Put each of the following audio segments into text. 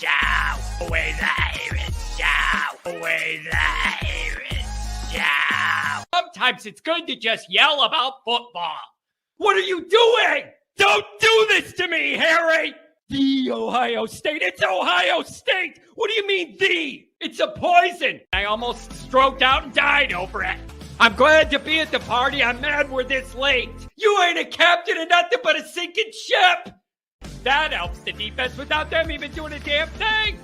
Show away the Irish. Show away the Irish. Show. Sometimes it's good to just yell about football. What are you doing? Don't do this to me, Harry. The Ohio State. It's Ohio State. What do you mean the? It's a poison. I almost stroked out and died over it. I'm glad to be at the party. I'm mad we're this late. You ain't a captain of nothing but a sinking ship. That helps the defense without them even doing a damn thing.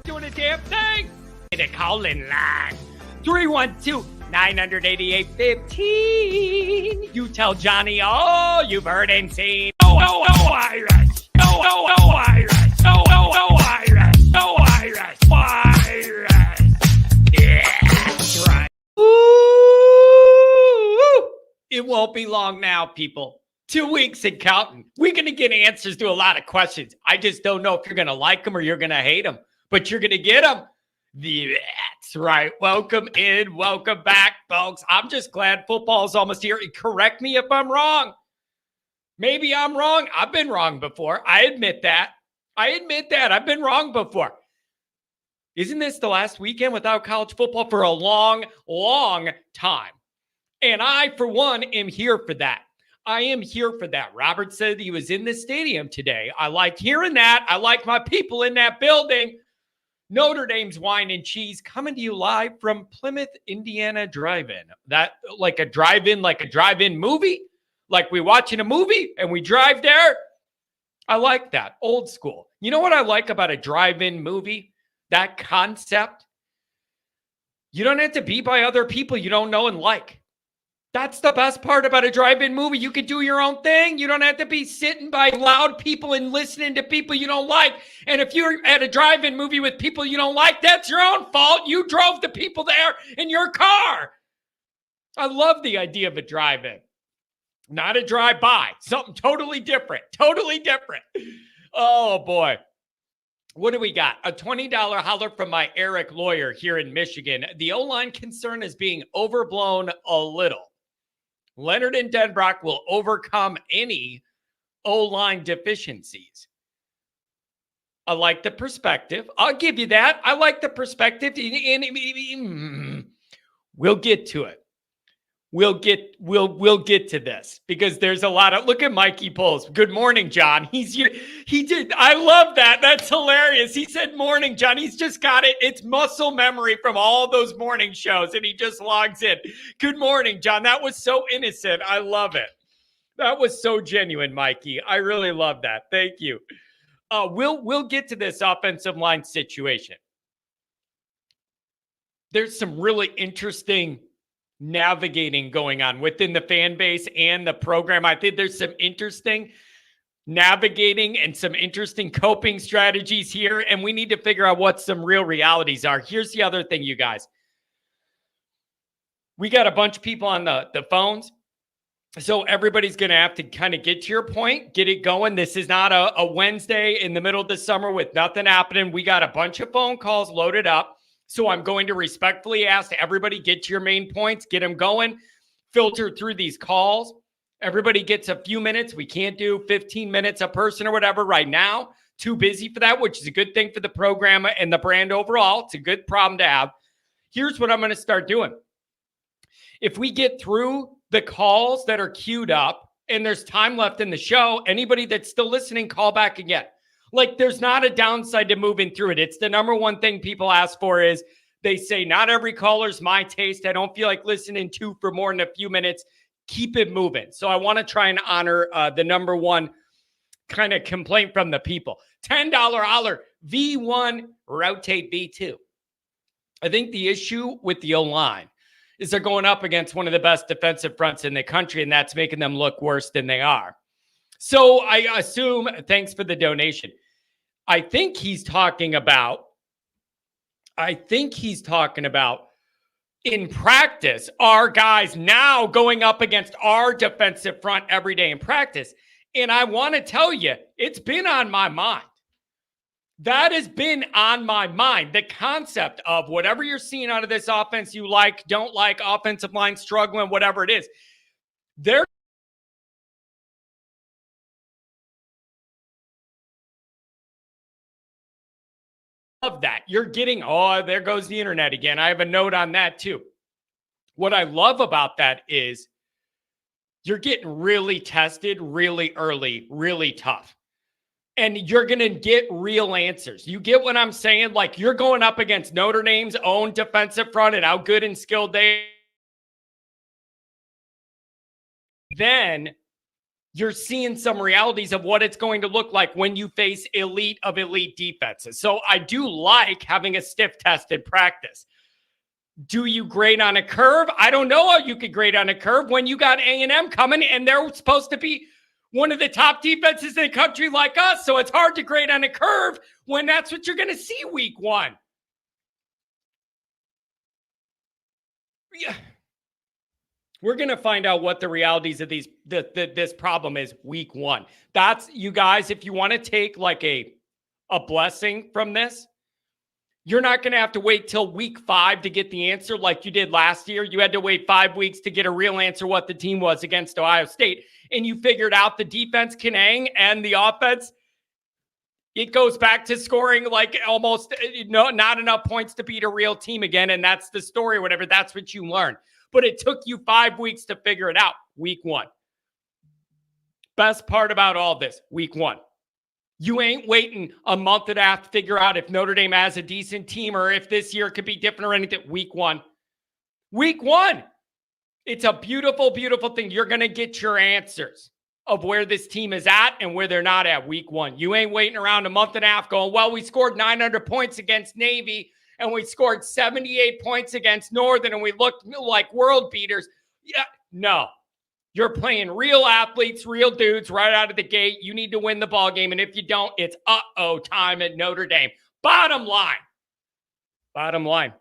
Doing a damn thing. The call-in line. 312-988-15. You tell Johnny all you've heard and seen. Oh, Irish. Oh, Irish. Oh, Irish. Oh, Irish. Irish. Yeah, that's right. Ooh. It won't be long now, people. 2 weeks and counting. We're going to get answers to a lot of questions. I just don't know if you're going to like them or you're going to hate them, but you're going to get them. That's right. Welcome in. Welcome back, folks. I'm just glad football is almost here. Correct me if I'm wrong. Maybe I'm wrong. I've been wrong before. I admit that. I've been wrong before. Isn't this the last weekend without college football for a long, long time? And I, for one, am here for that. I am here for that. Robert said he was in the stadium today. I like hearing that. I like my people in that building. Notre Dame's Wine and Cheese coming to you live from Plymouth, Indiana Drive-In. That like a drive-in movie? Like we watching a movie and we drive there? I like that. Old school. You know what I like about a drive-in movie? That concept? You don't have to be by other people you don't know and like. That's the best part about a drive-in movie. You can do your own thing. You don't have to be sitting by loud people and listening to people you don't like. And if you're at a drive-in movie with people you don't like, that's your own fault. You drove the people there in your car. I love the idea of a drive-in. Not a drive-by. Something totally different. Oh, boy. What do we got? A $20 holler from my Eric lawyer here in Michigan. The O-line concern is being overblown a little. Leonard and Denbrock will overcome any O-line deficiencies. I like the perspective. I'll give you that. I like the perspective. We'll get to it. We'll get to this because there's a lot of, look at Mikey Pulls. Good morning, John. He did. I love that. That's hilarious. He said morning, John. He's just got it. It's muscle memory from all those morning shows. And he just logs in. Good morning, John. That was so innocent. I love it. That was so genuine, Mikey. I really love that. Thank you. We'll get to this offensive line situation. There's some really interesting navigating going on within the fan base and the program. I think there's some interesting navigating and some interesting coping strategies here, and we need to figure out what some real realities are. Here's the other thing, you guys. We got a bunch of people on the phones, so everybody's going to have to kind of get to your point, get it going. This is not a Wednesday in the middle of the summer with nothing happening. We got a bunch of phone calls loaded up. So I'm going to respectfully ask everybody, get to your main points, get them going, filter through these calls. Everybody gets a few minutes. We can't do 15 minutes a person or whatever right now. Too busy for that, which is a good thing for the program and the brand overall. It's a good problem to have. Here's what I'm going to start doing. If we get through the calls that are queued up and there's time left in the show, anybody that's still listening, call back again. Like, there's not a downside to moving through it. It's the number one thing people ask for is they say, not every caller's my taste. I don't feel like listening to for more than a few minutes. Keep it moving. So I want to try and honor the number one kind of complaint from the people. $10 holler, V1, rotate V2. I think the issue with the O-line is they're going up against one of the best defensive fronts in the country, and that's making them look worse than they are. So I assume, thanks for the donation. I think he's talking about in practice, our guys now going up against our defensive front every day in practice. And I want to tell you, it's been on my mind. That has been on my mind. The concept of whatever you're seeing out of this offense you like, don't like, offensive line struggling, whatever it is. They're love that. You're getting, oh, there goes the internet again. I have a note on that too. What I love about that is you're getting really tested really early, really tough. And you're going to get real answers. You get what I'm saying? Like, you're going up against Notre Dame's own defensive front and how good and skilled they are. Then you're seeing some realities of what it's going to look like when you face elite of elite defenses. So I do like having a stiff test in practice. Do you grade on a curve? I don't know how you could grade on a curve when you got A&M coming and they're supposed to be one of the top defenses in the country like us. So it's hard to grade on a curve when that's what you're going to see week one. Yeah. We're going to find out what the realities of this problem is week one. That's, you guys, if you want to take like a blessing from this, you're not going to have to wait till week 5 to get the answer like you did last year. You had to wait 5 weeks to get a real answer what the team was against Ohio State. And you figured out the defense can hang and the offense, it goes back to scoring like almost not enough points to beat a real team again. And that's the story or whatever. That's what you learn. But it took you 5 weeks to figure it out. Week 1. Best part about all this, week 1. You ain't waiting a month and a half to figure out if Notre Dame has a decent team or if this year could be different or anything. Week 1. Week 1. It's a beautiful, beautiful thing. You're going to get your answers of where this team is at and where they're not at week 1. You ain't waiting around a month and a half going, well, we scored 900 points against Navy and we scored 78 points against Northern and we looked like world beaters. Yeah, no. You're playing real athletes, real dudes right out of the gate. You need to win the ball game. And if you don't, it's uh-oh time at Notre Dame. Bottom line. Bottom line.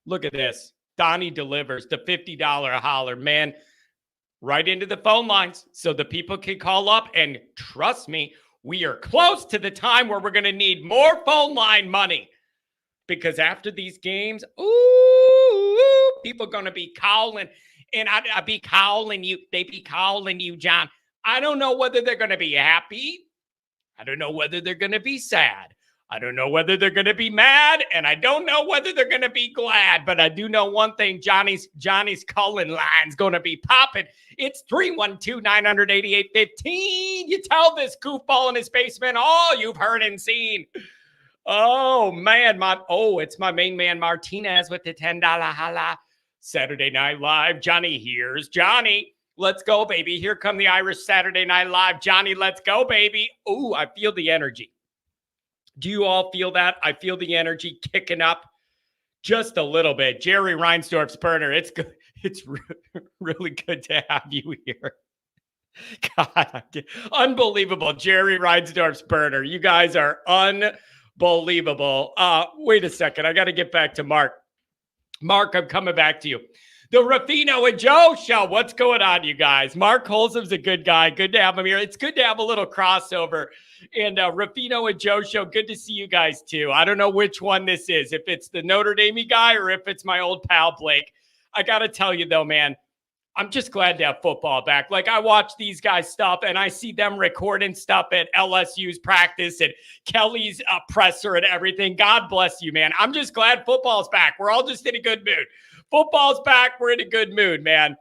Look at this. Donnie delivers the $50 holler. Man, right into the phone lines so the people can call up. And trust me, we are close to the time where we're going to need more phone line money. Because after these games, people are going to be calling. And I be calling you. They be calling you, John. I don't know whether they're going to be happy. I don't know whether they're going to be sad. I don't know whether they're going to be mad. And I don't know whether they're going to be glad. But I do know one thing. Johnny's calling line's going to be popping. It's 312-988-15. You tell this goofball in his basement all you've heard and seen. Oh, man. It's my main man, Martinez, with the $10 holla. Saturday Night Live. Johnny hears. Johnny, let's go, baby. Here come the Irish Saturday Night Live. Johnny, let's go, baby. Ooh, I feel the energy. Do you all feel that? I feel the energy kicking up just a little bit. Jerry Reinsdorf's burner. It's good. It's really good to have you here. God, unbelievable. Jerry Reinsdorf's burner. You guys are unbelievable. Wait a second. I got to get back to Mark. Mark, I'm coming back to you. The Ruffino and Joe show. What's going on, you guys? Mark Holzum's a good guy. Good to have him here. It's good to have a little crossover. And Ruffino and Joe show. Good to see you guys, too. I don't know which one this is, if it's the Notre Dame guy or if it's my old pal, Blake. I got to tell you, though, man, I'm just glad to have football back. Like, I watch these guys stuff, and I see them recording stuff at LSU's practice and Kelly's presser and everything. God bless you, man. I'm just glad football's back. We're all just in a good mood. Football's back. We're in a good mood, man.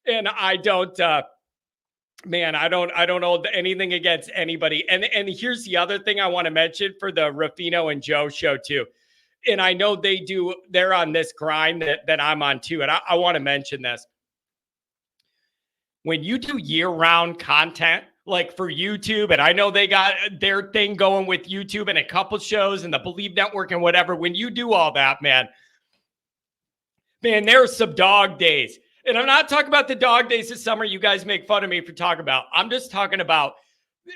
And I don't hold anything against anybody. And here's the other thing I want to mention for the Ruffino and Joe show, too. And I know they're on this grind that I'm on, too. And I want to mention this. When you do year-round content, like for YouTube, and I know they got their thing going with YouTube and a couple shows and the Believe Network and whatever, when you do all that, man, there are some dog days. And I'm not talking about the dog days this summer you guys make fun of me for talking about. I'm just talking about,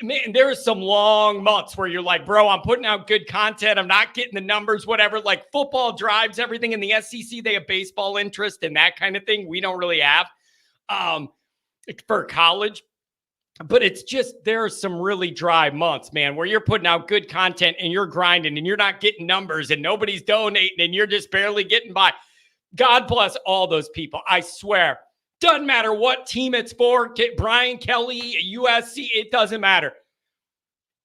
man, there are some long months where you're like, bro, I'm putting out good content. I'm not getting the numbers, whatever. Like football drives everything in the SEC. They have baseball interest and that kind of thing. We don't really have. For college, but it's just, there are some really dry months, man, where you're putting out good content and you're grinding and you're not getting numbers and nobody's donating and you're just barely getting by. God bless all those people. I swear, doesn't matter what team it's for, Brian Kelly, USC, it doesn't matter.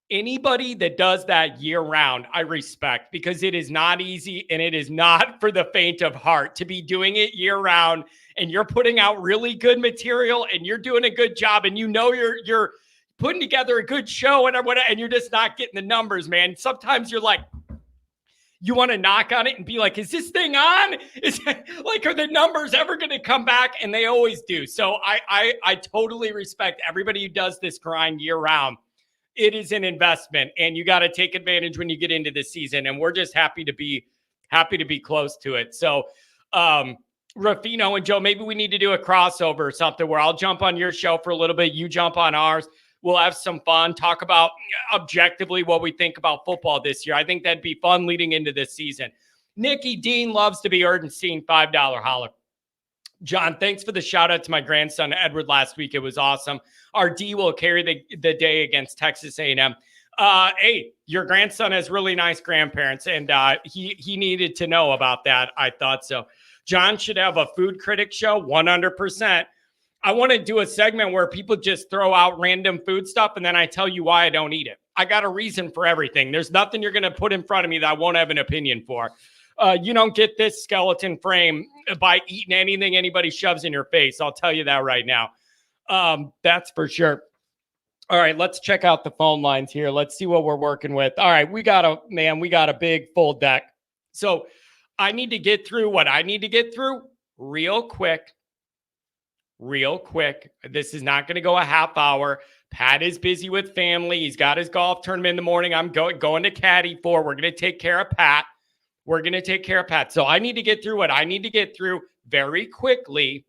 Anybody that does that year round, I respect, because it is not easy and it is not for the faint of heart to be doing it year round, and you're putting out really good material and you're doing a good job, and you're putting together a good show and you're just not getting the numbers, man. Sometimes you're like, you want to knock on it and be like, is this thing on? Is like, are the numbers ever going to come back? And they always do. So I totally respect everybody who does this grind year round. It is an investment, and you got to take advantage when you get into the season. And we're just happy to be close to it. So, Ruffino and Joe, maybe we need to do a crossover or something where I'll jump on your show for a little bit. You jump on ours. We'll have some fun, talk about objectively what we think about football this year. I think that'd be fun leading into this season. Nikki Dean loves to be heard and seen. $5 holler. John, thanks for the shout out to my grandson, Edward, last week. It was awesome. Our D will carry the day against Texas A&M. Hey, your grandson has really nice grandparents, and he needed to know about that. I thought so. John should have a food critic show, 100%. I want to do a segment where people just throw out random food stuff, and then I tell you why I don't eat it. I got a reason for everything. There's nothing you're going to put in front of me that I won't have an opinion for. You don't get this skeleton frame by eating anything anybody shoves in your face. I'll tell you that right now. That's for sure. All right, let's check out the phone lines here. Let's see what we're working with. All right, we got a big full deck. So I need to get through what I need to get through real quick. This is not going to go a half hour. Pat is busy with family. He's got his golf tournament in the morning. I'm going to caddy for. We're going to take care of Pat. So I need to get through what I need to get through very quickly,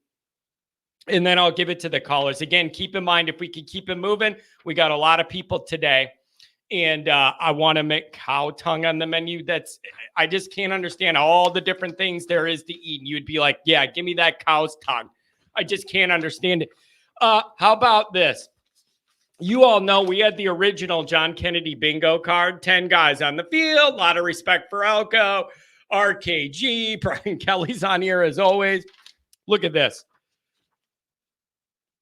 and then I'll give it to the callers. Again, keep in mind, if we can keep it moving, we got a lot of people today, and I want to make cow tongue on the menu. I just can't understand all the different things there is to eat. And you'd be like, yeah, give me that cow's tongue. I just can't understand it. How about this? You all know we had the original John Kennedy bingo card, 10 guys on the field, a lot of respect for Elko, RKG, Brian Kelly's on here as always. Look at this.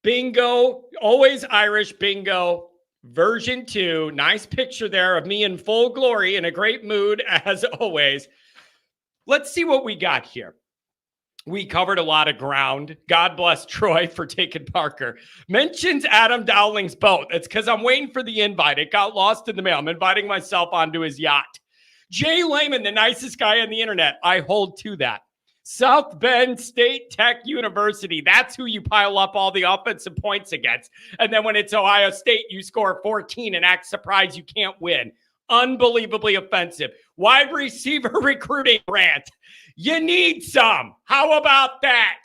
Bingo, always Irish bingo, version 2. Nice picture there of me in full glory, in a great mood as always. Let's see what we got here. We covered a lot of ground. God bless Troy for taking Parker. Mentions Adam Dowling's boat. That's because I'm waiting for the invite. It got lost in the mail. I'm inviting myself onto his yacht. Jay Lehman, the nicest guy on the internet. I hold to that. South Bend State Tech University. That's who you pile up all the offensive points against. And then when it's Ohio State, you score 14 and act surprised you can't win. Unbelievably offensive. Wide receiver recruiting rant. You need some. How about that?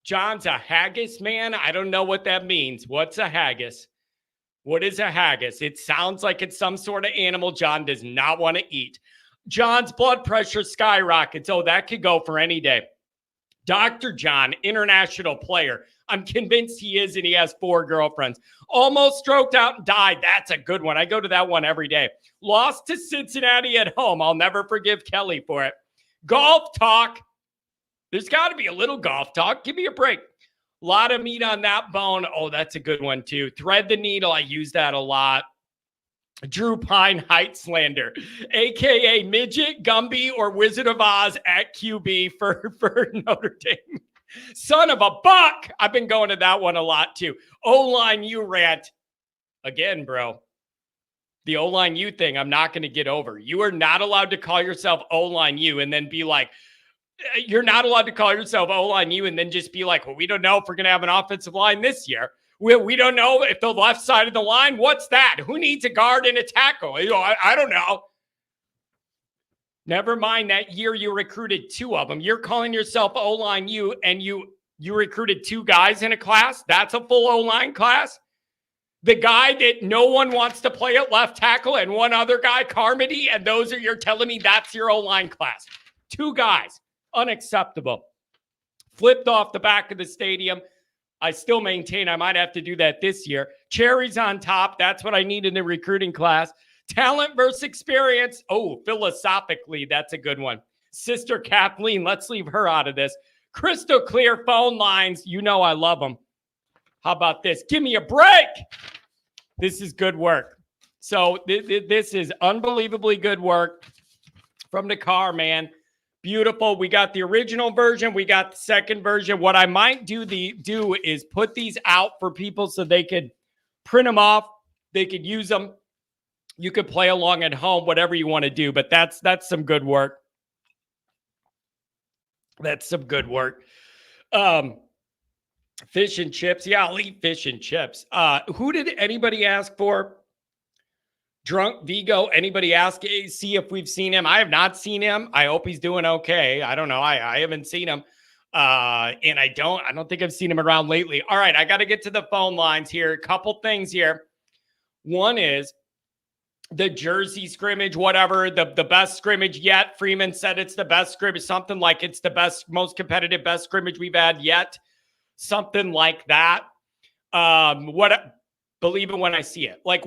John's a haggis man. I don't know what that means. What's a haggis? What is a haggis? It sounds like it's some sort of animal John does not want to eat. John's blood pressure skyrockets. Oh, that could go for any day. Dr. John, international player. I'm convinced he is, and he has 4 girlfriends. Almost stroked out and died. That's a good one. I go to that one every day. Lost to Cincinnati at home. I'll never forgive Kelly for it. Golf talk. There's got to be a little golf talk. Give me a break. A lot of meat on that bone. Oh, that's a good one, too. Thread the needle. I use that a lot. Drew Pine height slander, a.k.a. Midget, Gumby, or Wizard of Oz at QB for Notre Dame. Son of a buck. I've been going to that one a lot, too. O-line U rant. Again, bro. The O-line U thing, I'm not going to get over. You are not allowed to call yourself O-line U and then be like, you're not allowed to call yourself O-line U and then just be like, well, we don't know if we're going to have an offensive line this year. We don't know if the left side of the line, what's that? Who needs a guard and a tackle? I don't know. Never mind that year you recruited 2 of them. You're calling yourself O-line U and you recruited 2 guys in a class? That's a full O-line class? The guy that no one wants to play at left tackle and one other guy, Carmody, and you're telling me that's your O-line class. 2 guys. Unacceptable. Flipped off the back of the stadium. I still maintain I might have to do that this year. Cherries on top. That's what I need in the recruiting class. Talent versus experience. Oh, philosophically, that's a good one. Sister Kathleen, let's leave her out of this. Crystal clear phone lines. You know I love them. How about this? Give me a break. This is good work. So this is unbelievably good work from the car, man. Beautiful. We got the original version. We got the second version. What I might do is put these out for people so they could print them off. They could use them. You could play along at home, whatever you want to do. But that's some good work. That's some good work. Fish and chips. Yeah, I'll eat fish and chips. Who did anybody ask for? Drunk Vigo. Anybody ask? See if we've seen him. I have not seen him. I hope he's doing okay. I don't know. I haven't seen him. And I don't think I've seen him around lately. All right, I got to get to the phone lines here. A couple things here. One is the Jersey scrimmage, whatever, the best scrimmage yet. Freeman said it's the best scrimmage, something like it's the best, most competitive, best scrimmage we've had yet. Something like that. Believe it when I see it. Like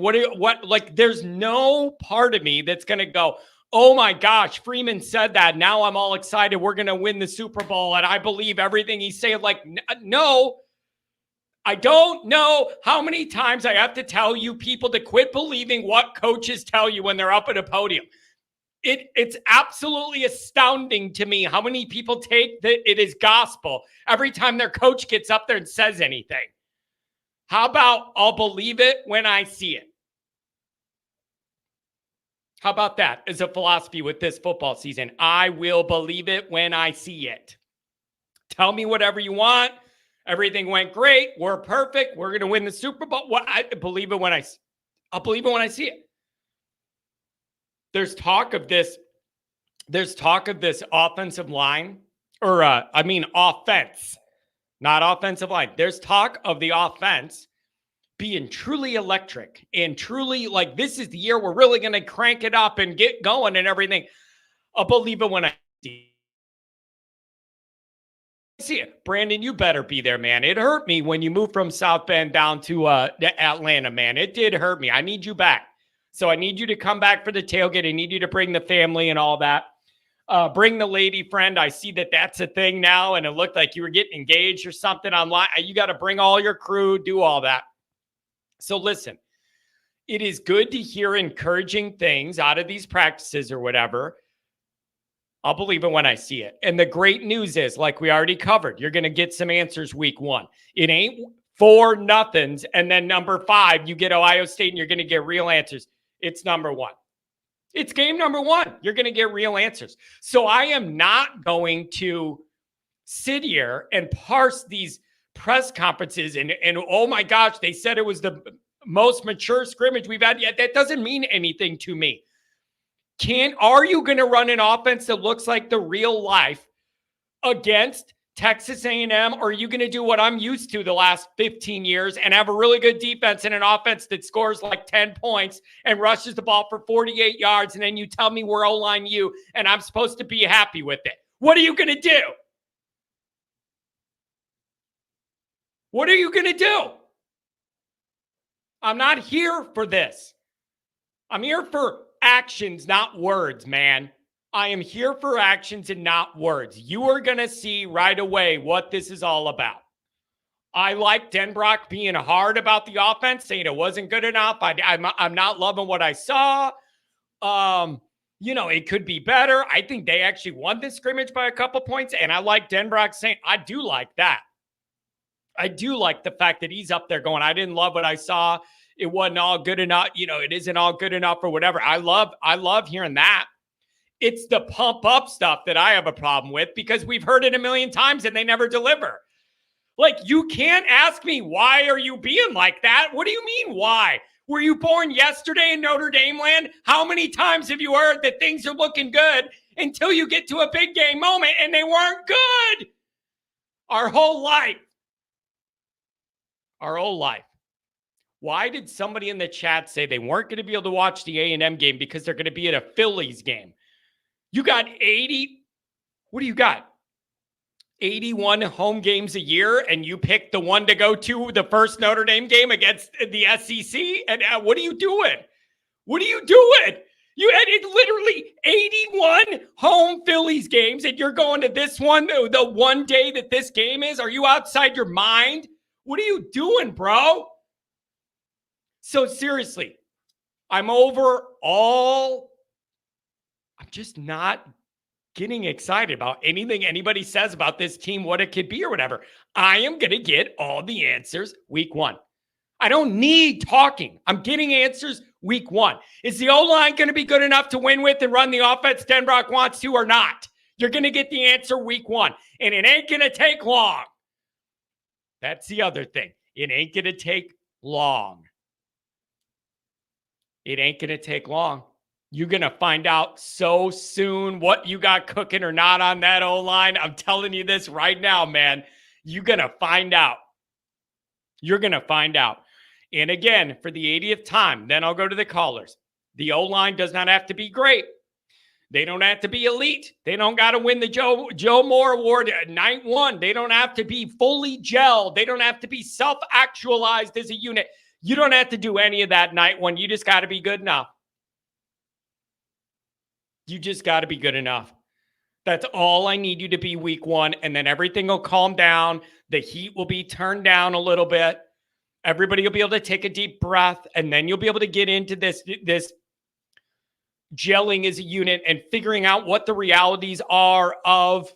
there's no part of me that's going to go, oh my gosh, Freeman said that. Now I'm all excited. We're going to win the Super Bowl. And I believe everything he's saying. Like, no, I don't know how many times I have to tell you people to quit believing what coaches tell you when they're up at a podium. It's absolutely astounding to me how many people take that it is gospel every time their coach gets up there and says anything. How about I'll believe it when I see it? How about that as a philosophy with this football season? I will believe it when I see it. Tell me whatever you want. Everything went great. We're perfect. We're going to win the Super Bowl. I believe it when I'll believe it when I see it. There's talk of this offensive line, offense. Not offensive line. There's talk of the offense being truly electric and truly like this is the year we're really going to crank it up and get going and everything. I'll believe it when I see it. Brandon, you better be there, man. It hurt me when you moved from South Bend down to Atlanta, man. It did hurt me. I need you back. So I need you to come back for the tailgate. I need you to bring the family and all that. Bring the lady friend. I see that that's a thing now, and it looked like you were getting engaged or something online. You got to bring all your crew, do all that. So listen, it is good to hear encouraging things out of these practices or whatever. I'll believe it when I see it. And the great news is, like we already covered, you're going to get some answers week one. It ain't 4-0, and then number 5, you get Ohio State, and you're going to get real answers. It's number 1. It's game number 1. You're going to get real answers. So I am not going to sit here and parse these press conferences and oh my gosh, they said it was the most mature scrimmage we've had yet. That doesn't mean anything to me. Are you going to run an offense that looks like the real life against Texas A&M, or are you going to do what I'm used to the last 15 years and have a really good defense and an offense that scores like 10 points and rushes the ball for 48 yards, and then you tell me we're O-line you and I'm supposed to be happy with it? What are you going to do? What are you going to do? I'm not here for this. I'm here for actions, not words, man. I am here for actions and not words. You are going to see right away what this is all about. I like Denbrock being hard about the offense, saying it wasn't good enough. I'm not loving what I saw. It could be better. I think they actually won this scrimmage by a couple points, and I like Denbrock saying, I do like that. I do like the fact that he's up there going, I didn't love what I saw. It wasn't all good enough. It isn't all good enough or whatever. I love hearing that. It's the pump up stuff that I have a problem with because we've heard it a million times and they never deliver. Like, you can't ask me, why are you being like that? What do you mean, why? Were you born yesterday in Notre Dame land? How many times have you heard that things are looking good until you get to a big game moment and they weren't good? Our whole life. Why did somebody in the chat say they weren't going to be able to watch the A&M game because they're going to be at a Phillies game? You got 80. What do you got? 81 home games a year, and you picked the one to go to the first Notre Dame game against the SEC? And what are you doing? What are you doing? You had literally 81 home Phillies games, and you're going to this one, the one day that this game is? Are you outside your mind? What are you doing, bro? So seriously, I'm just not getting excited about anything anybody says about this team, what it could be or whatever. I am going to get all the answers week 1. I don't need talking. I'm getting answers week 1. Is the O-line going to be good enough to win with and run the offense Denbrock wants to or not? You're going to get the answer week 1, and it ain't going to take long. That's the other thing. It ain't going to take long. It ain't going to take long. You're going to find out so soon what you got cooking or not on that O-line. I'm telling you this right now, man. You're going to find out. You're going to find out. And again, for the 80th time, then I'll go to the callers. The O-line does not have to be great. They don't have to be elite. They don't got to win the Joe Moore Award at night 1. They don't have to be fully gelled. They don't have to be self-actualized as a unit. You don't have to do any of that night 1. You just got to be good enough. You just got to be good enough. That's all I need you to be week 1, and then everything will calm down. The heat will be turned down a little bit. Everybody will be able to take a deep breath, and then you'll be able to get into this gelling as a unit and figuring out what the realities are of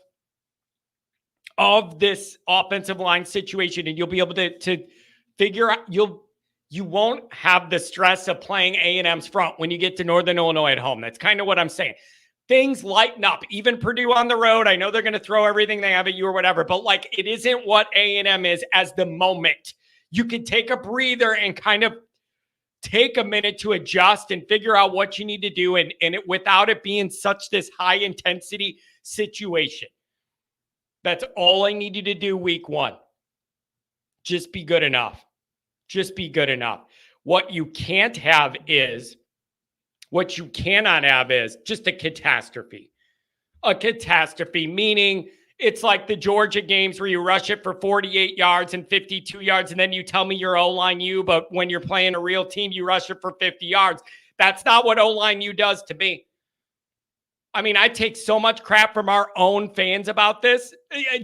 this offensive line situation, and you'll be able to figure out. You won't have the stress of playing A&M's front when you get to Northern Illinois at home. That's kind of what I'm saying. Things lighten up. Even Purdue on the road, I know they're going to throw everything they have at you or whatever, but like it isn't what A&M is as the moment. You can take a breather and kind of take a minute to adjust and figure out what you need to do and it without it being such this high intensity situation. That's all I need you to do week 1. Just be good enough. Just be good enough. What you cannot have is just a catastrophe. A catastrophe, meaning it's like the Georgia games where you rush it for 48 yards and 52 yards, and then you tell me you're O-line U, but when you're playing a real team, you rush it for 50 yards. That's not what O-line U does to me. I mean, I take so much crap from our own fans about this.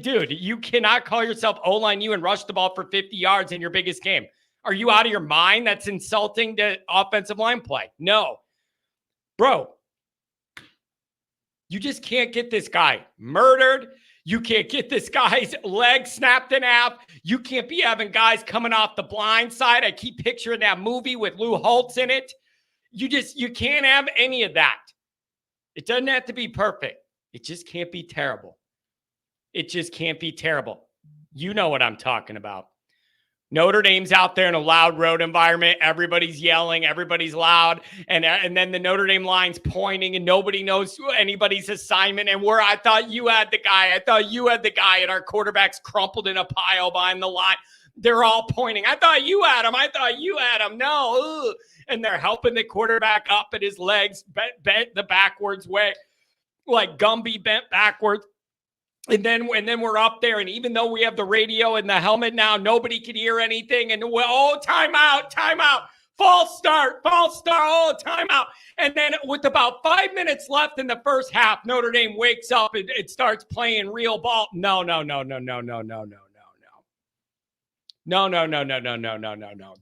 Dude, you cannot call yourself O-line U and rush the ball for 50 yards in your biggest game. Are you out of your mind? That's insulting to offensive line play. No. Bro, you just can't get this guy murdered. You can't get this guy's leg snapped in half. You can't be having guys coming off the blind side. I keep picturing that movie with Lou Holtz in it. You can't have any of that. It doesn't have to be perfect. It just can't be terrible. It just can't be terrible. You know what I'm talking about. Notre Dame's out there in a loud road environment. Everybody's yelling. Everybody's loud. And then the Notre Dame line's pointing and nobody knows anybody's assignment. And I thought you had the guy. And our quarterback's crumpled in a pile behind the line. They're all pointing. I thought you had him. No. Ugh. And they're helping the quarterback up and his legs bent the backwards way. Like Gumby bent backwards. And then we're up there, and even though we have the radio and the helmet now, nobody can hear anything. And timeout, false start, timeout. And then with about 5 minutes left in the first half, Notre Dame wakes up and it starts playing real ball. No.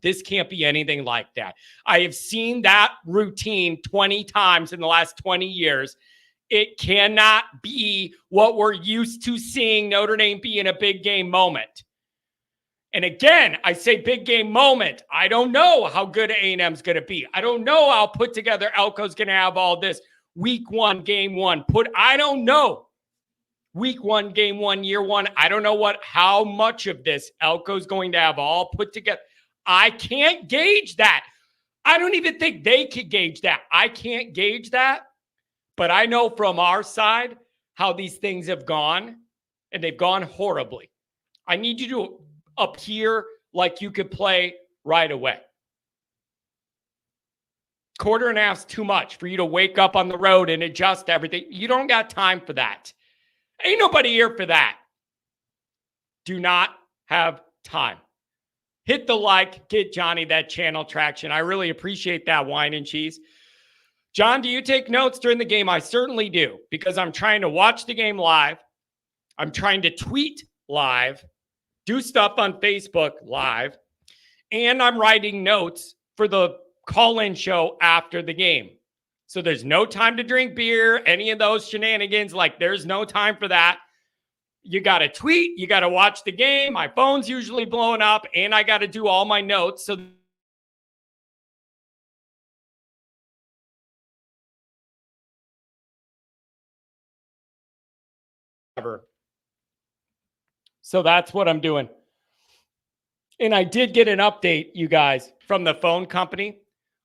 This can't be anything like that. I have seen that routine 20 times in the last 20 years. It cannot be what we're used to seeing Notre Dame be in a big game moment. And again, I say big game moment. I don't know how good A&M's going to be. I don't know how put together Elko's going to have all this. Week 1, game 1. I don't know. Week 1, game 1, year 1. I don't know how much of this Elko's going to have all put together. I can't gauge that. I don't even think they could gauge that. I can't gauge that. But I know from our side how these things have gone, and they've gone horribly. I need you to appear like you could play right away. Quarter and a half's too much for you to wake up on the road and adjust everything. You don't got time for that. Ain't nobody here for that. Do not have time. Hit the like, get Johnny that channel traction. I really appreciate that, wine and cheese. John, do you take notes during the game? I certainly do, because I'm trying to watch the game live. I'm trying to tweet live, do stuff on Facebook live, and I'm writing notes for the call-in show after the game. So there's no time to drink beer, any of those shenanigans. Like, there's no time for that. You got to tweet. You got to watch the game. My phone's usually blowing up, and I got to do all my notes. So that's what I'm doing. And I did get an update, you guys, from the phone company.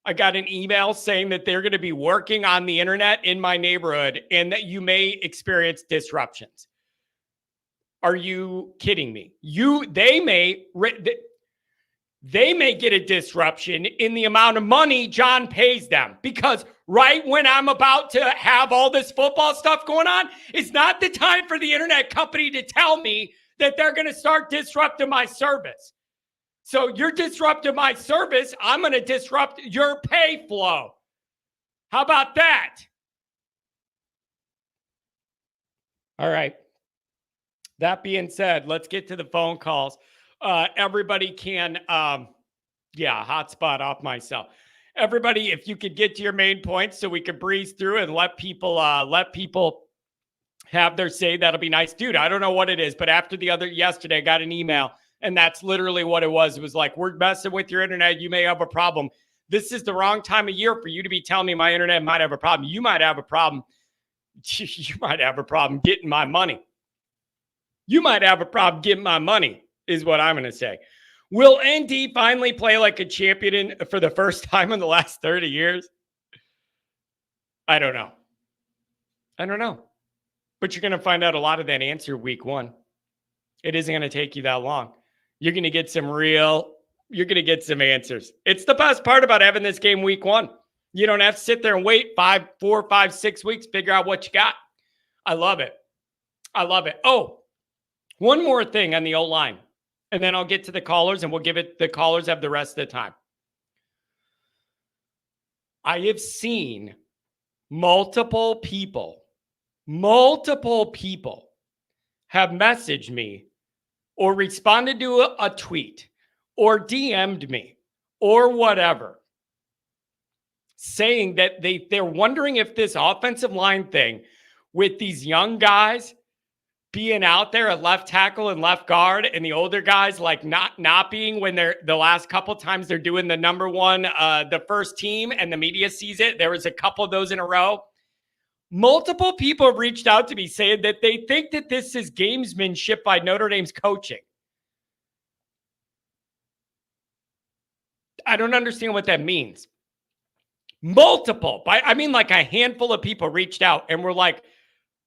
I got an email saying that they're going to be working on the internet in my neighborhood and that you may experience disruptions. Are you kidding me? They may get a disruption in the amount of money John pays them, because right when I'm about to have all this football stuff going on, it's not the time for the internet company to tell me that they're going to start disrupting my service. So you're disrupting my service. I'm going to disrupt your pay flow. How about that? All right. That being said, let's get to the phone calls. Everybody can, hotspot off myself. Everybody, if you could get to your main points so we could breeze through and let people have their say, that'll be nice. Dude, I don't know what it is, but yesterday, I got an email, and that's literally what it was. It was like, we're messing with your internet. You may have a problem. This is the wrong time of year for you to be telling me my internet might have a problem. You might have a problem. You might have a problem getting my money. You might have a problem getting my money, is what I'm going to say. Will ND finally play like a champion for the first time in the last 30 years? I don't know. But you're going to find out a lot of that answer week 1. It isn't going to take you that long. You're going to get some answers. It's the best part about having this game week 1. You don't have to sit there and wait 4, 5, 6 weeks, figure out what you got. I love it. Oh, one more thing on the O-line, and then I'll get to the callers, and the callers have the rest of the time. I have seen multiple people have messaged me or responded to a tweet or DM'd me or whatever, saying that they're wondering if this offensive line thing with these young guys being out there at left tackle and left guard, and the older guys like not being when they're the last couple times they're doing the number one, the first team, and the media sees it. There was a couple of those in a row. Multiple people have reached out to me saying that they think that this is gamesmanship by Notre Dame's coaching. I don't understand what that means. Like a handful of people reached out and were like,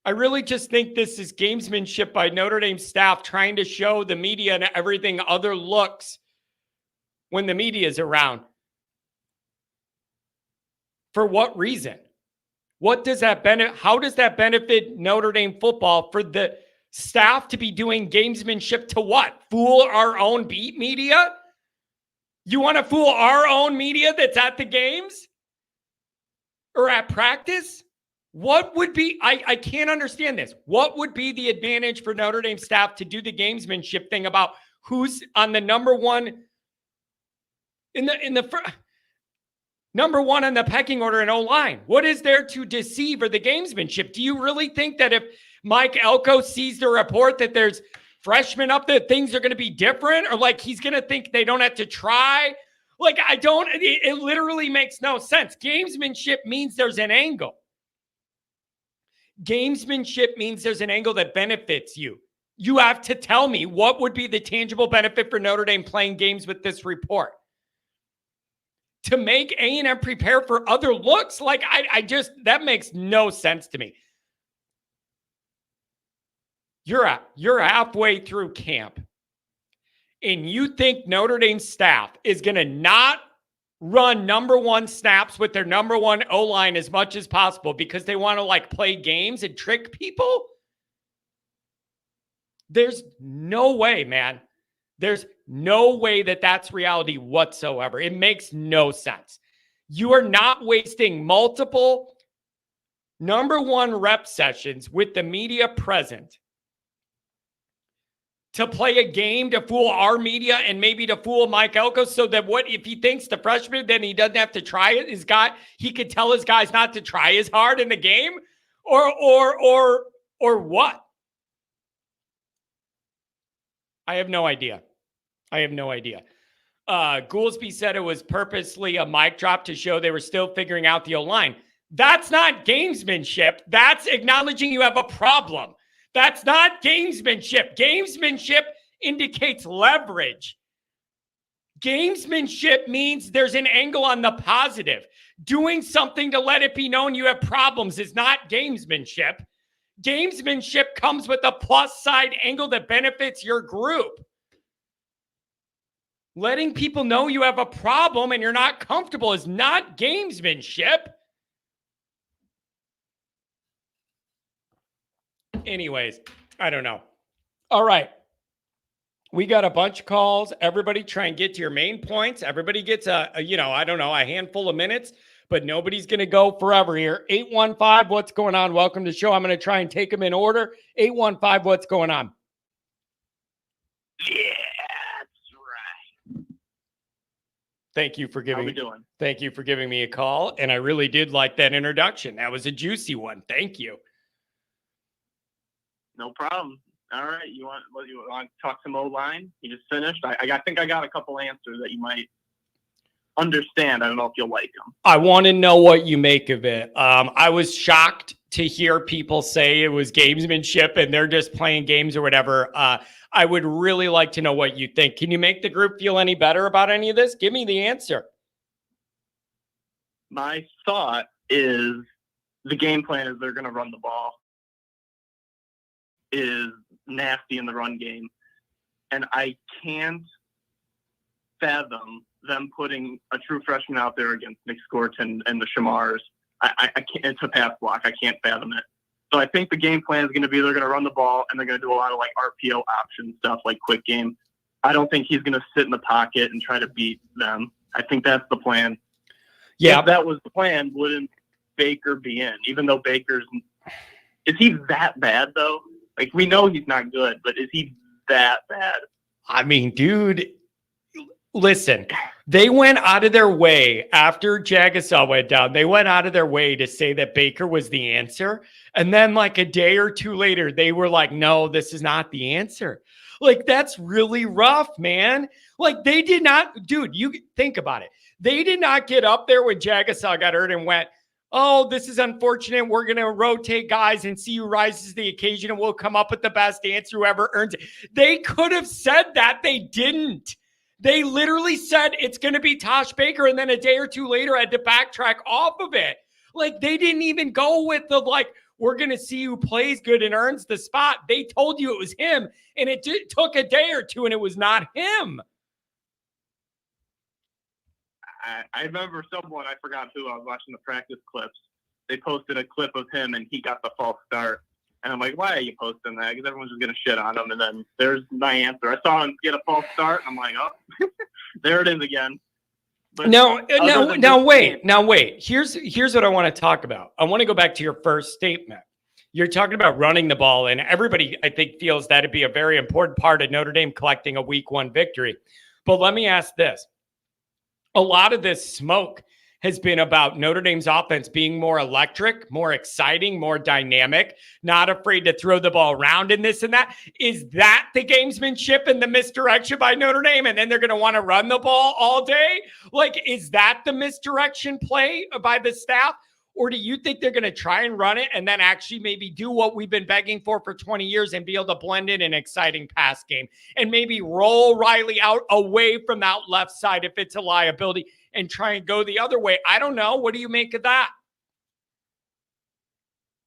I really just think this is gamesmanship by Notre Dame staff trying to show the media and everything other looks when the media is around. For what reason? What does that benefit? How does that benefit Notre Dame football for the staff to be doing gamesmanship to what? Fool our own beat media? You want to fool our own media that's at the games or at practice? What would be, I can't understand this. What would be the advantage for Notre Dame staff to do the gamesmanship thing about who's on the number one number one on the pecking order in O-line? What is there to deceive or the gamesmanship? Do you really think that if Mike Elko sees the report that there's freshmen up there, things are going to be different? Or like he's going to think they don't have to try? Like it literally makes no sense. Gamesmanship means there's an angle. Gamesmanship means there's an angle that benefits you. You have to tell me what would be the tangible benefit for Notre Dame playing games with this report. To make A&M prepare for other looks? Like, that makes no sense to me. You're halfway through camp, and you think Notre Dame staff is going to not run number one snaps with their number one O-line as much as possible because they want to like play games and trick people? There's no way, man. There's no way that that's reality whatsoever. It makes no sense. You are not wasting multiple number one rep sessions with the media present to play a game to fool our media and maybe to fool Mike Elko, so that what if he thinks the freshman, then he doesn't have to try it? He could tell his guys not to try as hard in the game, or what? I have no idea. Goolsby said it was purposely a mic drop to show they were still figuring out the O-line. That's not gamesmanship. That's acknowledging you have a problem. That's not gamesmanship. Gamesmanship indicates leverage. Gamesmanship means there's an angle on the positive. Doing something to let it be known you have problems is not gamesmanship. Gamesmanship comes with a plus side angle that benefits your group. Letting people know you have a problem and you're not comfortable is not gamesmanship. Anyways, I don't know. All right. We got a bunch of calls. Everybody try and get to your main points. Everybody gets a handful of minutes, but nobody's going to go forever here. 815, what's going on? Welcome to the show. I'm going to try and take them in order. 815, what's going on? Yeah, that's right. Thank you for giving. How we doing? Thank you for giving me a call, and I really did like that introduction. That was a juicy one. Thank you. No problem. All right, you want to talk some O-line? You just finished. I think I got a couple answers that you might understand. I don't know if you'll like them. I want to know what you make of it. I was shocked to hear people say it was gamesmanship and they're just playing games or whatever. I would really like to know what you think. Can you make the group feel any better about any of this? Give me the answer. My thought is the game plan is they're going to run the ball. Is nasty in the run game. And I can't fathom them putting a true freshman out there against Nick Scorton and the Shamars. I can't. It's a pass block. I can't fathom it. So I think the game plan is going to be they're going to run the ball and they're going to do a lot of like RPO option stuff, like quick game. I don't think he's going to sit in the pocket and try to beat them. I think that's the plan. Yeah, if that was the plan, wouldn't Baker be in? Even though is he that bad though? Like, we know he's not good, but is he that bad? I mean, dude, listen, they went out of their way after Jagasaw went down. They went out of their way to say that Baker was the answer. And then like a day or two later, they were like, no, this is not the answer. Like, that's really rough, man. Like, they did not, dude, you think about it. They did not get up there when Jagasaw got hurt and went, oh, this is unfortunate. We're going to rotate guys and see who rises to the occasion, and we'll come up with the best answer, whoever earns it. They could have said that. They didn't. They literally said it's going to be Tosh Baker, and then a day or two later had to backtrack off of it. Like, they didn't even go with the, like, we're going to see who plays good and earns the spot. They told you it was him, and it took a day or two, and it was not him. I remember someone, I forgot who, I was watching the practice clips. They posted a clip of him and he got the false start. And I'm like, why are you posting that? Because everyone's just going to shit on him. And then there's my answer. I saw him get a false start. I'm like, oh, there it is again. But now wait. Here's what I want to talk about. I want to go back to your first statement. You're talking about running the ball, and everybody, I think, feels that'd be a very important part of Notre Dame collecting a week 1 victory. But let me ask this. A lot of this smoke has been about Notre Dame's offense being more electric, more exciting, more dynamic, not afraid to throw the ball around and this and that. Is that the gamesmanship and the misdirection by Notre Dame? And then they're going to want to run the ball all day? Like, is that the misdirection play by the staff? Or do you think they're going to try and run it and then actually maybe do what we've been begging for 20 years and be able to blend in an exciting pass game and maybe roll Riley out away from that left side if it's a liability and try and go the other way? I don't know. What do you make of that?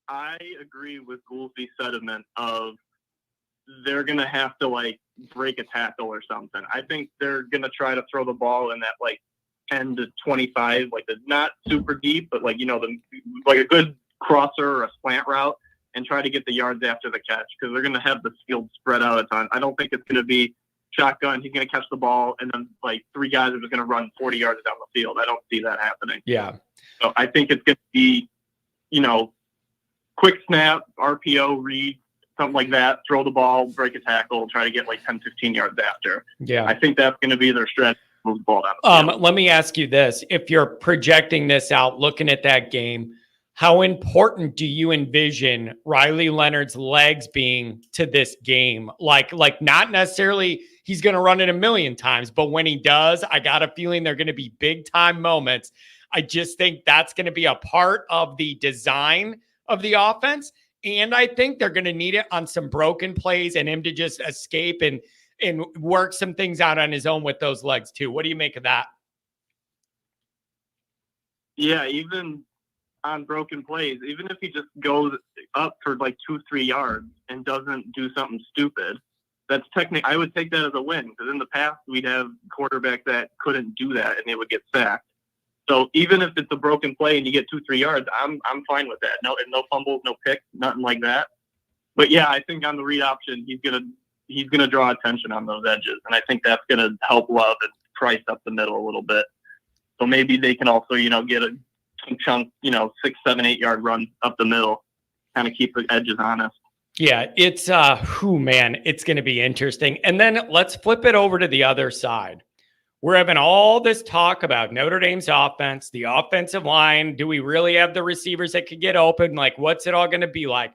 I agree with Goolsby's sentiment of they're going to have to like break a tackle or something. I think they're going to try to throw the ball in that like 10 to 25, like the not super deep, but like, you know, like a good crosser or a slant route and try to get the yards after the catch because they're going to have the field spread out a ton. I don't think it's going to be shotgun. He's going to catch the ball and then like 3 guys are just going to run 40 yards down the field. I don't see that happening. Yeah. So I think it's going to be, you know, quick snap, RPO, read, something like that, throw the ball, break a tackle, try to get like 10, 15 yards after. Yeah. I think that's going to be their strategy. Move the ball down the field. Let me ask you this. If you're projecting this out, looking at that game, how important do you envision Riley Leonard's legs being to this game? Like not necessarily he's going to run it a million times, but when he does, I got a feeling they're going to be big time moments. I just think that's going to be a part of the design of the offense. And I think they're going to need it on some broken plays and him to just escape and work some things out on his own with those legs too. What do you make of that? Yeah, even on broken plays, even if he just goes up for like 2-3 yards and doesn't do something stupid, that's technically, I would take that as a win, because in the past we'd have quarterbacks that couldn't do that and they would get sacked. So even if it's a broken play and you get 2-3 yards, I'm fine with that. No fumbles, no picks, nothing like that. But yeah, I think on the read option, he's gonna draw attention on those edges, and I think that's gonna help Love and Price up the middle a little bit. So maybe they can also, get a chunk, 6, 7, 8 yard run up the middle, kind of keep the edges honest. Yeah, it's it's going to be interesting. And then let's flip it over to the other side. We're having all this talk about Notre Dame's offense, the offensive line. Do we really have the receivers that could get open? Like, what's it all going to be like?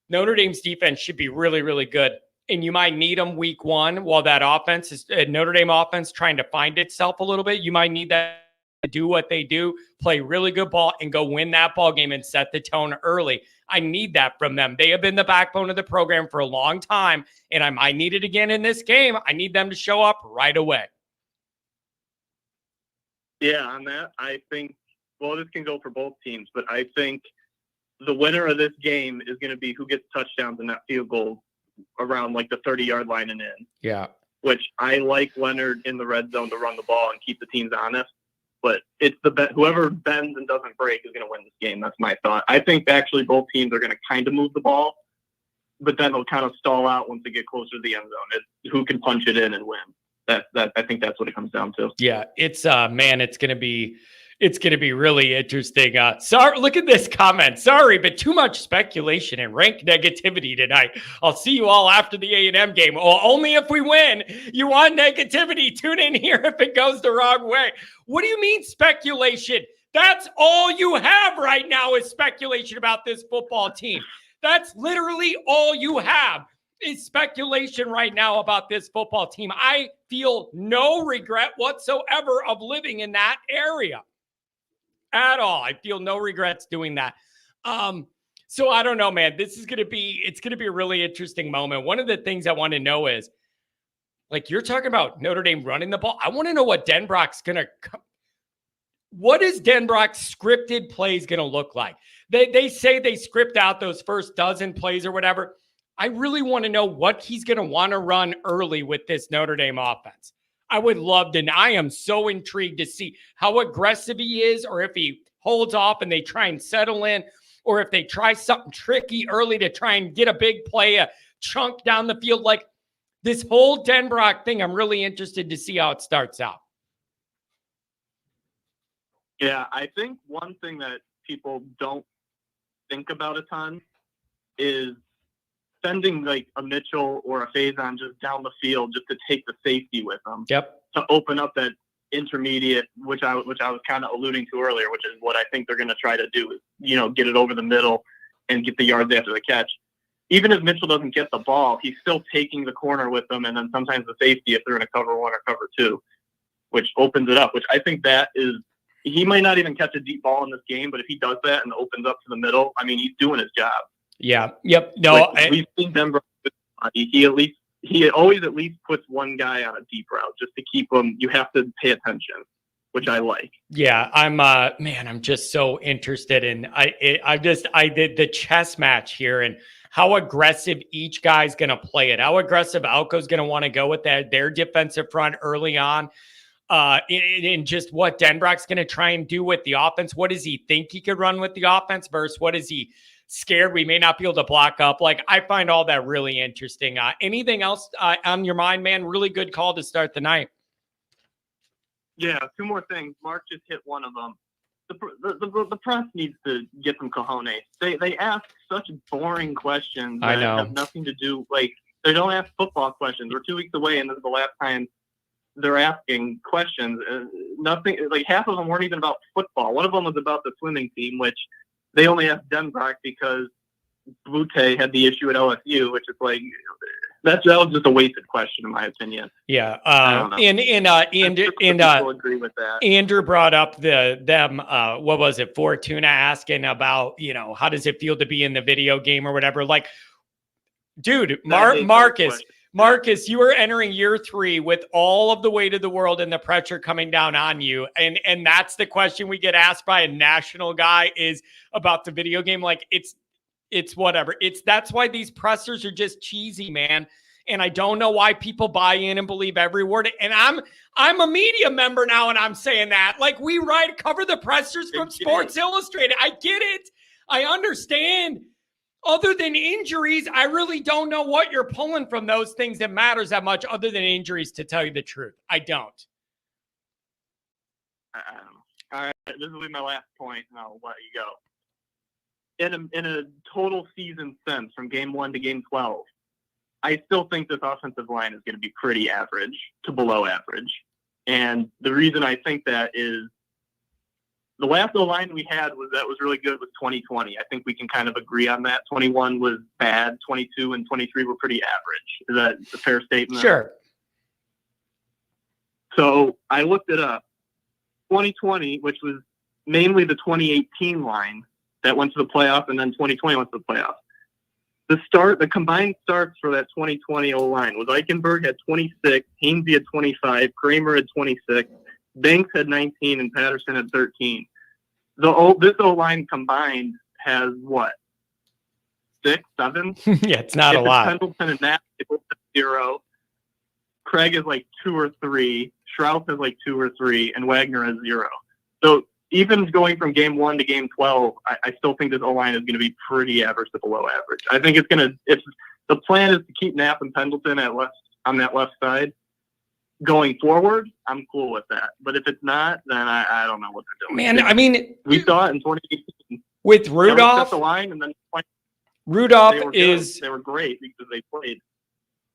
Notre Dame's defense should be really, really good. And you might need them week one while that offense is Notre Dame offense trying to find itself a little bit. You might need that to do what they do, play really good ball and go win that ball game and set the tone early. I need that from them. They have been the backbone of the program for a long time, and I need it again in this game. I need them to show up right away. Yeah, on that, I think, this can go for both teams, but I think the winner of this game is going to be who gets touchdowns and that field goal around like the 30-yard line and in. Yeah. Which I like Leonard in the red zone to run the ball and keep the teams honest. But it's whoever bends and doesn't break is going to win this game. That's my thought. I think actually both teams are going to kind of move the ball, but then they'll kind of stall out once they get closer to the end zone. It's who can punch it in and win. I think that's what it comes down to. Yeah, it's it's going to be really interesting. Sorry, look at this comment. Sorry, but too much speculation and rank negativity tonight. I'll see you all after the A&M game. Well, only if we win. You want negativity? Tune in here if it goes the wrong way. What do you mean speculation? That's all you have right now is speculation about this football team. That's literally all you have is speculation right now about this football team. I feel no regret whatsoever of living in that area. At all. I feel no regrets doing that. So I don't know, man. It's going to be a really interesting moment. One of the things I want to know is, like, you're talking about Notre Dame running the ball. I want to know what what is Denbrock's scripted plays going to look like? They say they script out those first dozen plays or whatever. I really want to know what he's going to want to run early with this Notre Dame offense. I would love to. I am so intrigued to see how aggressive he is, or if he holds off and they try and settle in, or if they try something tricky early to try and get a big play, a chunk down the field. Like this whole Denbrock thing, I'm really interested to see how it starts out. Yeah, I think one thing that people don't think about a ton is sending like a Mitchell or a Faison just down the field just to take the safety with them. Yep. To open up that intermediate, which I was kind of alluding to earlier, which is what I think they're going to try to do is, get it over the middle and get the yards after the catch. Even if Mitchell doesn't get the ball, he's still taking the corner with them, and then sometimes the safety if they're in a cover one or cover two, which opens it up, which I think that is, he might not even catch a deep ball in this game, but if he does that and opens up to the middle, I mean, he's doing his job. Yeah. Yep. No, we've seen Denver. He always at least puts one guy on a deep route just to keep him. You have to pay attention, which I like. Yeah, I'm just so interested in. I did the chess match here and how aggressive each guy's going to play it. How aggressive Alco's going to want to go with their defensive front early on. In just what Denbrock's going to try and do with the offense. What does he think he could run with the offense versus what is he scared we may not be able to block up? Like, I find all that really interesting. Anything else on your mind, man? Really good call to start the night. Yeah, two more things. Mark just hit one of them. the press needs to get some cojones. They ask such boring questions I that know. have nothing to do. Like, they don't ask football questions. We're 2 weeks away, and this is the last time they're asking questions. Nothing. Like, half of them weren't even about football. One of them was about the swimming team, which they only asked Denbrock because Butte had the issue at LSU, which is like that was just a wasted question in my opinion. Yeah. People agree with that. Andrew brought up what was it, Fortuna asking about, how does it feel to be in the video game or whatever? Like, dude, Marcus, you are entering year 3 with all of the weight of the world and the pressure coming down on you. And that's the question we get asked by a national guy is about the video game. Like, it's whatever. That's why these pressers are just cheesy, man. And I don't know why people buy in and believe every word. And I'm a media member now, and I'm saying that. Like, we cover the pressers from Sports Illustrated. I get it. I understand. Other than injuries, I really don't know what you're pulling from those things that matters that much other than injuries, to tell you the truth. I don't. All right, this will be my last point, and I'll let you go. In a total season sense, from game 1 to game 12, I still think this offensive line is going to be pretty average to below average. And the reason I think that is the last line we had was really good was 2020. I think we can kind of agree on that. 21 was bad. 22 and 23 were pretty average. Is that a fair statement? Sure. So I looked it up. 2020, which was mainly the 2018 line, that went to the playoff, and then 2020 went to the playoff. The combined starts for that 2020 O-line was Eichenberg had 26, Hainsey had 25, Kramer had 26, Banks had 19, and Patterson had 13. This O-line combined has what? 6, 7? Yeah, it's not a lot. Pendleton and Knapp, they both have 0. Craig is like 2 or 3. Strauss has like 2 or 3, and Wagner has 0. So even going from game 1 to game 12, I still think this O-line is going to be pretty average to below average. I think if the plan is to keep Knapp and Pendleton on that left side going forward, I'm cool with that. But if it's not, then I don't know what they're doing. Man, I mean, we saw it in 2018 with Rudolph. The line, and then Rudolph they were great because they played.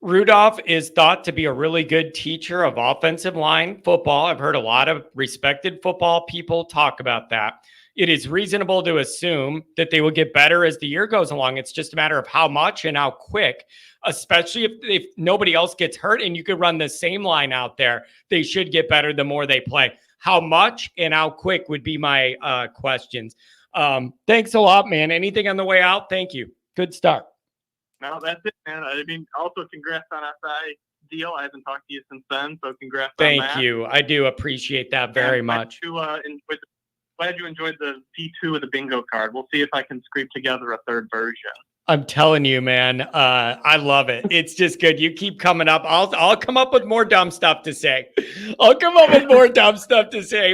Rudolph is thought to be a really good teacher of offensive line football. I've heard a lot of respected football people talk about that. It is reasonable to assume that they will get better as the year goes along. It's just a matter of how much and how quick, especially if nobody else gets hurt and you could run the same line out there. They should get better the more they play. How much and how quick would be my questions. Thanks a lot, man. Anything on the way out? Thank you. Good start. No, that's it, man. I mean, also congrats on SI deal. I haven't talked to you since then, so congrats on that. Thank you. I do appreciate that very much. Glad you enjoyed the P2 of the bingo card. We'll see if I can scrape together a third version. I'm telling you, man, I love it. It's just good. You keep coming up. I'll come up with more dumb stuff to say.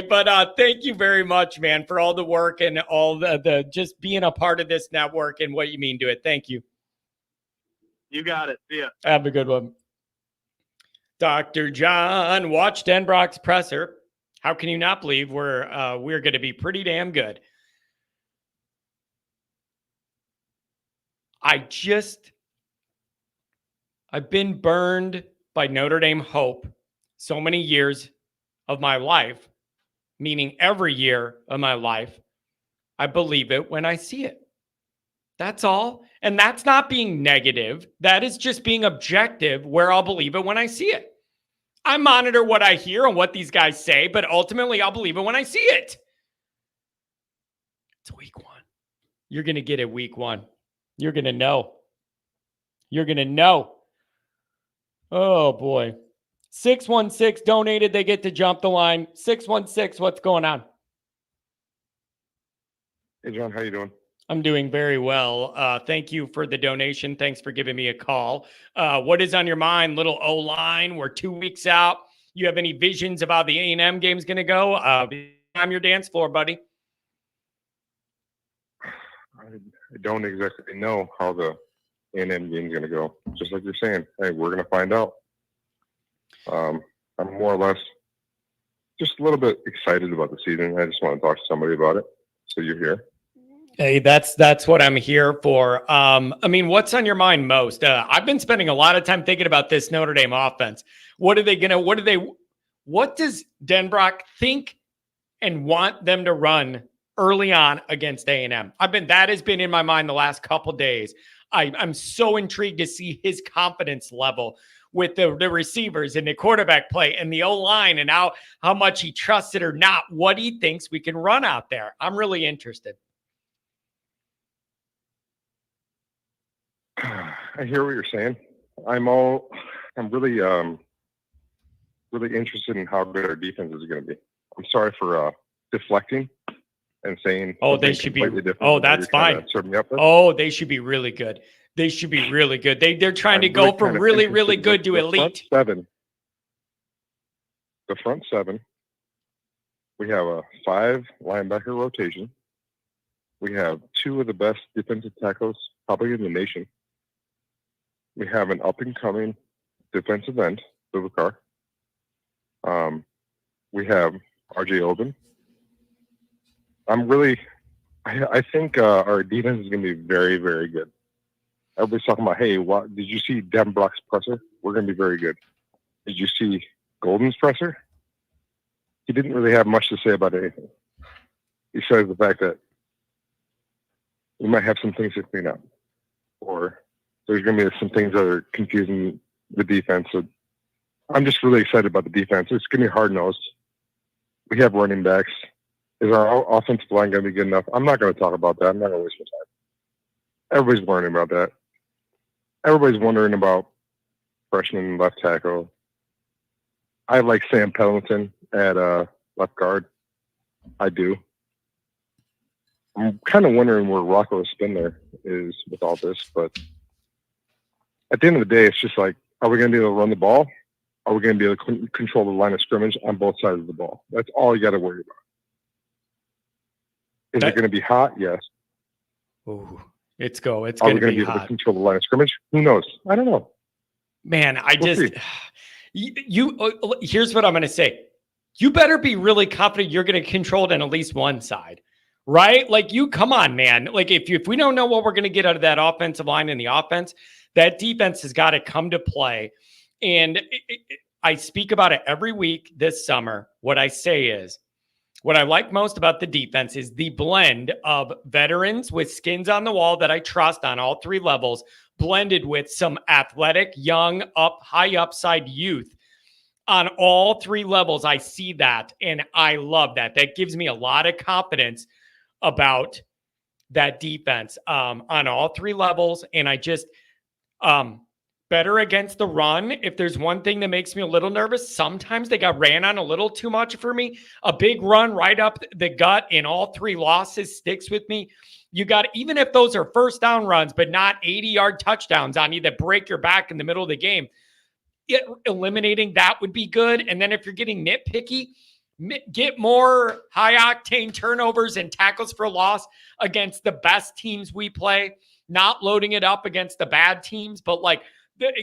But thank you very much, man, for all the work and all the just being a part of this network and what you mean to it. Thank you. You got it. See ya. Have a good one. Dr. John, watch Denbrock's presser. How can you not believe we're going to be pretty damn good? I've been burned by Notre Dame hope so many years of my life, meaning every year of my life. I believe it when I see it. That's all. And that's not being negative. That is just being objective, where I'll believe it when I see it. I monitor what I hear and what these guys say, but ultimately I'll believe it when I see it. It's week 1. You're going to get it week 1. You're going to know. You're going to know. Oh, boy. 616 donated. They get to jump the line. 616, what's going on? Hey, John, how you doing? I'm doing very well. Thank you for the donation. Thanks for giving me a call. What is on your mind? Little O-line. We're 2 weeks out. You have any visions about the A&M game's going to go? I'm your dance floor, buddy. I don't exactly know how the A&M game's going to go. Just like you're saying, hey, we're going to find out. I'm more or less Just a little bit excited about the season. I just want to talk to somebody about it. So you're here. Hey, that's what I'm here for. I mean, what's on your mind most? I've been spending a lot of time thinking about this Notre Dame offense. What does Denbrock think and want them to run early on against A&M? That has been in my mind the last couple days. I'm so intrigued to see his confidence level with the receivers and the quarterback play and the O-line and how much he trusts it or not, what he thinks we can run out there. I'm really interested. I hear what you're saying. I'm really interested in how good our defense is going to be. I'm sorry for deflecting and saying, they should be. That's fine. They should be really good. They should be really good. They're trying to go from really, really good to elite. The front seven. We have a 5 linebacker rotation. We have 2 of the best defensive tackles probably in the nation. We have an up-and-coming defensive end, Bubakar. We have R.J. Oben. I think our defense is going to be very, very good. Everybody's talking about, hey, did you see Denbrock's presser? We're going to be very good. Did you see Golden's presser? He didn't really have much to say about anything. Besides the fact that we might have some things to clean up, or there's going to be some things that are confusing the defense. So I'm just really excited about the defense. It's going to be hard-nosed. We have running backs. Is our offensive line going to be good enough? I'm not going to talk about that. I'm not going to waste my time. Everybody's wondering about that. Everybody's wondering about freshman left tackle. I like Sam Pendleton at left guard. I do. I'm kind of wondering where Rocco Spindler is with all this, but at the end of the day, it's just like, are we going to be able to run the ball? Are we going to be able to control the line of scrimmage on both sides of the ball? That's all you got to worry about. Is it going to be hot? Yes. Ooh, it's going to be able to control the line of scrimmage? Who knows? I don't know. Man, here's what I'm going to say. You better be really confident you're going to control it on at least one side, right? Like, come on, man. Like, if we don't know what we're going to get out of that offensive line in the offense, that defense has got to come to play. And I speak about it every week this summer. What I say is, what I like most about the defense is the blend of veterans with skins on the wall that I trust on all 3 levels, blended with some athletic, young, high upside youth on all 3 levels. I see that, and I love that. That gives me a lot of confidence about that defense on all 3 levels. And I just better against the run. If there's one thing that makes me a little nervous, sometimes they got ran on a little too much for me. A big run right up the gut in all 3 losses sticks with me. You got, even if those are first down runs, but not 80-yard touchdowns on you that break your back in the middle of the game, eliminating that would be good. And then if you're getting nitpicky, get more high-octane turnovers and tackles for loss against the best teams we play, not loading it up against the bad teams, but like,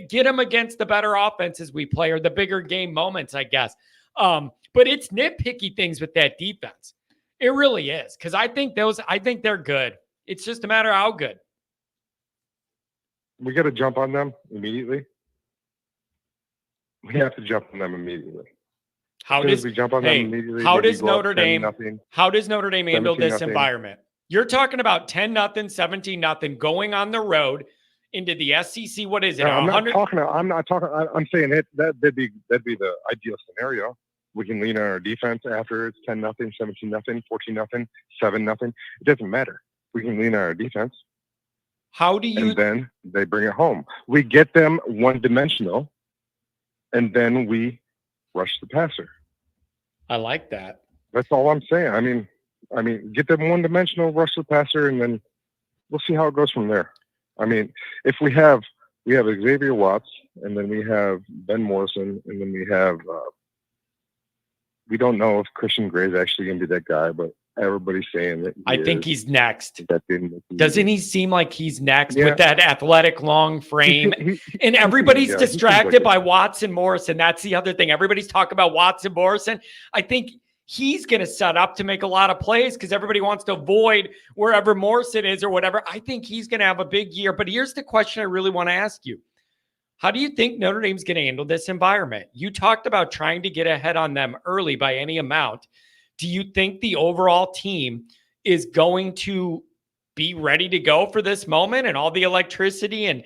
get them against the better offenses we play, or the bigger game moments, I guess. But it's nitpicky things with that defense. It really is. Because I think they're good. It's just a matter of how good. We got to jump on them immediately. We have to jump on them immediately. How does Notre Dame handle this environment? You're talking about 10-0, 17-0 going on the road into the SEC. What is it? No, I'm not talking. I'm saying that'd be the ideal scenario. We can lean on our defense after it's 10-0, 17-0, 14-0, 7-0. It doesn't matter. We can lean on our defense. And then they bring it home. We get them one-dimensional, and then we rush the passer. I like that. That's all I'm saying. I mean, get them one-dimensional, rush the passer, and then we'll see how it goes from there. I mean, if we have Xavier Watts, and then we have Ben Morrison, and then we have we don't know if Christian Gray is actually going to be that guy, but everybody's saying that I think he's next. Doesn't He seem like he's next Yeah. with that athletic long frame? And everybody's yeah, he seems distracted like by Watson Morrison. That's the other thing. Everybody's talking about Watson Morrison. I think he's going to set up to make a lot of plays because everybody wants to avoid wherever Morrison is or whatever. I think he's going to have a big year. But here's the question I really want to ask you. How do you think Notre Dame's going to handle this environment? You talked about trying to get ahead on them early by any amount. Do you think the overall team is going to be ready to go for this moment and all the electricity and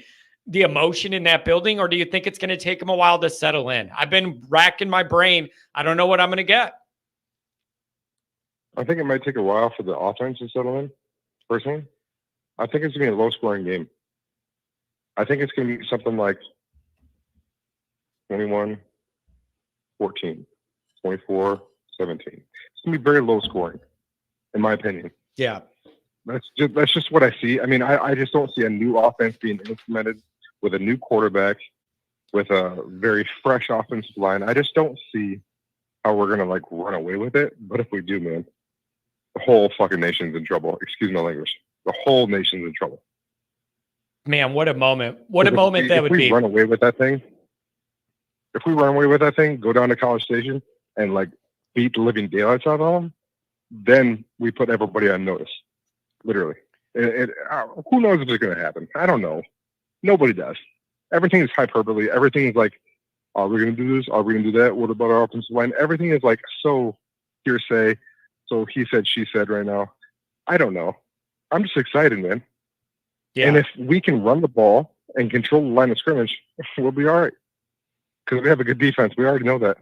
the emotion in that building? Or do you think it's going to take them a while to settle in? I've been racking my brain. I don't know what I'm going to get. I think it might take a while for the offense to settle in, personally. I think it's going to be a low-scoring game. I think it's going to be something like 21-14, 24-17. It's going to be very low-scoring, in my opinion. Yeah. That's just what I see. I mean, I just don't see a new offense being implemented with a new quarterback, with a very fresh offensive line. I just don't see how we're going to, like, run away with it. But if we do, man, the whole fucking nation's in trouble. Excuse my language. The whole nation's in trouble. Man, what a moment. What a moment that would be. If we run away with that thing, go down to College Station and, like, beat the living daylights out of them, then we put everybody on notice. Literally. Who knows if it's going to happen? I don't know. Nobody does. Everything is hyperbole. Everything is like, are we going to do this? Are we going to do that? What about our offensive line? Everything is like so hearsay. So he said, she said right now. I don't know. I'm just excited, man. Yeah. And if we can run the ball and control the line of scrimmage, we'll be all right. Because we have a good defense. We already know that.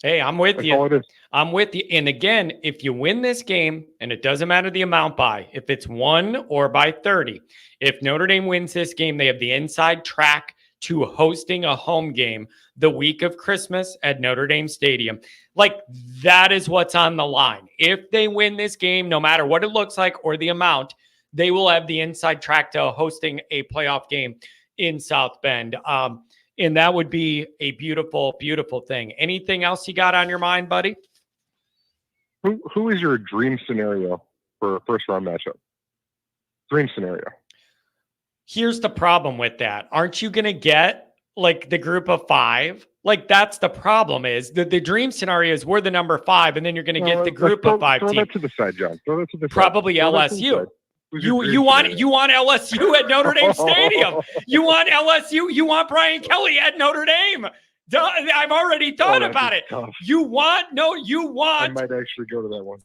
Hey, I'm with That's you. all it is. I'm with you. And again, if you win this game, and it doesn't matter the amount by, if it's 1 or by 30, if Notre Dame wins this game, they have the inside track to hosting a home game the week of Christmas at Notre Dame Stadium. Like, that is what's on the line. If they win this game, no matter what it looks like or the amount, they will have the inside track to hosting a playoff game in South Bend. And that would be a beautiful, beautiful thing. Anything else you got on your mind, buddy? Who is your dream scenario for a first round matchup? Dream scenario. Here's the problem with that. Aren't you going to get like the group of 5? Like, that's the problem is the dream scenario is we're the number 5, and then you're going to get the group of 5 throw team. that to the side, John. Throw that to the side. Probably LSU. You want LSU at Notre Dame Stadium. You want LSU. You want Brian Kelly at Notre Dame. I've already thought about it. Tough. You want. I might actually go to that one.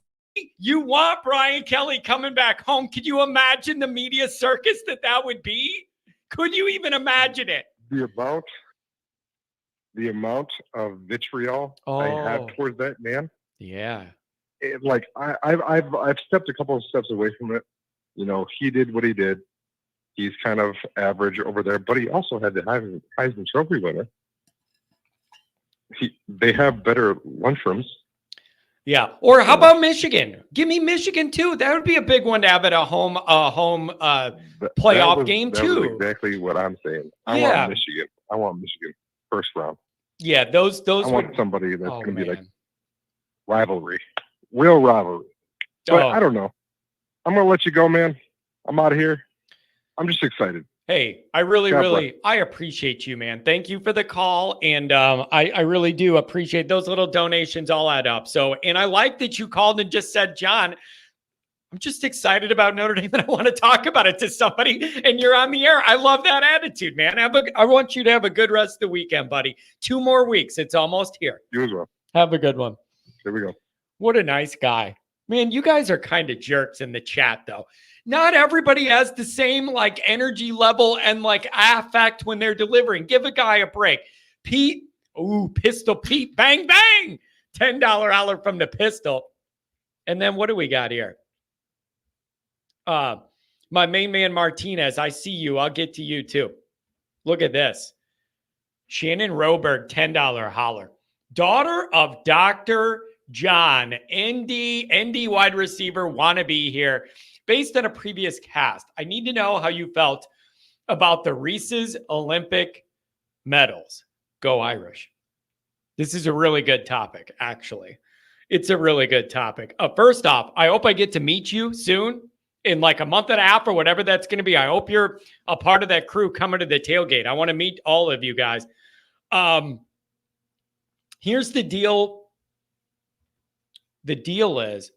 You want Brian Kelly coming back home. Could you imagine the media circus that would be? Could you even imagine it? The amount of vitriol I have towards that man. Yeah. I've stepped a couple of steps away from it. You know, he did what he did. He's kind of average over there, but he also had the Heisman Trophy winner. They have better lunchrooms. Yeah. Or how about Michigan? Give me Michigan too. That would be a big one to have at a home playoff game too. That's exactly what I'm saying. I want Michigan first round. Yeah, those. I want somebody that's going to be like rivalry, real rivalry. But I don't know. I'm going to let you go, man. I'm out of here. I'm just excited. Hey, I really appreciate you, man. Thank you for the call. And I really do appreciate those little donations all add up. So, and I like that you called and just said, John, I'm just excited about Notre Dame and I want to talk about it to somebody and you're on the air. I love that attitude, man. I want you to have a good rest of the weekend, buddy. 2 more weeks. It's almost here. You as well. Have a good one. Here we go. What a nice guy. Man, you guys are kind of jerks in the chat, though. Not everybody has the same like energy level and like affect when they're delivering. Give a guy a break. Pete, Pistol Pete, bang, bang. $10 holler from the Pistol. And then what do we got here? My main man, Martinez, I see you. I'll get to you too. Look at this. Shannon Roberg, $10 holler. Daughter of Dr. John, ND wide receiver, wannabe here. Based on a previous cast, I need to know how you felt about the Reese's Olympic medals. Go Irish. This is a really good topic, actually. It's a really good topic. First off, I hope I get to meet you soon in like a month and a half or whatever that's going to be. I hope you're a part of that crew coming to the tailgate. I want to meet all of you guys. Here's the deal. The deal is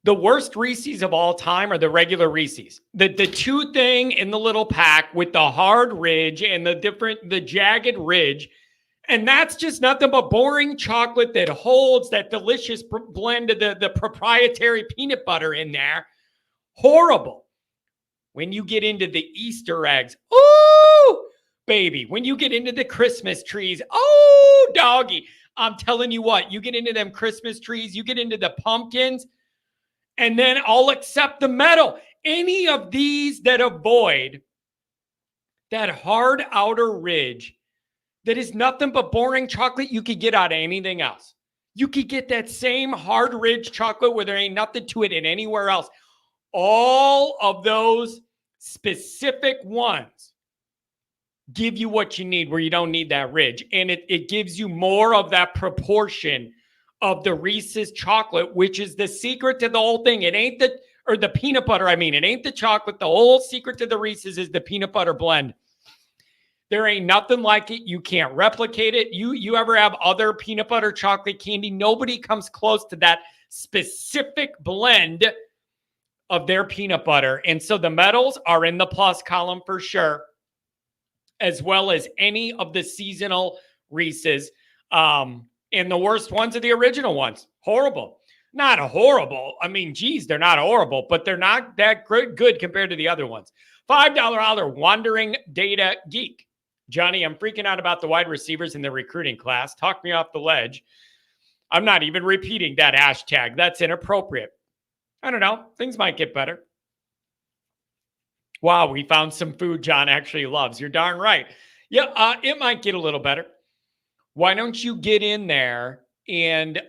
the worst Reese's of all time are the regular Reese's. The two thing in the little pack with the hard ridge and the jagged ridge. And that's just nothing but boring chocolate that holds that delicious blend of the proprietary peanut butter in there. Horrible. When you get into the Easter eggs, ooh, baby. When you get into the Christmas trees, oh, doggy. I'm telling you what, you get into them Christmas trees, you get into the pumpkins, and then I'll accept the metal. Any of these that avoid that hard outer ridge that is nothing but boring chocolate you could get out of anything else. You could get that same hard ridge chocolate where there ain't nothing to it in anywhere else. All of those specific ones give you what you need where you don't need that ridge. And it gives you more of that proportion of the Reese's chocolate, which is the secret to the whole thing. It ain't the peanut butter. It ain't the chocolate. The whole secret to the Reese's is the peanut butter blend. There ain't nothing like it. You can't replicate it. You ever have other peanut butter chocolate candy? Nobody comes close to that specific blend of their peanut butter. And so the metals are in the plus column for sure, as well as any of the seasonal Reese's. And the worst ones are the original ones. Horrible. Not horrible. Geez, they're not horrible, but they're not that good compared to the other ones. $5 hour wandering data geek. Johnny, I'm freaking out about the wide receivers in the recruiting class. Talk me off the ledge. I'm not even repeating that hashtag. That's inappropriate. I don't know. Things might get better. Wow, we found some food John actually loves. You're darn right. Yeah, it might get a little better. Why don't you get in there and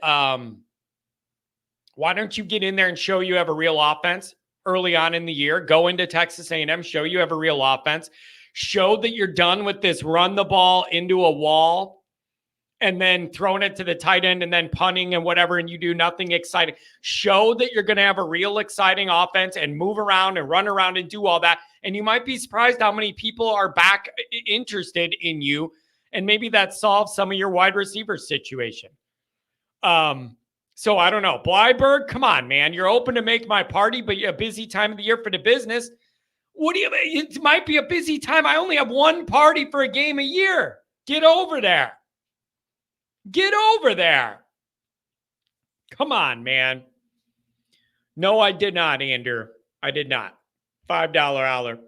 show you have a real offense early on in the year? Go into Texas A&M, show you have a real offense. Show that you're done with this run the ball into a wall and then throwing it to the tight end and then punting and whatever, and you do nothing exciting. Show that you're going to have a real exciting offense and move around and run around and do all that. And you might be surprised how many people are back interested in you. And maybe that solves some of your wide receiver situation. So I don't know. Blyberg, come on, man. You're open to make my party, but a busy time of the year for the business. What do you mean? It might be a busy time. I only have one party for a game a year. Get over there. Get over there. Come on, man. No, I did not, Andrew. I did not. $5 hour.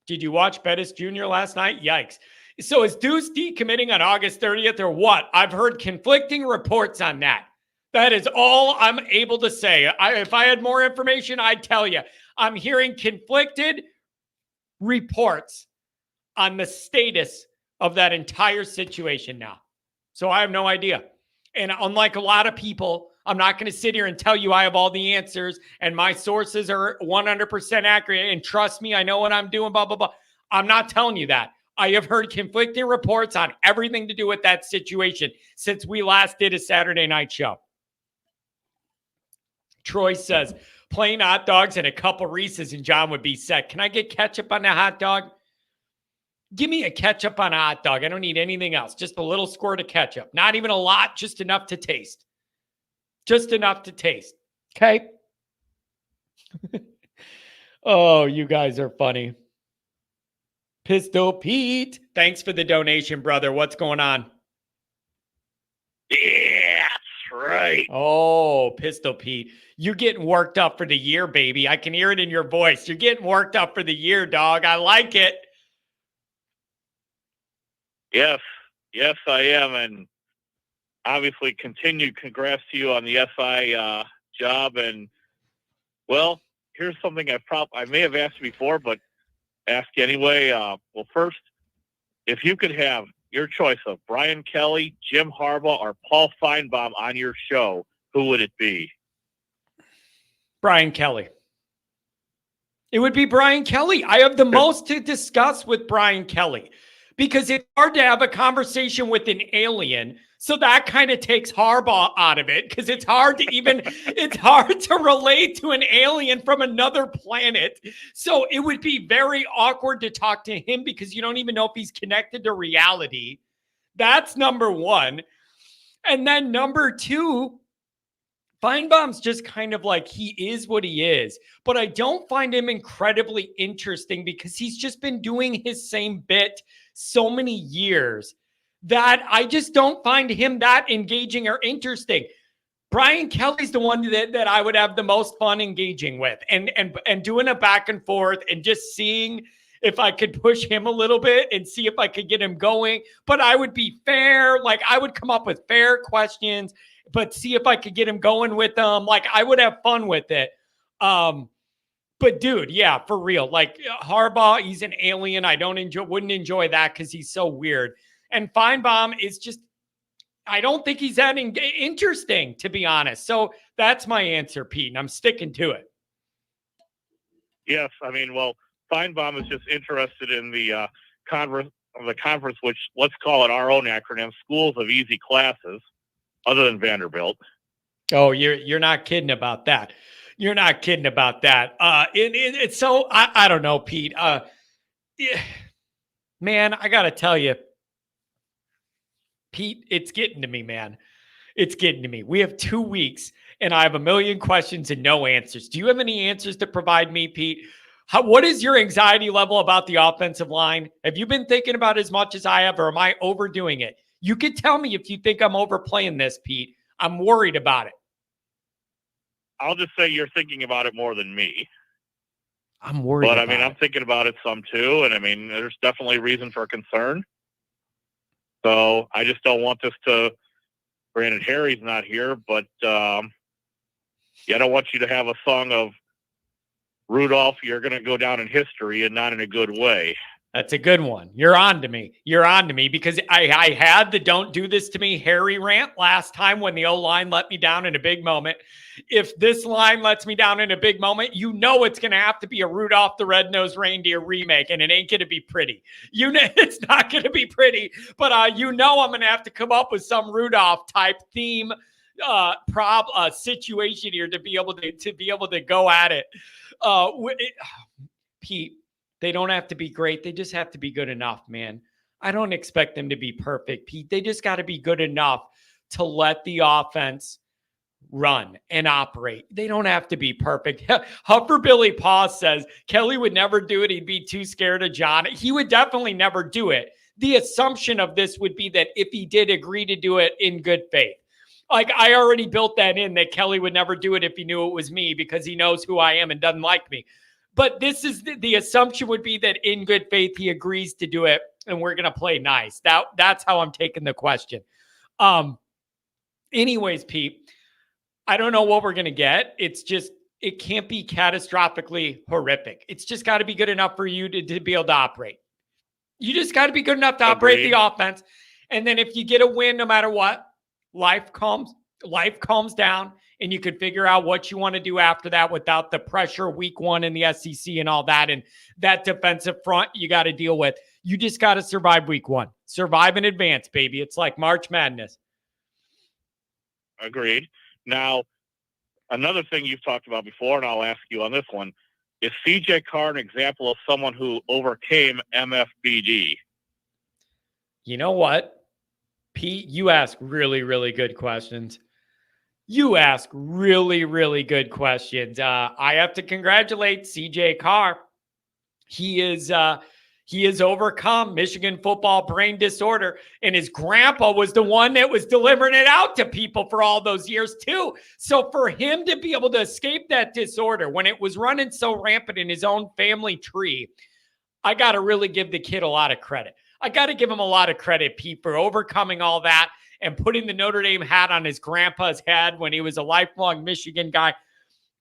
Did you watch Bettis Jr. last night? Yikes. So is Deuce decommitting on August 30th or what? I've heard conflicting reports on that. That is all I'm able to say. If I had more information, I'd tell you. I'm hearing conflicted reports on the status of that entire situation now. So I have no idea. And unlike a lot of people, I'm not going to sit here and tell you I have all the answers and my sources are 100% accurate. And trust me, I know what I'm doing, blah, blah, blah. I'm not telling you that. I have heard conflicting reports on everything to do with that situation since we last did a Saturday night show. Troy says, plain hot dogs and a couple Reese's and John would be set. Can I get ketchup on the hot dog? Give me a ketchup on a hot dog. I don't need anything else. Just a little squirt of ketchup. Not even a lot, just enough to taste. Just enough to taste. Okay? Oh, you guys are funny. Pistol Pete, thanks for the donation, brother. What's going on? Yeah, that's right. Oh, Pistol Pete. You're getting worked up for the year, baby. I can hear it in your voice. You're getting worked up for the year, dog. I like it. Yes, I am. And obviously continued congrats to you on the SI job. And, well, here's something I may have asked before, but ask anyway. Well, first, if you could have your choice of Brian Kelly, Jim Harbaugh, or Paul Feinbaum on your show, who would it be? Brian Kelly. It would be Brian Kelly. I have the most to discuss with Brian Kelly because it's hard to have a conversation with an alien So that kind of takes Harbaugh out of it because it's hard to relate to an alien from another planet. So it would be very awkward to talk to him because you don't even know if he's connected to reality. That's number one. And then number two, Feinbaum's just kind of like, he is what he is, but I don't find him incredibly interesting because he's just been doing his same bit so many years that I just don't find him that engaging or interesting. Brian Kelly's the one that I would have the most fun engaging with and doing a back and forth and just seeing if I could push him a little bit and see if I could get him going. But I would be fair. Like, I would come up with fair questions, but see if I could get him going with them. Like, I would have fun with it. But dude, yeah, for real. Like, Harbaugh, he's an alien. I wouldn't enjoy that because he's so weird. And Feinbaum is just, I don't think he's that interesting, to be honest. So that's my answer, Pete, and I'm sticking to it. Yes, I mean, well, Feinbaum is just interested in the conference, which, let's call it our own acronym, Schools of Easy Classes, other than Vanderbilt. Oh, you're not kidding about that. You're not kidding about that. It's so, I don't know, Pete. Yeah, man, I got to tell you, Pete, it's getting to me, man. It's getting to me. We have 2 weeks and I have a million questions and no answers. Do you have any answers to provide me, Pete? What is your anxiety level about the offensive line? Have you been thinking about as much as I have, or am I overdoing it? You could tell me if you think I'm overplaying this, Pete. I'm worried about it. I'll just say you're thinking about it more than me. I'm worried But, about I'm thinking about it some too. And, there's definitely reason for concern. So I just don't want this to, granted, Harry's not here, but I don't want you to have a song of Rudolph, you're going to go down in history and not in a good way. That's a good one. You're on to me. You're on to me because I had the "don't do this to me" Harry rant last time when the O-line let me down in a big moment. If this line lets me down in a big moment, you know it's going to have to be a Rudolph the Red-Nosed Reindeer remake, and it ain't going to be pretty. You know, it's not going to be pretty, but I'm going to have to come up with some Rudolph type theme situation here to be able to go at it. Pete, they don't have to be great. They just have to be good enough, man. I don't expect them to be perfect, Pete. They just got to be good enough to let the offense run and operate. They don't have to be perfect. Huffer Billy Paw says Kelly would never do it. He'd be too scared of John. He would definitely never do it. The assumption of this would be that if he did agree to do it in good faith, like, I already built that in, that Kelly would never do it if he knew it was me because he knows who I am and doesn't like me. But this is the assumption would be that in good faith, he agrees to do it and we're going to play nice. That's how I'm taking the question. Anyways, Pete, I don't know what we're going to get. It's just, it can't be catastrophically horrific. It's just got to be good enough for you to be able to operate. You just got to be good enough to operate the offense. And then if you get a win, no matter what, life calms down and you can figure out what you want to do after that without the pressure week one in the SEC and all that. And that defensive front you got to deal with. You just got to survive week one. Survive in advance, baby. It's like March Madness. Agreed. Now, another thing you've talked about before, and I'll ask you on this one, is CJ Carr an example of someone who overcame MFBD? You know what, Pete? You ask really, really good questions. I have to congratulate CJ Carr. He has overcome Michigan football brain disorder, and his grandpa was the one that was delivering it out to people for all those years too. So for him to be able to escape that disorder when it was running so rampant in his own family tree, I got to really give the kid a lot of credit. I got to give him a lot of credit, Pete, for overcoming all that and putting the Notre Dame hat on his grandpa's head when he was a lifelong Michigan guy.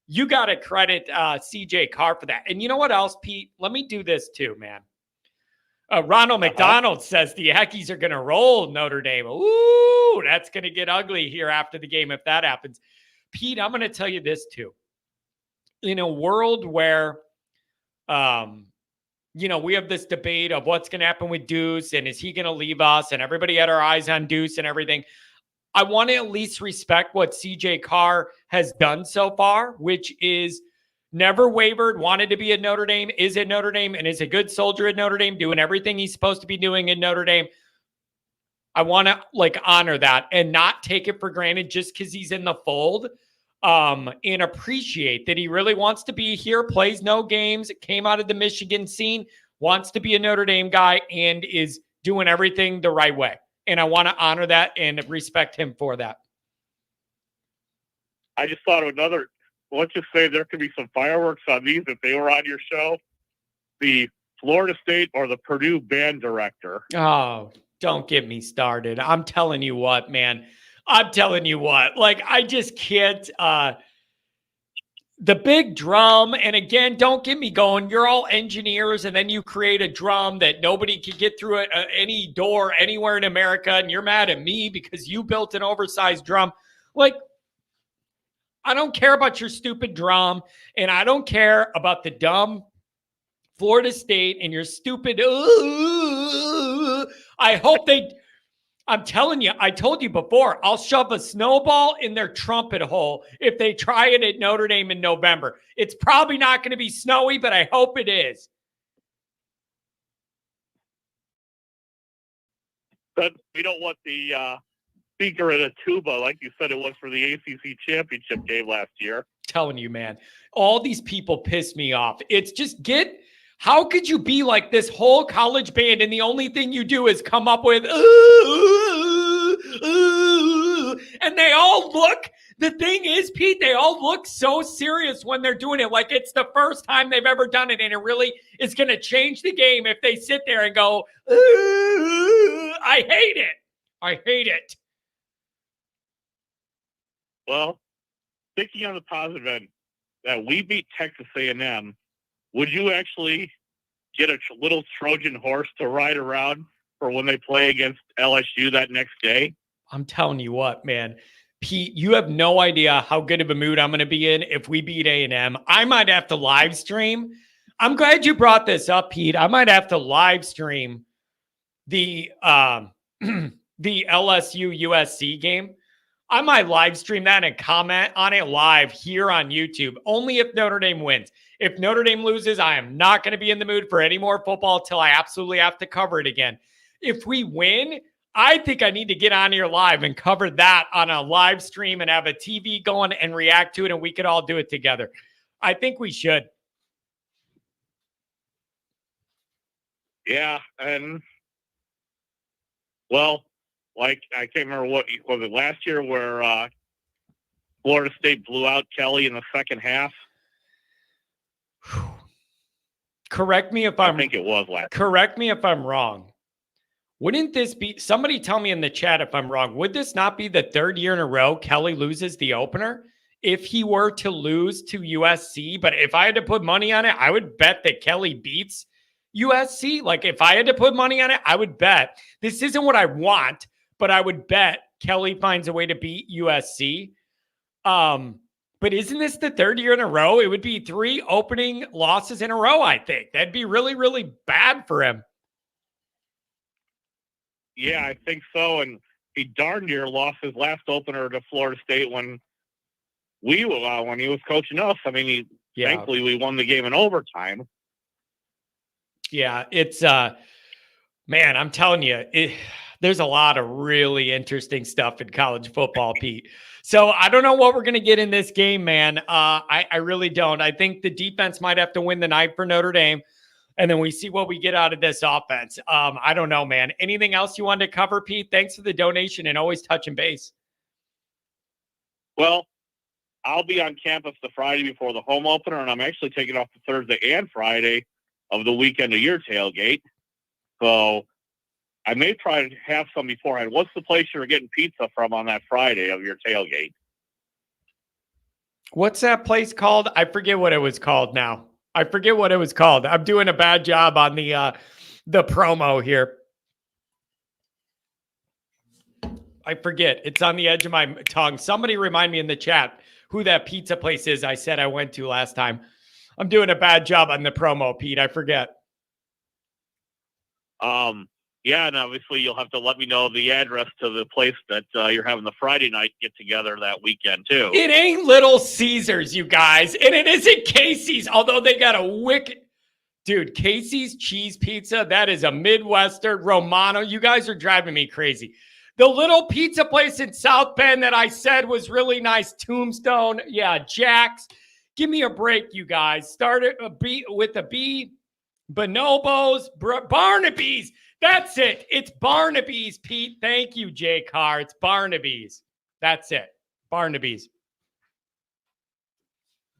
You got to credit CJ Carr for that. And you know what else, Pete? Let me do this too, man. Ronald McDonald says the Aggies are going to roll Notre Dame. Ooh, that's going to get ugly here after the game if that happens. Pete, I'm going to tell you this too. In a world where, we have this debate of what's going to happen with Deuce and is he going to leave us? And everybody had our eyes on Deuce and everything. I want to at least respect what CJ Carr has done so far, which is never wavered, wanted to be at Notre Dame, is at Notre Dame, and is a good soldier at Notre Dame, doing everything he's supposed to be doing in Notre Dame. I want to honor that and not take it for granted just because he's in the fold, and appreciate that he really wants to be here, plays no games, came out of the Michigan scene, wants to be a Notre Dame guy, and is doing everything the right way. And I want to honor that and respect him for that. I just thought of another. Let's just say there could be some fireworks on these if they were on your show. The Florida State or the Purdue band director. Oh, don't get me started. I'm telling you what, man. I'm telling you what. I just can't. The big drum, and again, don't get me going. You're all engineers, and then you create a drum that nobody can get through it, any door anywhere in America, and you're mad at me because you built an oversized drum. I don't care about your stupid drum, and I don't care about the dumb Florida State and your stupid. I hope I'm telling you, I told you before, I'll shove a snowball in their trumpet hole if they try it at Notre Dame in November. It's probably not going to be snowy, but I hope it is. But we don't want the speaker in a tuba, like you said it was for the ACC championship game last year. Telling you, man, all these people piss me off. It's just how could you be like this whole college band and the only thing you do is come up with, and they all look, the thing is, Pete, they all look so serious when they're doing it. Like it's the first time they've ever done it. And it really is going to change the game if they sit there and go, I hate it. I hate it. Well, thinking on the positive end, that we beat Texas A&M, would you actually get a little Trojan horse to ride around for when they play against LSU that next day? I'm telling you what, man. Pete, you have no idea how good of a mood I'm going to be in if we beat A&M. I might have to live stream. I'm glad you brought this up, Pete. I might have to live stream the the LSU USC game. I might live stream that and comment on it live here on YouTube, only if Notre Dame wins. If Notre Dame loses, I am not going to be in the mood for any more football till I absolutely have to cover it again. If we win, I think I need to get on here live and cover that on a live stream and have a TV going and react to it, and we could all do it together. I think we should. Yeah, and well, like I can't remember what was it last year where Florida State blew out Kelly in the second half. Correct me if I think it was last. Correct me if I'm wrong. Wouldn't this be, somebody tell me in the chat if I'm wrong, would this not be the third year in a row Kelly loses the opener? If he were to lose to USC, but if I had to put money on it, I would bet that Kelly beats USC. If I had to put money on it, I would bet. This isn't what I want, but I would bet Kelly finds a way to beat USC. But isn't this the third year in a row? It would be 3 opening losses in a row, I think. That'd be really, really bad for him. Yeah, I think so. And he darn near lost his last opener to Florida State when he was coaching us. I mean, thankfully we won the game in overtime. Yeah, it's man, I'm telling you, there's a lot of really interesting stuff in college football, Pete. So I don't know what we're going to get in this game, man. I really don't. I think the defense might have to win the night for Notre Dame, and then we see what we get out of this offense. I don't know, man. Anything else you wanted to cover, Pete? Thanks for the donation and always touching base. Well, I'll be on campus the Friday before the home opener, and I'm actually taking off the Thursday and Friday of the weekend of your tailgate. So I may try to have some beforehand. What's the place you're getting pizza from on that Friday of your tailgate? What's that place called? I forget what it was called now. I forget what it was called. I'm doing a bad job on the promo here. I forget. It's on the edge of my tongue. Somebody remind me in the chat who that pizza place is I said I went to last time. I'm doing a bad job on the promo, Pete. I forget. Yeah, and obviously you'll have to let me know the address to the place that you're having the Friday night get together that weekend too. It ain't Little Caesars, you guys, and it isn't Casey's, although they got a wicked. Dude, Casey's cheese pizza, that is a Midwestern Romano. You guys are driving me crazy. The little pizza place in South Bend that I said was really nice, Tombstone. Yeah, Jack's. Give me a break, you guys. Start it with a B. Bonobos, Barnaby's. That's it. It's Barnaby's, Pete. Thank you, Jay Carr. It's Barnaby's. That's it. Barnaby's.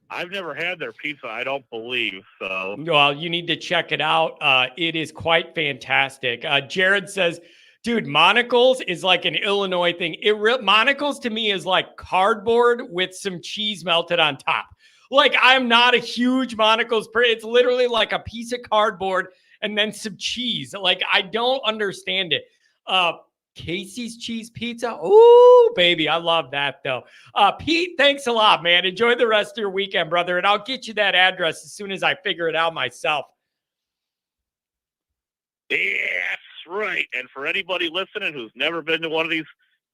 I've never had their pizza, I don't believe. So, well, you need to check it out. It is quite fantastic. Jared says, dude, monocles is like an Illinois thing. Monocles to me is like cardboard with some cheese melted on top. Like, I'm not a huge monocles person. It's literally like a piece of cardboard and then some cheese. Like, I don't understand it. Casey's cheese pizza. Ooh, baby. I love that, though. Pete, thanks a lot, man. Enjoy the rest of your weekend, brother. And I'll get you that address as soon as I figure it out myself. That's right. And for anybody listening who's never been to one of these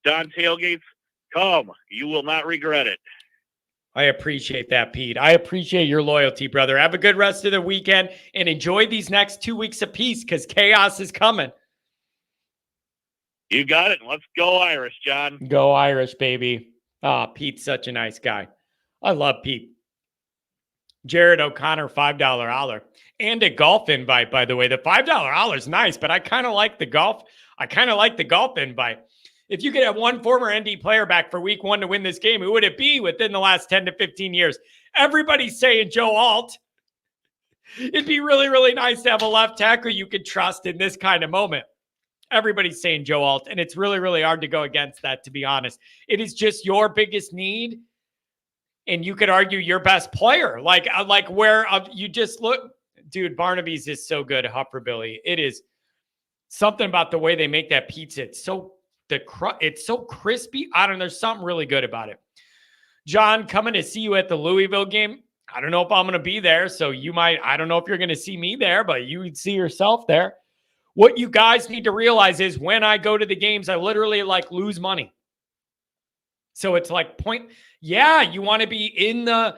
Don tailgates, come. You will not regret it. I appreciate that, Pete. I appreciate your loyalty, brother. Have a good rest of the weekend and enjoy these next 2 weeks of peace because chaos is coming. You got it. Let's go Irish, John. Go Irish, baby. Oh, Pete's such a nice guy. I love Pete. Jared O'Connor, $5 holler. And a golf invite, by the way. The $5 holler is nice, but I kind of like the golf. I kind of like the golf invite. If you could have one former ND player back for week 1 to win this game, who would it be within the last 10 to 15 years? Everybody's saying Joe Alt. It'd be really, really nice to have a left tackle you could trust in this kind of moment. Everybody's saying Joe Alt, and it's really, really hard to go against that, to be honest. It is just your biggest need, and you could argue your best player. Like where you just look, dude, Barnaby's is so good, Hupper Billy. It is something about the way they make that pizza. It's so crispy. I don't know. There's something really good about it. John, coming to see you at the Louisville game. I don't know if I'm going to be there, so you might. I don't know if you're going to see me there, but you would see yourself there. What you guys need to realize is when I go to the games, I literally lose money. So it's like yeah, you want to be in the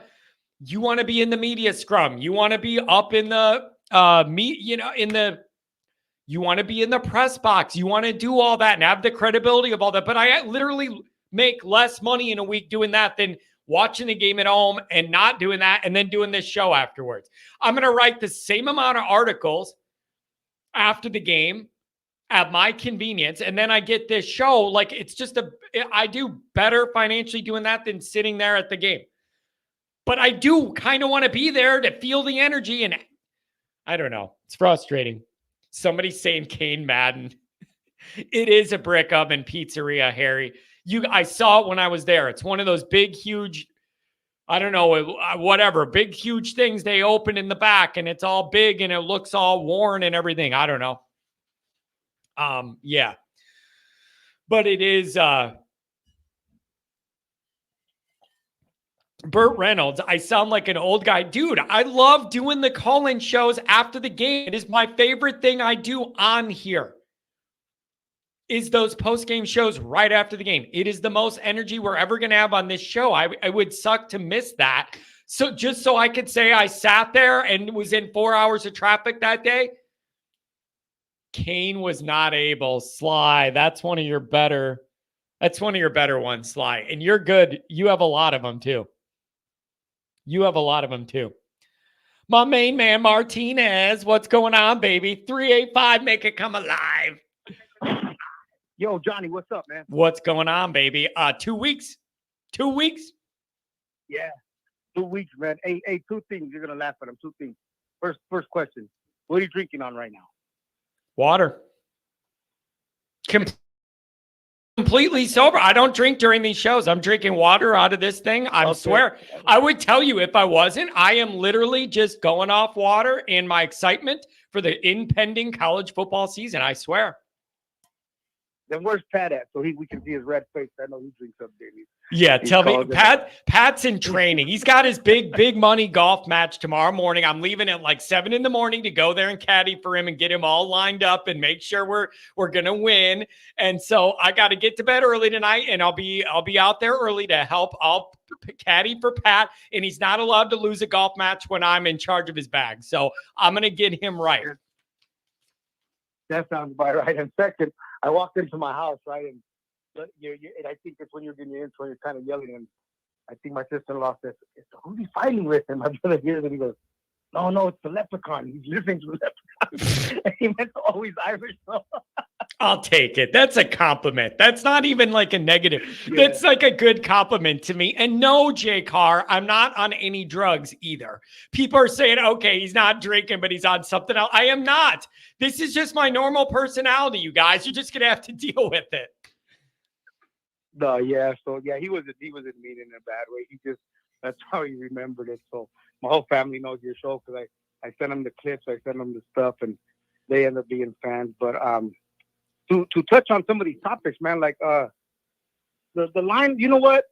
media scrum. You want to be up in the you want to be in the press box. You want to do all that and have the credibility of all that. But I literally make less money in a week doing that than watching the game at home and not doing that and then doing this show afterwards. I'm going to write the same amount of articles after the game at my convenience. And then I get this show. I do better financially doing that than sitting there at the game. But I do kind of want to be there to feel the energy. And I don't know. It's frustrating. Somebody's saying Kane Madden. It is a brick oven pizzeria, Harry. I saw it when I was there. It's one of those big, huge, I don't know, whatever, big, huge things they open in the back, and it's all big, and it looks all worn and everything. I don't know. Yeah. But it is, Burt Reynolds, I sound like an old guy. Dude, I love doing the call-in shows after the game. It is my favorite thing I do on here. Is those post-game shows right after the game. It is the most energy we're ever going to have on this show. I would suck to miss that. So just so I could say I sat there and was in 4 hours of traffic that day. Kane was not able. Sly, that's one of your better ones, Sly. And you're good. You have a lot of them too. My main man, Martinez, what's going on, baby? 385, make it come alive. Yo, Johnny, what's up, man? What's going on, baby? 2 weeks? 2 weeks? Yeah, 2 weeks, man. Hey, two things. You're gonna laugh at them. Two things. First question. What are you drinking on right now? Water. Completely sober. I don't drink during these shows. I'm drinking water out of this thing. I swear. I would tell you if I wasn't. I am literally just going off water and my excitement for the impending college football season. I swear. Then where's Pat at? So we can see his red face. I know he drinks up daily. Yeah, He tell me, calls it- Pat's in training. He's got his big money golf match tomorrow morning. I'm leaving at like 7 a.m. to go there and caddy for him and get him all lined up and make sure we're gonna win. And so I got to get to bed early tonight, and I'll be out there early to help. I'll caddy for Pat, and he's not allowed to lose a golf match when I'm in charge of his bag. So I'm gonna get him right. That sounds about right. And second, I walked into my house, right, and I think it's when you're getting your intro, you're kind of yelling, and I think my sister-in-law says, "Who's he fighting with?" And my brother hears it, and he goes, "No, it's the leprechaun. He's listening to the leprechaun." And he meant, "Oh, he's Irish." So. I'll take it. That's a compliment. That's not even like a negative. Yeah. That's like a good compliment to me. And no, Jay Carr, I'm not on any drugs either. People are saying, okay, he's not drinking, but he's on something else. I am not. This is just my normal personality, you guys. You're just going to have to deal with it. No, yeah. So yeah, he wasn't mean in a bad way. That's how he remembered it. So my whole family knows your show because I send them the clips, I send them the stuff, and they end up being fans. But to touch on some of these topics, man, like the line, you know what?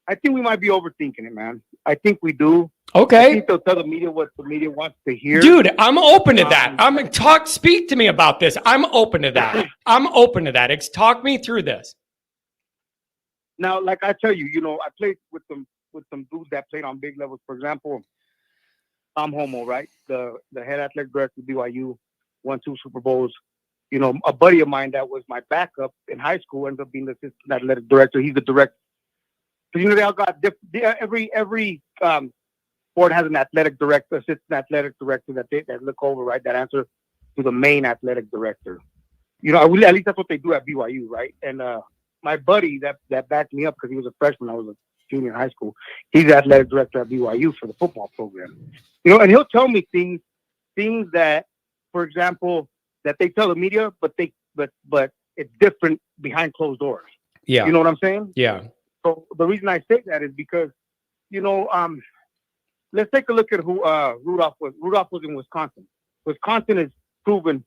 I think we might be overthinking it, man. I think we do. Okay. I think they'll tell the media what the media wants to hear. Dude, I'm open to that. Speak to me about this. I'm open to that. Talk me through this. Now, like I tell you, I played with some dudes that played on big levels. For example, Tom Homo, right? The head athletic director of BYU, won 2 Super Bowls. A buddy of mine that was my backup in high school ended up being the assistant athletic director. He's the director. So, they all got every sport has an athletic director, assistant athletic director that look over, right? That answer to the main athletic director. At least that's what they do at BYU, right? And my buddy that backed me up because he was a freshman, I was a junior in high school. He's the athletic director at BYU for the football program. And he'll tell me things that, for example, that they tell the media, but it's different behind closed doors. Yeah. You know what I'm saying? Yeah. So the reason I say that is because, let's take a look at who Rudolph was. Rudolph was in Wisconsin. Wisconsin is proven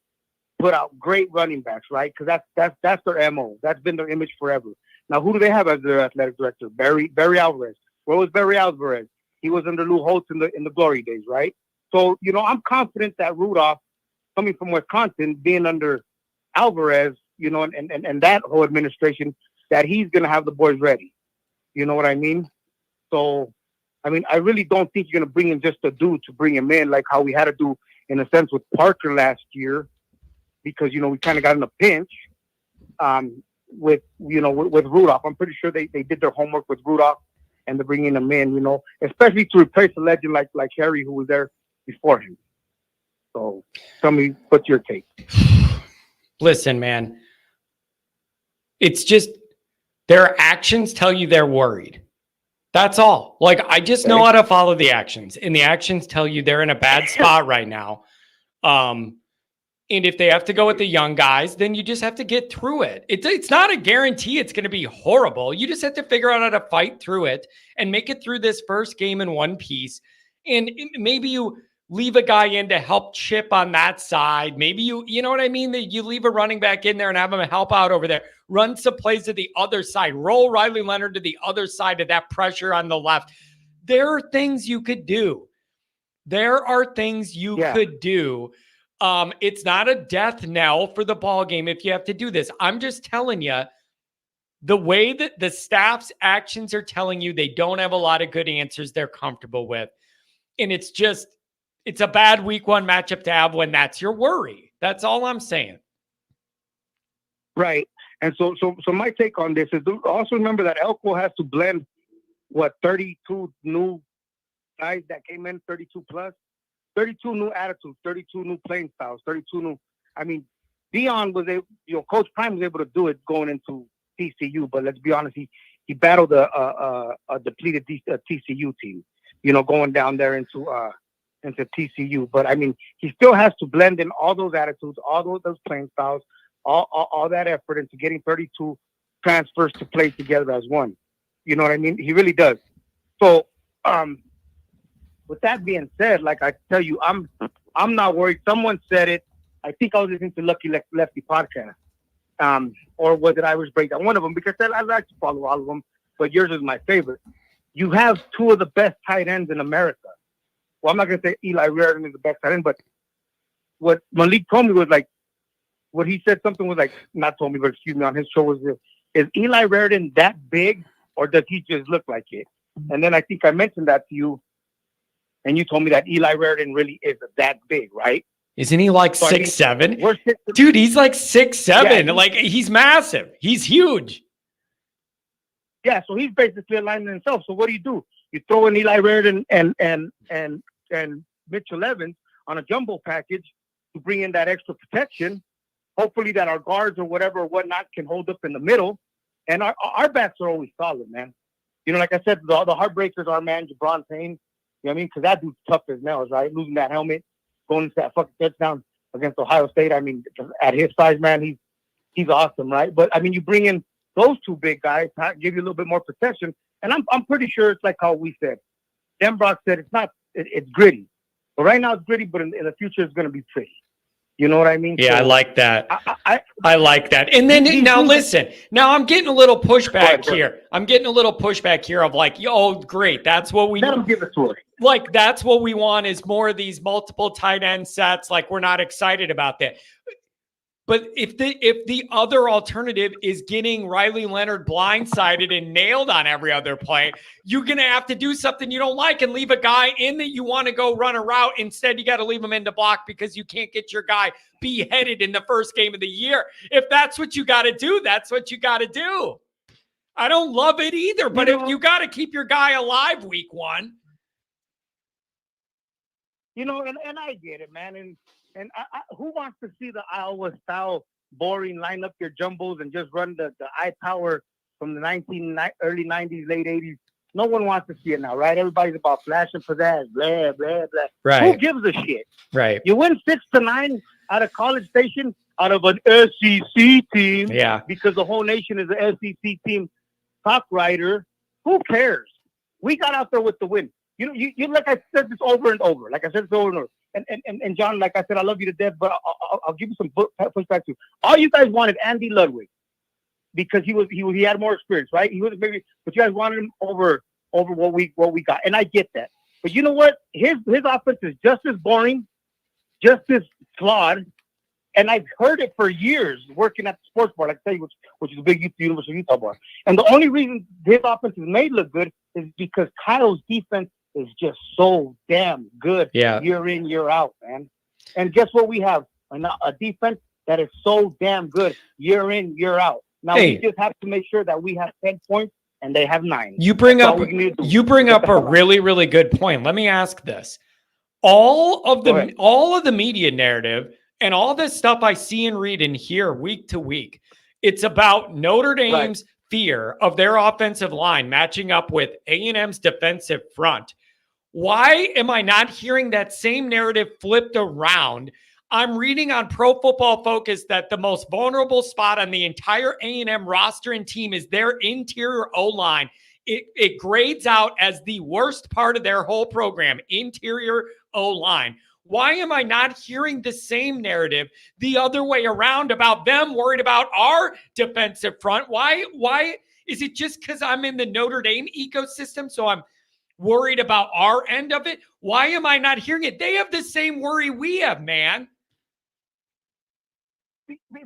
put out great running backs, right? Because that's their MO. That's been their image forever. Now, who do they have as their athletic director? Barry Alvarez. Where was Barry Alvarez? He was under Lou Holtz in the glory days, right? So, I'm confident that Rudolph, coming from Wisconsin, being under Alvarez, and that whole administration, that he's going to have the boys ready. You know what I mean? So, I really don't think you're going to bring in just a dude to bring him in, like how we had to do, in a sense, with Parker last year, because, we kind of got in a pinch with Rudolph. I'm pretty sure they did their homework with Rudolph, and they're bringing him in, especially to replace a legend like Harry, who was there before him. So tell me, what's your take? Listen, man, it's just their actions tell you they're worried. That's all. Like, I just know how to follow the actions, and the actions tell you they're in a bad spot right now. And if they have to go with the young guys, then you just have to get through it. It's not a guarantee it's going to be horrible. You just have to figure out how to fight through it and make it through this first game in one piece. And maybe you leave a guy in to help chip on that side. Maybe you know what I mean? That you leave a running back in there and have him help out over there. Run some plays to the other side. Roll Riley Leonard to the other side of that pressure on the left. There are things you could do. Could do. It's not a death knell for the ball game if you have to do this. I'm just telling you, the way that the staff's actions are telling you they don't have a lot of good answers they're comfortable with. And it's a bad week 1 matchup to have when that's your worry. That's all I'm saying. Right. And so my take on this is also remember that Elko has to blend 32 new guys that came in, 32 plus, 32 new attitudes, 32 new playing styles, 32 new. Dion was Coach Prime was able to do it going into TCU, but let's be honest, he battled a depleted TCU team, going down there into TCU. But he still has to blend in all those attitudes, all those playing styles, all that effort into getting 32 transfers to play together as one. You know what I mean? He really does. So, with that being said, like I tell you, I'm not worried. Someone said it. I think I was listening to Lucky Lefty podcast, or was it Irish Breakdown? One of them, because I like to follow all of them, but yours is my favorite. You have two of the best tight ends in America. Well, I'm not going to say Eli Raritan is the best tight end, but what Malik told me was like, what he said something was like, not told me, but excuse me, on his show was this, is Eli Raritan that big, or does he just look like it? And then I think I mentioned that to you, and you told me that Eli Raritan really is that big, right? Isn't he like So, I mean, 6'7"? we're six, Dude, he's like 6'7". Yeah, Like, he's massive. He's huge. yeah, so he's basically a lineman himself. So what do? You throw in Eli Raritan and Mitchell Evans on a jumbo package to bring in that extra protection. Hopefully that our guards or whatever or whatnot can hold up in the middle. And our backs are always solid, man. You know, like I said, the heartbreakers are, man, Jabron Payne. You know what I mean? Because that dude's tough as nails, right? Losing that helmet, going into that fucking touchdown against Ohio State. I mean, at his size, man, he's awesome, right? But, I mean, you bring in those two big guys, give you a little bit more protection. And I'm pretty sure it's like how we said. Dan Brock said it's gritty. But right now it's gritty, but in the future it's going to be pretty. You know what I mean? Yeah, So, I like that. I like that. And then now listen, now I'm getting a little pushback Go ahead. here. I'm getting a little pushback here of like, oh, great. That's what we let him give it to us. like. That's what we want is more of these multiple tight end sets. Like, we're not excited about that. But if the other alternative is getting Riley Leonard blindsided and nailed on every other play, you're going to have to do something you don't like and leave a guy in that you want to go run a route. Instead, you got to leave him in the block because you can't get your guy beheaded in the first game of the year. If that's what you got to do, that's what you got to do. I don't love it either, but if you got to keep your guy alive week one. You know, and I get it, man. And who wants to see the Iowa style boring line up your jumbos and just run the eye power from the early 90s, late 80s? No one wants to see it now, right? Everybody's about flash and pizzazz, blah, blah, blah. Right. Who gives a shit? Right. You win 6-9 out of College Station, out of an SEC team, Yeah. because the whole nation is an SEC team talk writer. Who cares? We got out there with the win. You like I said this over and over. Like I said this over and over. And John, like I said, I love you to death, but I'll give you some pushback too. All you guys wanted Andy Ludwig because he had more experience, right? He was maybe, but you guys wanted him over what we got, and I get that. But you know what? His offense is just as boring, just as flawed, and I've heard it for years working at the sports bar, like I say, which is a big University of Utah bar. And the only reason his offense is made look good is because Kyle's defense is just so damn good year in, year out, man. And guess what we have? A defense that is so damn good year in, year out. Now we just have to make sure that we have 10 points and they have 9. You bring up a really, really good point. Let me ask this. All of the media narrative and all this stuff I see and read and hear week to week, it's about Notre Dame's fear of their offensive line matching up with A&M's defensive front. Why am I not hearing that same narrative flipped around? I'm reading on Pro Football Focus that the most vulnerable spot on the entire A&M roster and team is their interior O-line. It grades out as the worst part of their whole program, interior O-line. Why am I not hearing the same narrative the other way around about them worried about our defensive front? Why is it just because I'm in the Notre Dame ecosystem, so I'm worried about our end of it? Why am I not hearing it? They have the same worry we have, man.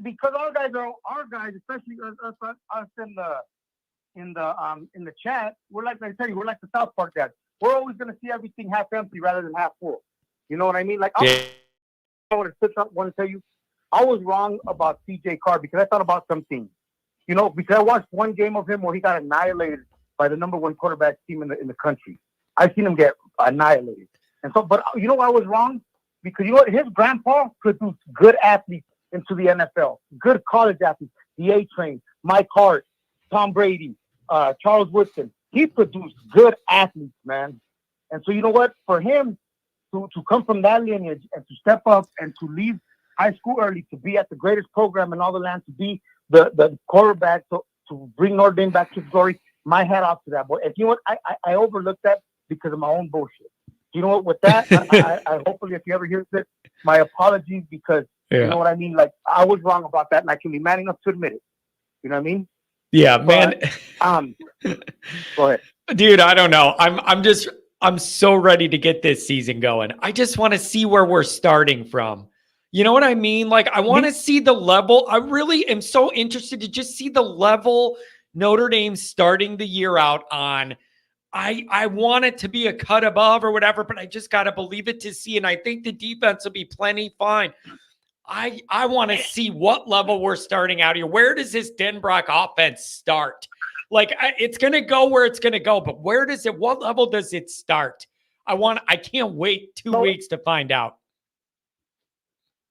Because our guys, especially us in the chat, we're like I tell you, we're like the South Park guys. We're always going to see everything half empty rather than half full. You know what I mean? Like I want to tell you, I was wrong about CJ Carr because I thought about something. You know, because I watched one game of him where he got annihilated by the number 1 quarterback team in the country. I've seen him get annihilated. And so, but you know why I was wrong? Because you know what? His grandpa produced good athletes into the NFL, good college athletes, the A-Train, Mike Hart, Tom Brady, Charles Woodson. He produced good athletes, man. And so you know what? For him to come from that lineage and to step up and to leave high school early, to be at the greatest program in all the land, to be the quarterback, to bring Notre Dame back to glory, my hat off to that boy. And you know what? I overlooked that because of my own bullshit. You know what? With that, I hopefully, if you ever hear this, my apologies, because You know what I mean? Like, I was wrong about that, and I can be man enough to admit it. You know what I mean? Yeah, man. Go ahead. Dude, I don't know. I'm so ready to get this season going. I just want to see where we're starting from. You know what I mean? Like, I want to see the level. I really am so interested to just see the level Notre Dame starting the year out on. I want it to be a cut above or whatever, but I just got to believe it to see. And I think the defense will be plenty fine. I want to see what level we're starting out here. Where does this Denbrock offense start? Like, it's going to go where it's going to go, but what level does it start? I can't wait 2 weeks to find out.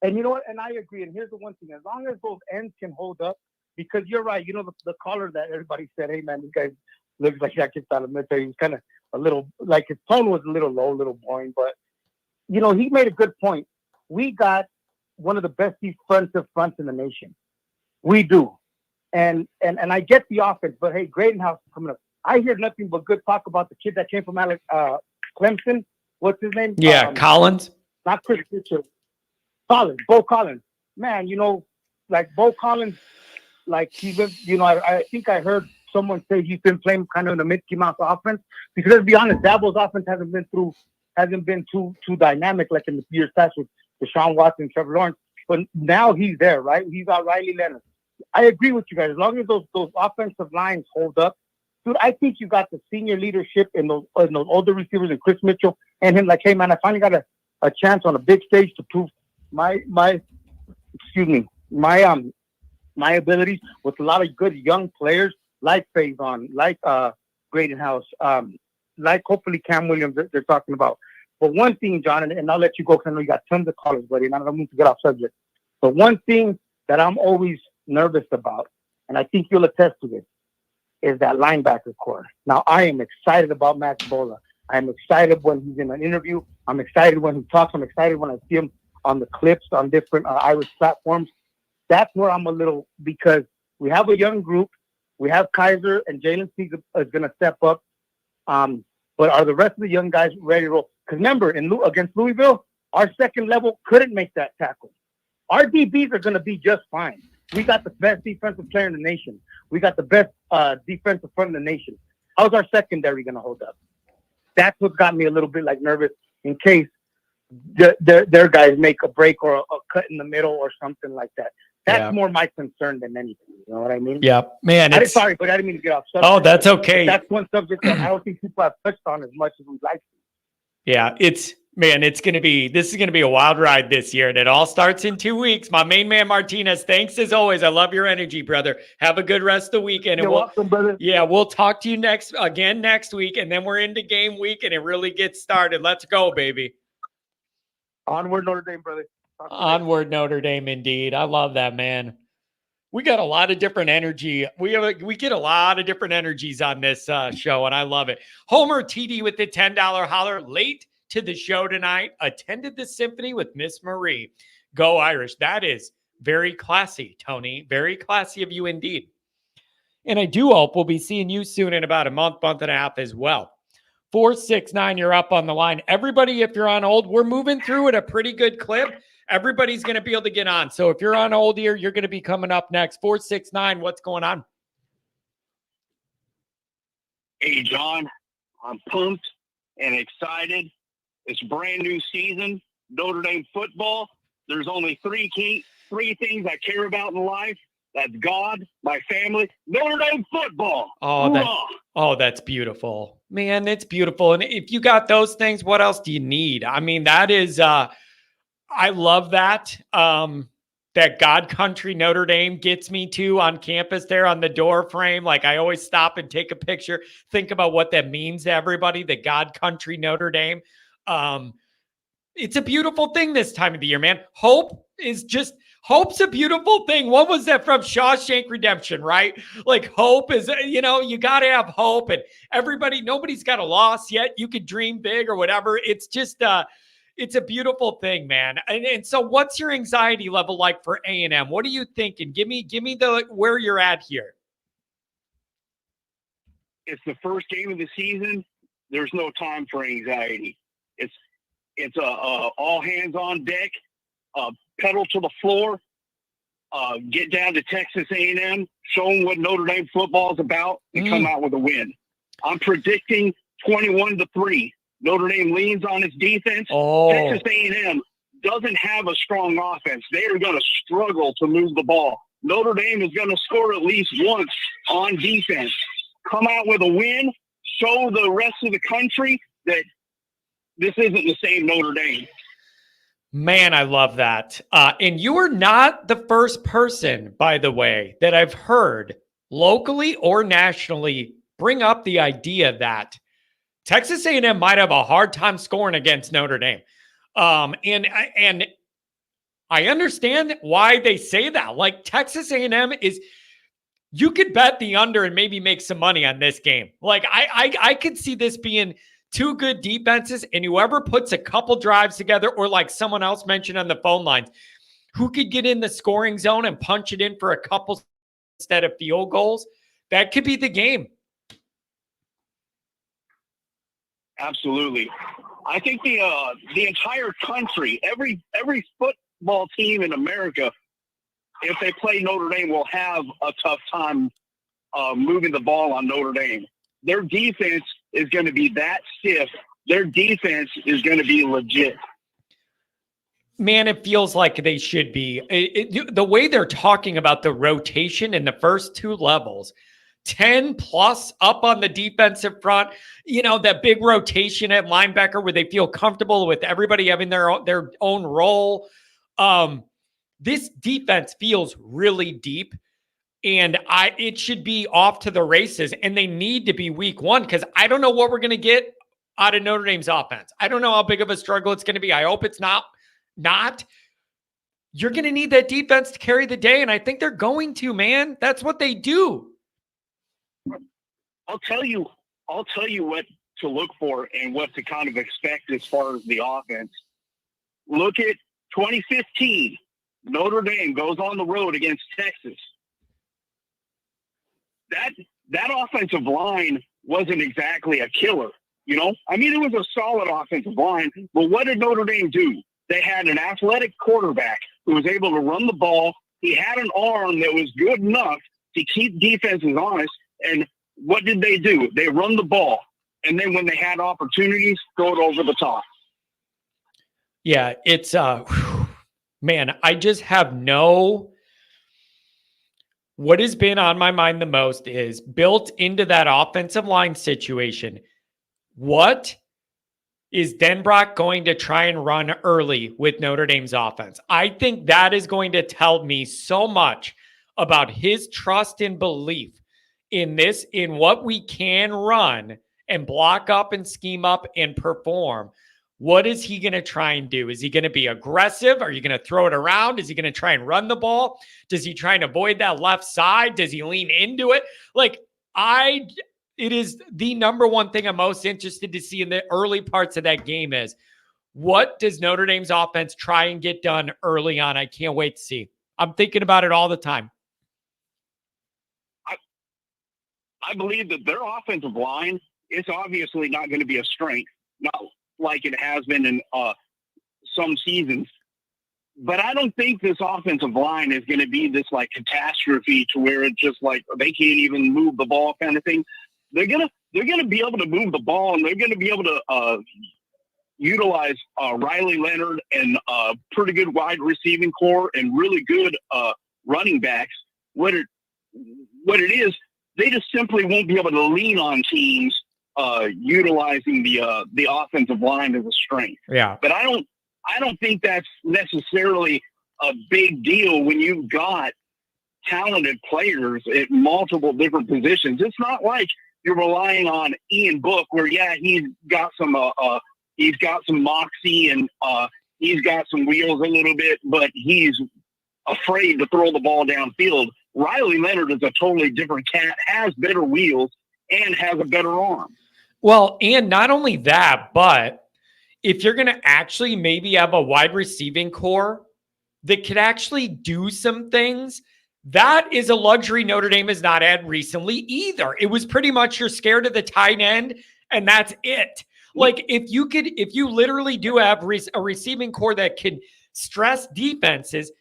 And you know what? And I agree. And here's the one thing: as long as those ends can hold up, because you're right. You know, the caller that everybody said, "Hey, man, this guy looks like that kid's out of military." He was kind of a little, like, his tone was a little low, a little boring. But you know, he made a good point. We got one of the best defensive fronts in the nation. We do. And I get the offense, but hey, Graydon House is coming up. I hear nothing but good talk about the kid that came from Clemson. What's his name? Yeah, Collins. Not Chris Richard. Collins, Bo Collins. Man, you know, like Bo Collins, like he's been, you know, I think I heard someone say he's been playing kind of in the Mickey Mouse offense. Because let's be honest, Dabo's offense hasn't been too dynamic like in the years past with Deshaun Watson, Trevor Lawrence. But now he's there, right? He's got Riley Leonard. I agree with you guys. As long as those offensive lines hold up, dude, I think you got the senior leadership in those older receivers and Chris Mitchell and him. Like, hey man, I finally got a chance on a big stage to prove my abilities with a lot of good young players like Faison, like Graydon House, like hopefully Cam Williams that they're talking about. But one thing, John, and I'll let you go because I know you got tons of callers, buddy, and I don't mean to get off subject. But one thing that I'm always nervous about, and I think you'll attest to this, is that linebacker core. Now, I am excited about Max Bola. I'm excited when he's in an interview. I'm excited when he talks. I'm excited when I see him on the clips on different Irish platforms. That's where I'm a little, because we have a young group. We have Kaiser and Jalen Sneak is going to step up. But are the rest of the young guys ready to roll? Because remember, against Louisville, our second level couldn't make that tackle. Our DBs are going to be just fine. We got the best defensive player in the nation. We got the best defensive front in the nation. How's our secondary going to hold up? That's what got me a little bit nervous in case their guys make a break or a cut in the middle or something like that. That's more my concern than anything. You know what I mean? Yeah, man. Sorry, but I didn't mean to get off subject. Oh, that's okay. That's one subject that I don't think people have touched on as much as we'd like to. Yeah, this is going to be a wild ride this year, and it all starts in 2 weeks. My main man, Martinez, thanks as always. I love your energy, brother. Have a good rest of the weekend. You're welcome, brother. Yeah, we'll talk to you next week, and then we're into game week, and it really gets started. Let's go, baby. Onward, Notre Dame, brother. Onward, Notre Dame, indeed. I love that, man. We got a lot of different energy. We get a lot of different energies on this show, and I love it. Homer TD with the $10 holler. Late to the show tonight. Attended the symphony with Miss Marie. Go Irish. That is very classy, Tony. Very classy of you indeed. And I do hope we'll be seeing you soon in about a month and a half as well. 469, you're up on the line. Everybody, if you're on hold, we're moving through at a pretty good clip. Everybody's going to be able to get on. So if you're on hold here, you're going to be coming up next. 469, what's going on? Hey, John, I'm pumped and excited. It's a brand new season, Notre Dame football. There's only three things I care about in life. That's God, my family, Notre Dame football. That's beautiful. Man, it's beautiful. And if you got those things, what else do you need? I mean, that is, I love that. That God Country Notre Dame gets me to on campus there on the door frame. Like, I always stop and take a picture, think about what that means to everybody, the God Country Notre Dame. It's a beautiful thing this time of the year, man. Hope's a beautiful thing. What was that from Shawshank Redemption, right? Like, hope is, you got to have hope, and nobody's got a loss yet. You could dream big or whatever. It's just, it's a beautiful thing, man. And so what's your anxiety level like for A&M? What are you thinking? Give me where you're at here. It's the first game of the season. There's no time for anxiety. It's all hands on deck. pedal to the floor, get down to Texas A&M, show them what Notre Dame football is about, and come out with a win. I'm predicting 21-3. Notre Dame leans on its defense. Texas A&M doesn't have a strong offense. They are going to struggle to move the ball. Notre Dame is going to score at least once on defense. Come out with a win. Show the rest of the country that this isn't the same Notre Dame. Man, I love that. And you are not the first person, by the way, that I've heard locally or nationally bring up the idea that Texas A&M might have a hard time scoring against Notre Dame. And I understand why they say that. Like, Texas A&M is, you could bet the under and maybe make some money on this game. Like, I could see this being two good defenses, and whoever puts a couple drives together, or like someone else mentioned on the phone lines, who could get in the scoring zone and punch it in for a couple instead of field goals, that could be the game. Absolutely. I think the entire country, every football team in America, if they play Notre Dame, will have a tough time moving the ball on Notre Dame. Their defense is going to be that stiff. Their defense is going to be legit. Man, it feels like they should be. The way they're talking about the rotation in the first two levels, 10 plus up on the defensive front, that big rotation at linebacker where they feel comfortable with everybody having their own role. This defense feels really deep, and it should be off to the races, and they need to be week one, because I don't know what we're going to get out of Notre Dame's offense. I don't know how big of a struggle it's going to be. I hope it's not. You're going to need that defense to carry the day, and I think they're going to, man. That's what they do. I'll tell you what to look for and what to kind of expect as far as the offense. Look at 2015. Notre Dame goes on the road against Texas. That offensive line wasn't exactly a killer, I mean, it was a solid offensive line, but what did Notre Dame do? They had an athletic quarterback who was able to run the ball. He had an arm that was good enough to keep defenses honest, and what did they do? They run the ball, and then when they had opportunities, throw it over the top. Yeah, it's man, I just have what has been on my mind the most is built into that offensive line situation. What is Denbrock going to try and run early with Notre Dame's offense? I think that is going to tell me so much about his trust and belief in what we can run and block up and scheme up and perform. What is he going to try and do? Is he going to be aggressive? Are you going to throw it around? Is he going to try and run the ball? Does he try and avoid that left side? Does he lean into it? It is the number one thing I'm most interested to see in the early parts of that game is, what does Notre Dame's offense try and get done early on? I can't wait to see. I'm thinking about it all the time. I believe that their offensive line is obviously not going to be a strength, not like it has been in some seasons. But I don't think this offensive line is going to be this like catastrophe to where it's just like they can't even move the ball kind of thing. They're gonna be able to move the ball, and they're going to be able to utilize Riley Leonard and pretty good wide receiving core and really good running backs. What it is, they just simply won't be able to lean on teams utilizing the offensive line as a strength. Yeah, but I don't think that's necessarily a big deal when you've got talented players at multiple different positions. It's not like you're relying on Ian Book, where he's got some moxie and he's got some wheels a little bit, but he's afraid to throw the ball downfield. Riley Leonard is a totally different cat, has better wheels, and has a better arm. Well, and not only that, but if you're going to actually maybe have a wide receiving core that could actually do some things, that is a luxury Notre Dame has not had recently either. It was pretty much you're scared of the tight end, and that's it. Like, if you literally do have a receiving core that can stress defenses,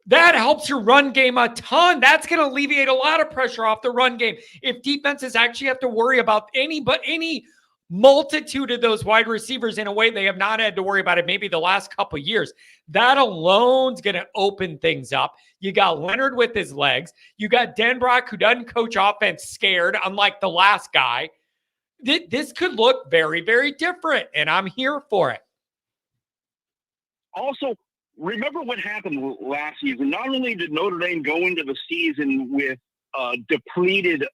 that helps your run game a ton. That's going to alleviate a lot of pressure off the run game. If defenses actually have to worry about any multitude of those wide receivers in a way they have not had to worry about it maybe the last couple of years, that alone's going to open things up. You got Leonard with his legs. You got Denbrock, who doesn't coach offense scared, unlike the last guy. This could look very, very different, and I'm here for it. Also, remember what happened last season. Not only did Notre Dame go into the season with depleted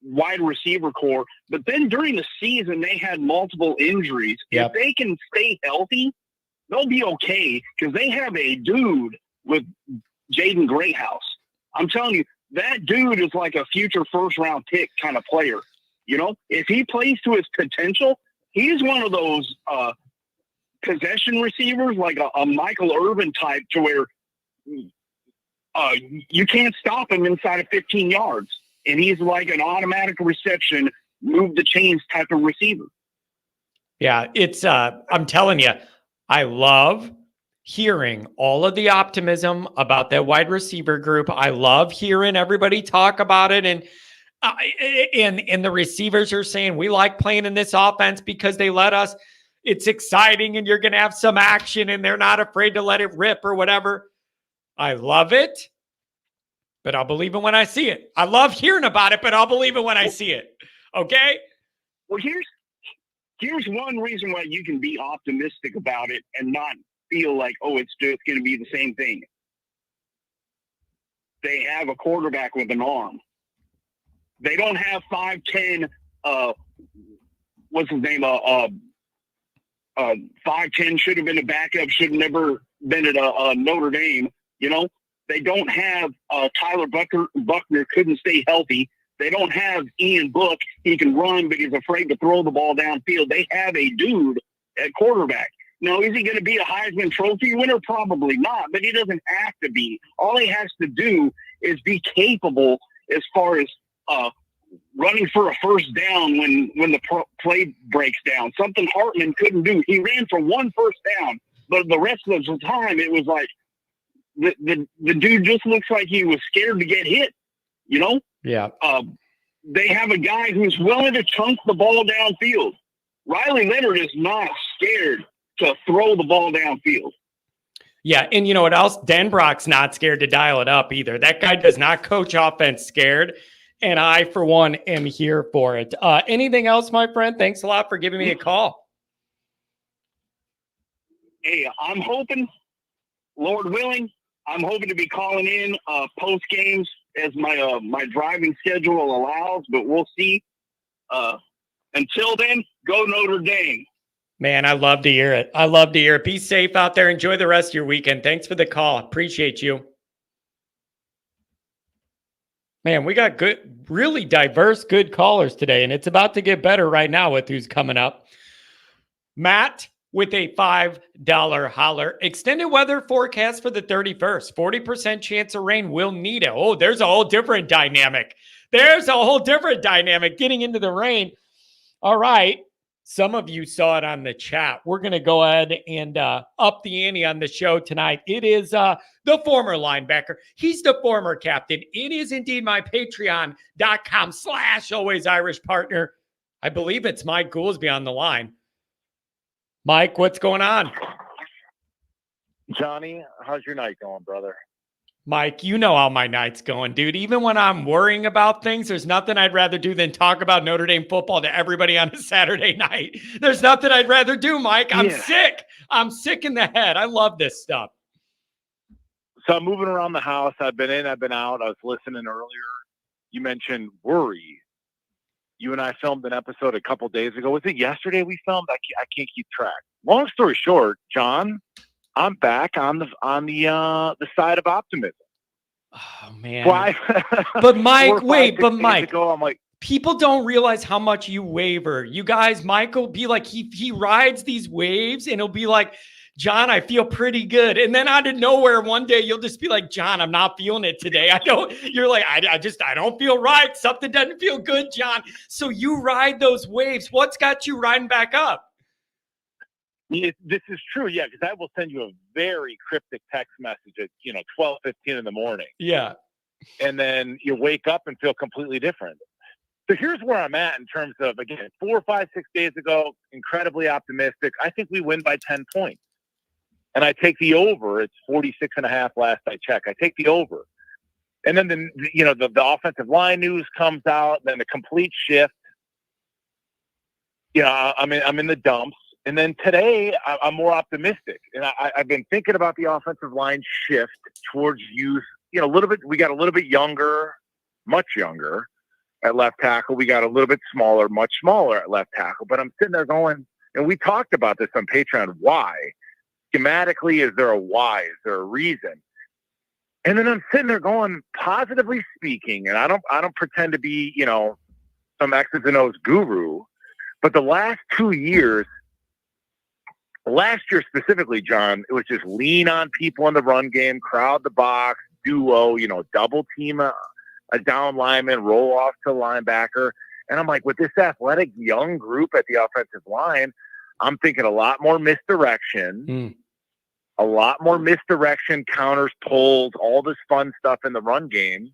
wide receiver core, but then during the season they had multiple injuries. Yep. If they can stay healthy, they'll be okay, because they have a dude with Jaden Greathouse. I'm telling you, that dude is like a future first-round pick kind of player. You know, if he plays to his potential, he's one of those possession receivers, like a Michael Irvin type, to where you can't stop him inside of 15 yards. And he's like an automatic reception, move the chains type of receiver. Yeah, it's I'm telling you, I love hearing all of the optimism about that wide receiver group. I love hearing everybody talk about it, and the receivers are saying we like playing in this offense because they let us. It's exciting, and you're going to have some action, and they're not afraid to let it rip or whatever. I love it, but I'll believe it when I see it. I love hearing about it, but I'll believe it when I see it. Okay? Well, here's one reason why you can be optimistic about it and not feel like, oh, it's just going to be the same thing. They have a quarterback with an arm. They don't have 5'10", what's his name? 5'10", should have been a backup, should have never been at Notre Dame. You know, they don't have Tyler Buckner couldn't stay healthy. They don't have Ian Book. He can run, but he's afraid to throw the ball downfield. They have a dude at quarterback. Now, is he going to be a Heisman Trophy winner? Probably not, but he doesn't have to be. All he has to do is be capable as far as running for a first down when the play breaks down. Something Hartman couldn't do. He ran for one first down, but the rest of the time it was like the dude just looks like he was scared to get hit, you know? Yeah. They have a guy who's willing to chunk the ball downfield. Riley Leonard is not scared to throw the ball downfield. Yeah, and you know what else? Denbrock's not scared to dial it up either. That guy does not coach offense scared, and I, for one, am here for it. Anything else, my friend? Thanks a lot for giving me a call. Hey, I'm hoping, Lord willing, I'm hoping to be calling in post games as my driving schedule allows, but we'll see. Until then, go Notre Dame. Man, I love to hear it. I love to hear it. Be safe out there. Enjoy the rest of your weekend. Thanks for the call. Appreciate you. Man, we got good, really diverse, good callers today, and it's about to get better right now with who's coming up. Matt with a $5 holler. Extended weather forecast for the 31st. 40% chance of rain. We'll need it. Oh, there's a whole different dynamic. There's a whole different dynamic getting into the rain. All right. Some of you saw it on the chat. We're going to go ahead and up the ante on the show tonight. It is the former linebacker. He's the former captain. It is indeed my patreon.com/always-Irish partner. I believe it's Mike Goolsby on the line. Mike, what's going on? Johnny, how's your night going, brother? Mike, you know how my night's going, dude. Even when I'm worrying about things, there's nothing I'd rather do than talk about Notre Dame football to everybody on a Saturday night. There's nothing I'd rather do, Mike. I'm sick. I'm sick in the head. I love this stuff. So I'm moving around the house. I've been in, I've been out. I was listening earlier. You mentioned worry. You and I filmed an episode a couple days ago. Was it yesterday we filmed? I can't keep track. Long story short, John, I'm back on the side of optimism. Oh man! Why? But Mike, wait, but Mike, Mike, ago, I'm like, people don't realize how much you waver. You guys, Mike will be like he rides these waves, and he'll be like, John, I feel pretty good, and then out of nowhere, one day you'll just be like, John, I'm not feeling it today. I don't. You're like, I don't feel right. Something doesn't feel good, John. So you ride those waves. What's got you riding back up? This is true, yeah, because I will send you a very cryptic text message at 12:15 in the morning, Yeah. and then you wake up and feel completely different. So here's where I'm at in terms of, again, 4, 5, 6 days ago, incredibly optimistic. I think we win by 10 points, and I take the over. It's 46.5 last I checked. I take the over, and then the offensive line news comes out, then the complete shift. I'm in the dumps. And then today, I'm more optimistic. And I've been thinking about the offensive line shift towards youth. A little bit. We got a little bit younger, much younger at left tackle. We got a little bit smaller, much smaller at left tackle. But I'm sitting there going, and we talked about this on Patreon. Why? Schematically, is there a why? Is there a reason? And then I'm sitting there going, positively speaking, and I don't pretend to be, some X's and O's guru, but the last 2 years. Last year specifically, John, it was just lean on people in the run game, crowd the box, duo, double team a down lineman, roll off to linebacker. And I'm like, with this athletic young group at the offensive line, I'm thinking a lot more misdirection, counters, pulls, all this fun stuff in the run game.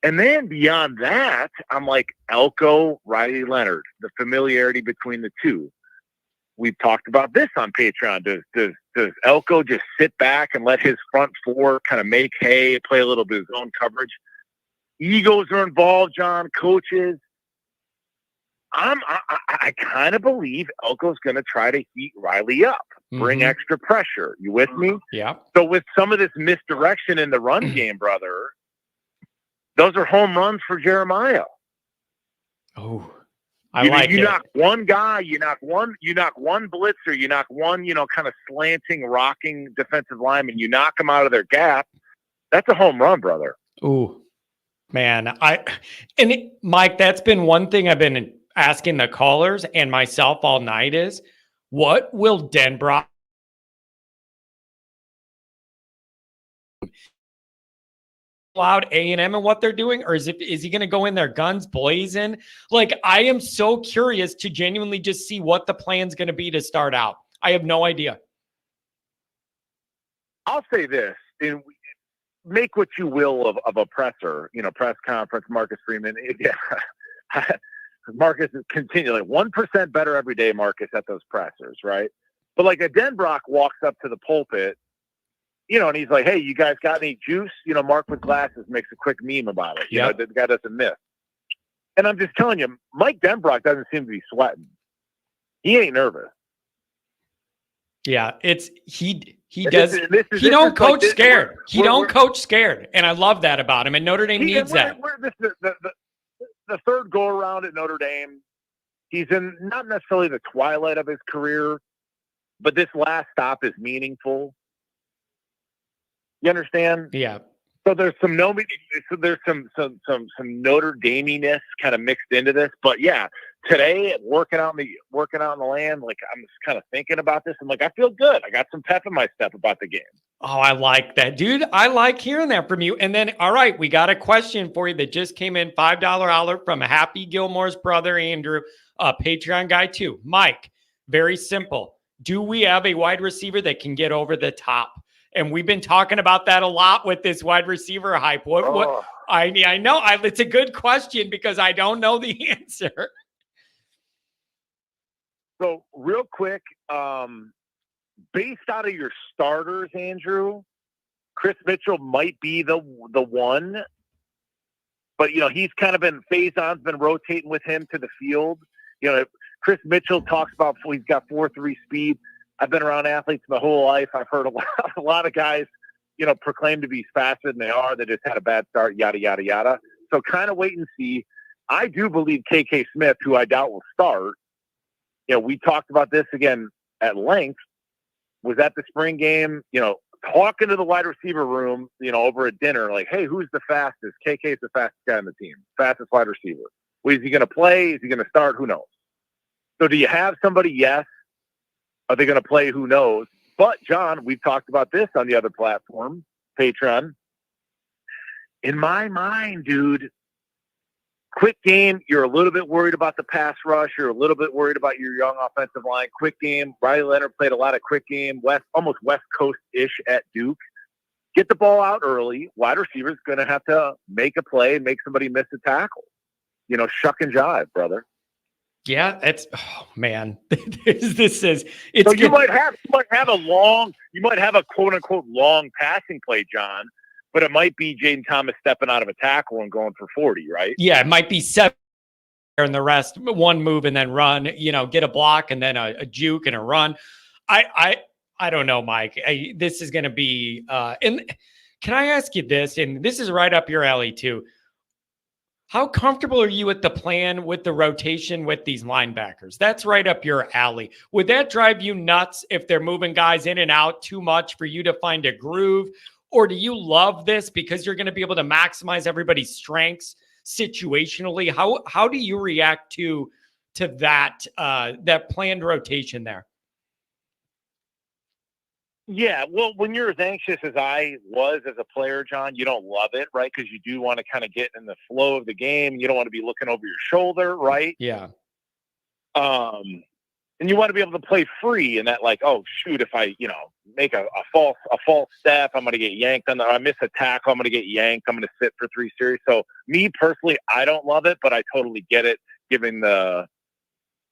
And then beyond that, I'm like, Elko, Riley Leonard, the familiarity between the two. We've talked about this on Patreon. Does Elko just sit back and let his front four kind of make hay, play a little bit of zone coverage? Egos are involved, John, coaches. I kind of believe Elko's going to try to heat Riley up, bring extra pressure. You with me? Yeah. So with some of this misdirection in the run game, brother, those are home runs for Jeremiah. Oh. You knock one guy, you knock one blitzer, you knock one, kind of slanting, rocking defensive lineman, you knock them out of their gap. That's a home run, brother. Ooh, man. Mike, that's been one thing I've been asking the callers and myself all night is, what will Denbrock out A&M and what they're doing, or is he going to go in there guns blazing? Like, I am so curious to genuinely just see what the plan's going to be to start out. I have no idea. I'll say this, and make what you will of a presser, press conference, Marcus Freeman. Yeah. Marcus is continually 1% better every day, Marcus, at those pressers, right? But like a Denbrock walks up to the pulpit, and he's like, hey, you guys got any juice? Mark with glasses makes a quick meme about it. Yep. The guy doesn't miss. And I'm just telling you, Mike Denbrock doesn't seem to be sweating. He ain't nervous. Yeah, he does. He don't coach scared. He don't coach scared. And I love that about him. And Notre Dame needs that. The third go around at Notre Dame, he's in not necessarily the twilight of his career, but this last stop is meaningful. You understand? Yeah. So there's some Notre Dame-ness kind of mixed into this, but yeah, today working out in the land, like I'm just kind of thinking about this, and like I feel good. I got some pep in my step about the game. Oh, I like that, dude. I like hearing that from you. And then, all right, we got a question for you that just came in, $5 holler from Happy Gilmore's brother Andrew, Patreon guy too. Mike, very simple. Do we have a wide receiver that can get over the top? And we've been talking about that a lot with this wide receiver hype. What? I know it's a good question because I don't know the answer. So real quick, based out of your starters, Andrew, Chris Mitchell might be the one, but he's kind of been Faison's been rotating with him to the field. Chris Mitchell talks about he's got 4.3 speed. I've been around athletes my whole life. I've heard a lot of guys, proclaim to be faster than they are. They just had a bad start, yada, yada, yada. So kind of wait and see. I do believe KK Smith, who I doubt will start. We talked about this again at length, was at the spring game, talking to the wide receiver room, over at dinner, like, hey, who's the fastest? KK's the fastest guy on the team, fastest wide receiver. Well, is he going to play? Is he going to start? Who knows? So do you have somebody? Yes. Are they going to play? Who knows? But, John, we've talked about this on the other platform, Patreon. In my mind, dude, Quick game, you're a little bit worried about the pass rush. You're a little bit worried about your young offensive line. Quick game, Riley Leonard played a lot of quick game, almost West Coast-ish at Duke. Get the ball out early. Wide receiver's going to have to make a play and make somebody miss a tackle. Shuck and jive, brother. Yeah, man. This is it's so you good. might have a quote unquote long passing play, John, but it might be Jaden Thomas stepping out of a tackle and going for 40, right? Yeah, it might be 7 and the rest one move and then run, get a block and then a juke and a run. I don't know, Mike. This is going to be and can I ask you this? And this is right up your alley too. How comfortable are you with the plan, with the rotation, with these linebackers? That's right up your alley. Would that drive you nuts if they're moving guys in and out too much for you to find a groove? Or do you love this because you're going to be able to maximize everybody's strengths situationally? How do you react to that planned rotation there? Yeah, well, when you're as anxious as I was as a player, John, you don't love it, right? Because you do want to kind of get in the flow of the game. You don't want to be looking over your shoulder, right? Yeah. And you want to be able to play free, and that, like, oh shoot, if I make a false step, I'm going to get yanked. I miss a tackle, I'm going to get yanked. I'm going to sit for 3 series. So me personally, I don't love it, but I totally get it, given the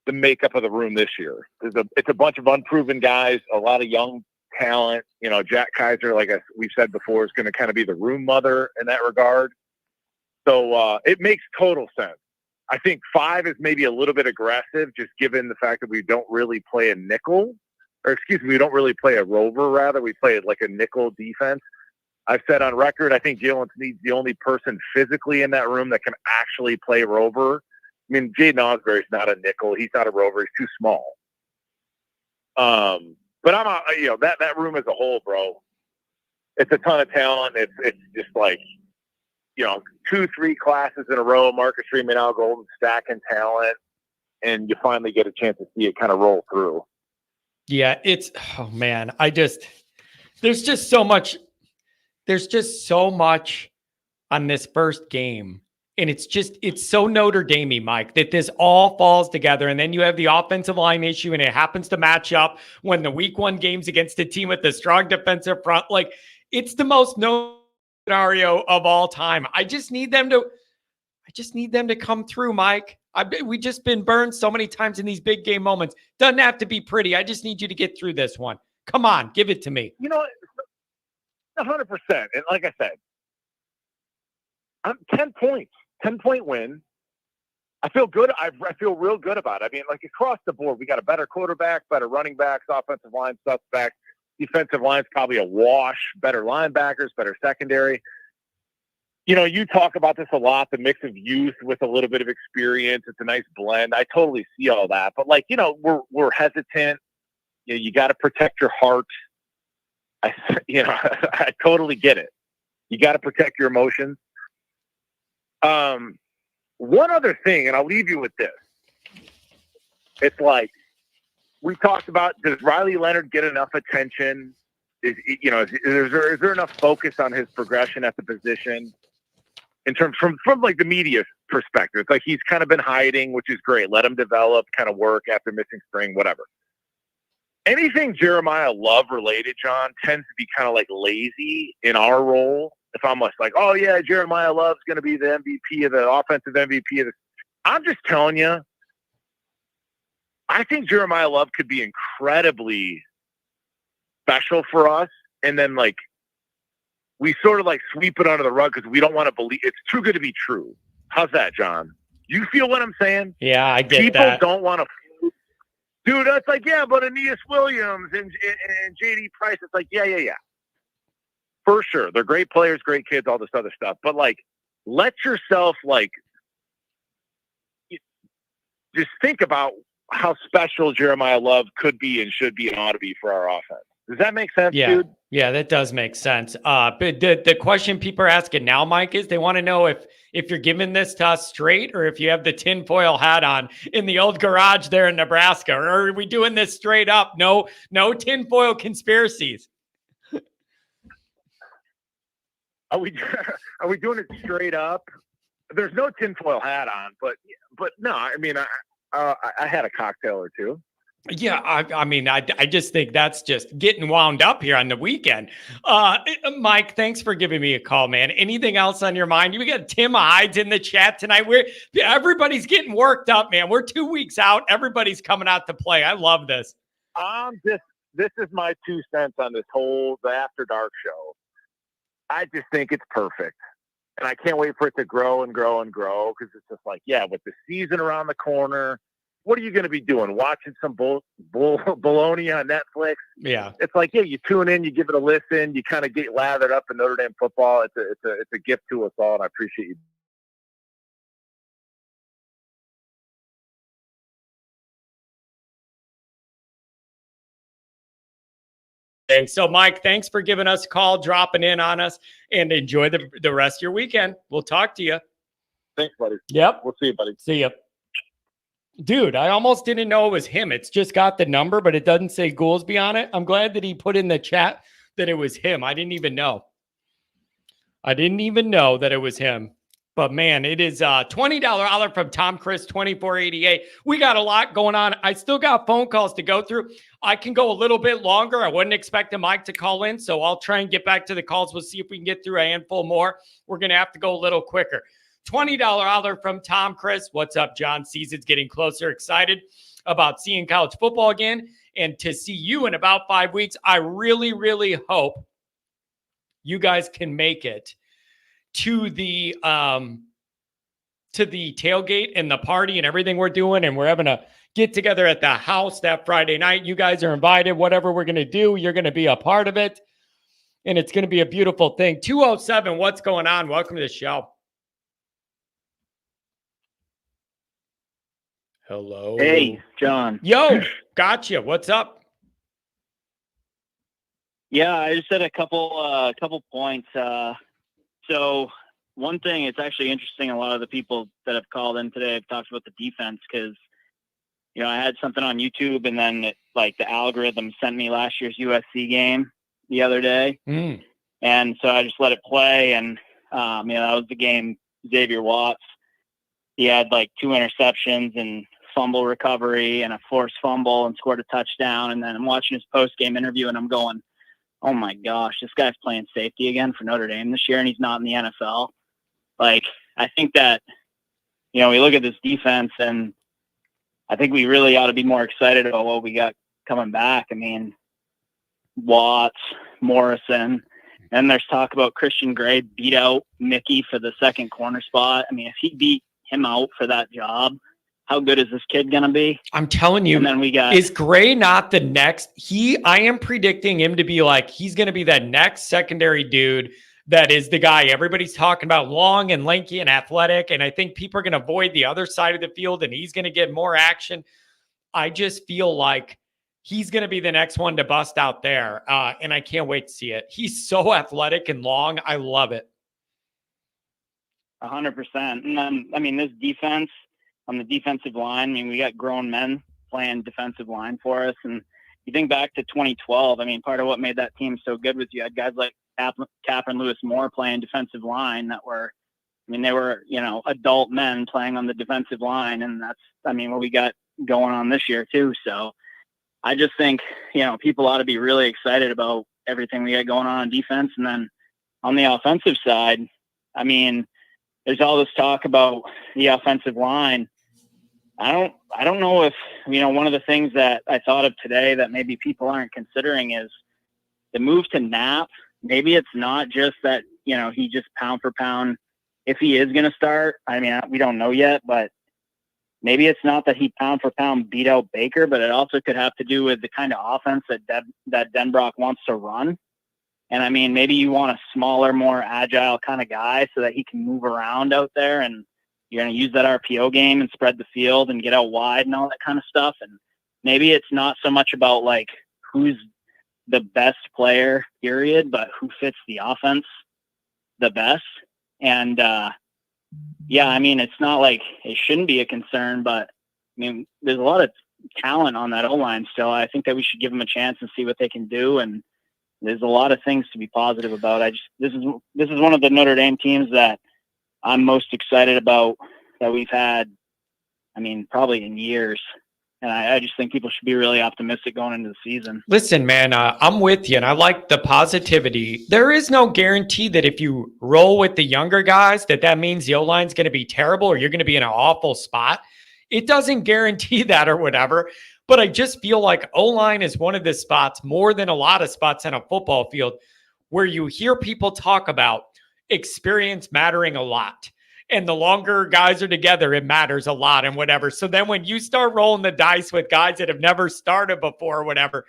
makeup of the room this year. It's a bunch of unproven guys, a lot of young talent. Jack Kaiser, like we've said before, is going to kind of be the room mother in that regard. So it makes total sense. I think 5 is maybe a little bit aggressive, just given the fact that we don't really play a nickel, we don't really play a rover. Rather, we play like a nickel defense. I've said on record, I think Jalen Snead's the only person physically in that room that can actually play rover. I mean, Jaden Osbury's not a nickel. He's not a rover. He's too small. But that room as a whole, bro, it's a ton of talent. It's just like, 2-3 classes in a row, Marcus Freeman, Al Golden stacking talent, and you finally get a chance to see it kind of roll through. Yeah, man, there's just so much on this first game. And it's so Notre Dame-y, Mike, that this all falls together. And then you have the offensive line issue, and it happens to match up when the week 1 game's against a team with a strong defensive front. Like, it's the most known scenario of all time. I just need them to come through, Mike. We've just been burned so many times in these big game moments. Doesn't have to be pretty. I just need you to get through this one. Come on, give it to me. 100%. And like I said, I'm 10 points. 10-point win. I feel good. I feel real good about it. I mean, like, across the board, we got a better quarterback, better running backs, offensive line suspect, defensive line's probably a wash, better linebackers, better secondary. You talk about this a lot, the mix of youth with a little bit of experience. It's a nice blend. I totally see all that. But, we're hesitant. You got to protect your heart. I totally get it. You got to protect your emotions. One other thing, and I'll leave you with this. It's like, we talked about, does Riley Leonard get enough attention? Is there enough focus on his progression at the position in terms from like the media perspective? It's like he's kind of been hiding, which is great. Let him develop, kind of work after missing spring, whatever. Anything Jeremiah Love related, John, tends to be kind of like lazy in our role. If I'm like, oh yeah, Jeremiah Love's going to be the MVP of the offensive MVP of the, I'm just telling you, I think Jeremiah Love could be incredibly special for us. And then we sort of sweep it under the rug because we don't want to believe it's too good to be true. How's that, John? You feel what I'm saying? Yeah, I get People that. don't want to, dude. That's like, yeah, but Aeneas Williams and JD Price. It's like, yeah. For sure. They're great players, great kids, all this other stuff. But let yourself just think about how special Jeremiah Love could be and should be and ought to be for our offense. Does that make sense, dude? Yeah, that does make sense. But the question people are asking now, Mike, is they want to know if you're giving this to us straight or if you have the tinfoil hat on in the old garage there in Nebraska, or are we doing this straight up? No tinfoil conspiracies. Are we doing it straight up? there's no tinfoil hat on, but no, I mean, I had a cocktail or two. Yeah, I mean, I just think that's just getting wound up here on the weekend. Mike, thanks for giving me a call, man. Anything else on your mind? We got Tim Hydes in the chat tonight. Everybody's getting worked up, man. We're 2 weeks out. Everybody's coming out to play. I love this. This is my 2 cents on this whole the After Dark show. I just think it's perfect. And I can't wait for it to grow and grow and grow, because it's just like, yeah, with the season around the corner, what are you going to be doing? Watching some baloney on Netflix? Yeah. It's like, yeah, you tune in, you give it a listen, you kind of get lathered up in Notre Dame football. It's a gift to us all, and I appreciate you. So, Mike, thanks for giving us a call, dropping in on us, and enjoy the rest of your weekend. We'll talk to you. Thanks, buddy. Yep. We'll see you, buddy. See you. Dude, I almost didn't know it was him. It's just got the number, but it doesn't say Goolsby on it. I'm glad that he put in the chat that it was him. I didn't even know. that it was him. But man, it is $20 holler from Tom Chris 2488. We got a lot going on. I still got phone calls to go through. I can go a little bit longer. I wasn't expecting Mike to call in, so I'll try and get back to the calls. We'll see if we can get through a handful more. We're going to have to go a little quicker. $20 holler from Tom Chris. What's up, John? Season's getting closer. Excited about seeing college football again and to see you in about 5 weeks. I really, really hope you guys can make it to the tailgate and the party and everything we're doing. And we're having a get together at the house that Friday night. You guys are invited. Whatever we're going to do, you're going to be a part of it. And it's going to be a beautiful thing. 207, what's going on? Welcome to the show. Hello. Hey, John. Yo, gotcha. What's up? Yeah, I just had a couple points. So one thing, it's actually interesting. A lot of the people that have called in today have talked about the defense because, I had something on YouTube and then the algorithm sent me last year's USC game the other day. And so I just let it play. And, that was the game. Xavier Watts, he had 2 interceptions and fumble recovery and a forced fumble and scored a touchdown. And then I'm watching his post-game interview and I'm going, oh my gosh, this guy's playing safety again for Notre Dame this year, and he's not in the NFL. I think that, we look at this defense, and I think we really ought to be more excited about what we got coming back. I mean, Watts, Morrison, and there's talk about Christian Gray beat out Mickey for the second corner spot. I mean, if he beat him out for that job, how good is this kid going to be? I'm telling you, and then we got, is Gray not the next? I am predicting him to be he's going to be that next secondary dude that is the guy everybody's talking about, long and lanky and athletic. And I think people are going to avoid the other side of the field and he's going to get more action. I just feel like he's going to be the next one to bust out there. And I can't wait to see it. He's so athletic and long. I love it. 100%. And then, this defense, on the defensive line, we got grown men playing defensive line for us. And you think back to 2012, part of what made that team so good was you had guys like Cap and Lewis Moore playing defensive line that were, they were, adult men playing on the defensive line. And that's, what we got going on this year too. So I just think, people ought to be really excited about everything we got going on defense. And then on the offensive side, there's all this talk about the offensive line. I don't know if, one of the things that I thought of today that maybe people aren't considering is the move to Knapp. Maybe it's not just that, he just pound for pound, if he is going to start, we don't know yet, but maybe it's not that he pound for pound beat out Baker, but it also could have to do with the kind of offense that Denbrock wants to run. And maybe you want a smaller, more agile kind of guy so that he can move around out there, and you're going to use that RPO game and spread the field and get out wide and all that kind of stuff. And maybe it's not so much about who's the best player, period, but who fits the offense the best. And it's not it shouldn't be a concern, but there's a lot of talent on that O-line still. I think that we should give them a chance and see what they can do. And there's a lot of things to be positive about. This is one of the Notre Dame teams that I'm most excited about that we've had, I mean, probably in years. And I just think people should be really optimistic going into the season. Listen, man, I'm with you, and I like the positivity. There is no guarantee that if you roll with the younger guys, that means the O-line's going to be terrible or you're going to be in an awful spot. It doesn't guarantee that or whatever, but I just feel like O-line is one of the spots, more than a lot of spots on a football field, where you hear people talk about experience mattering a lot. And the longer guys are together, it matters a lot and whatever. So then when you start rolling the dice with guys that have never started before or whatever,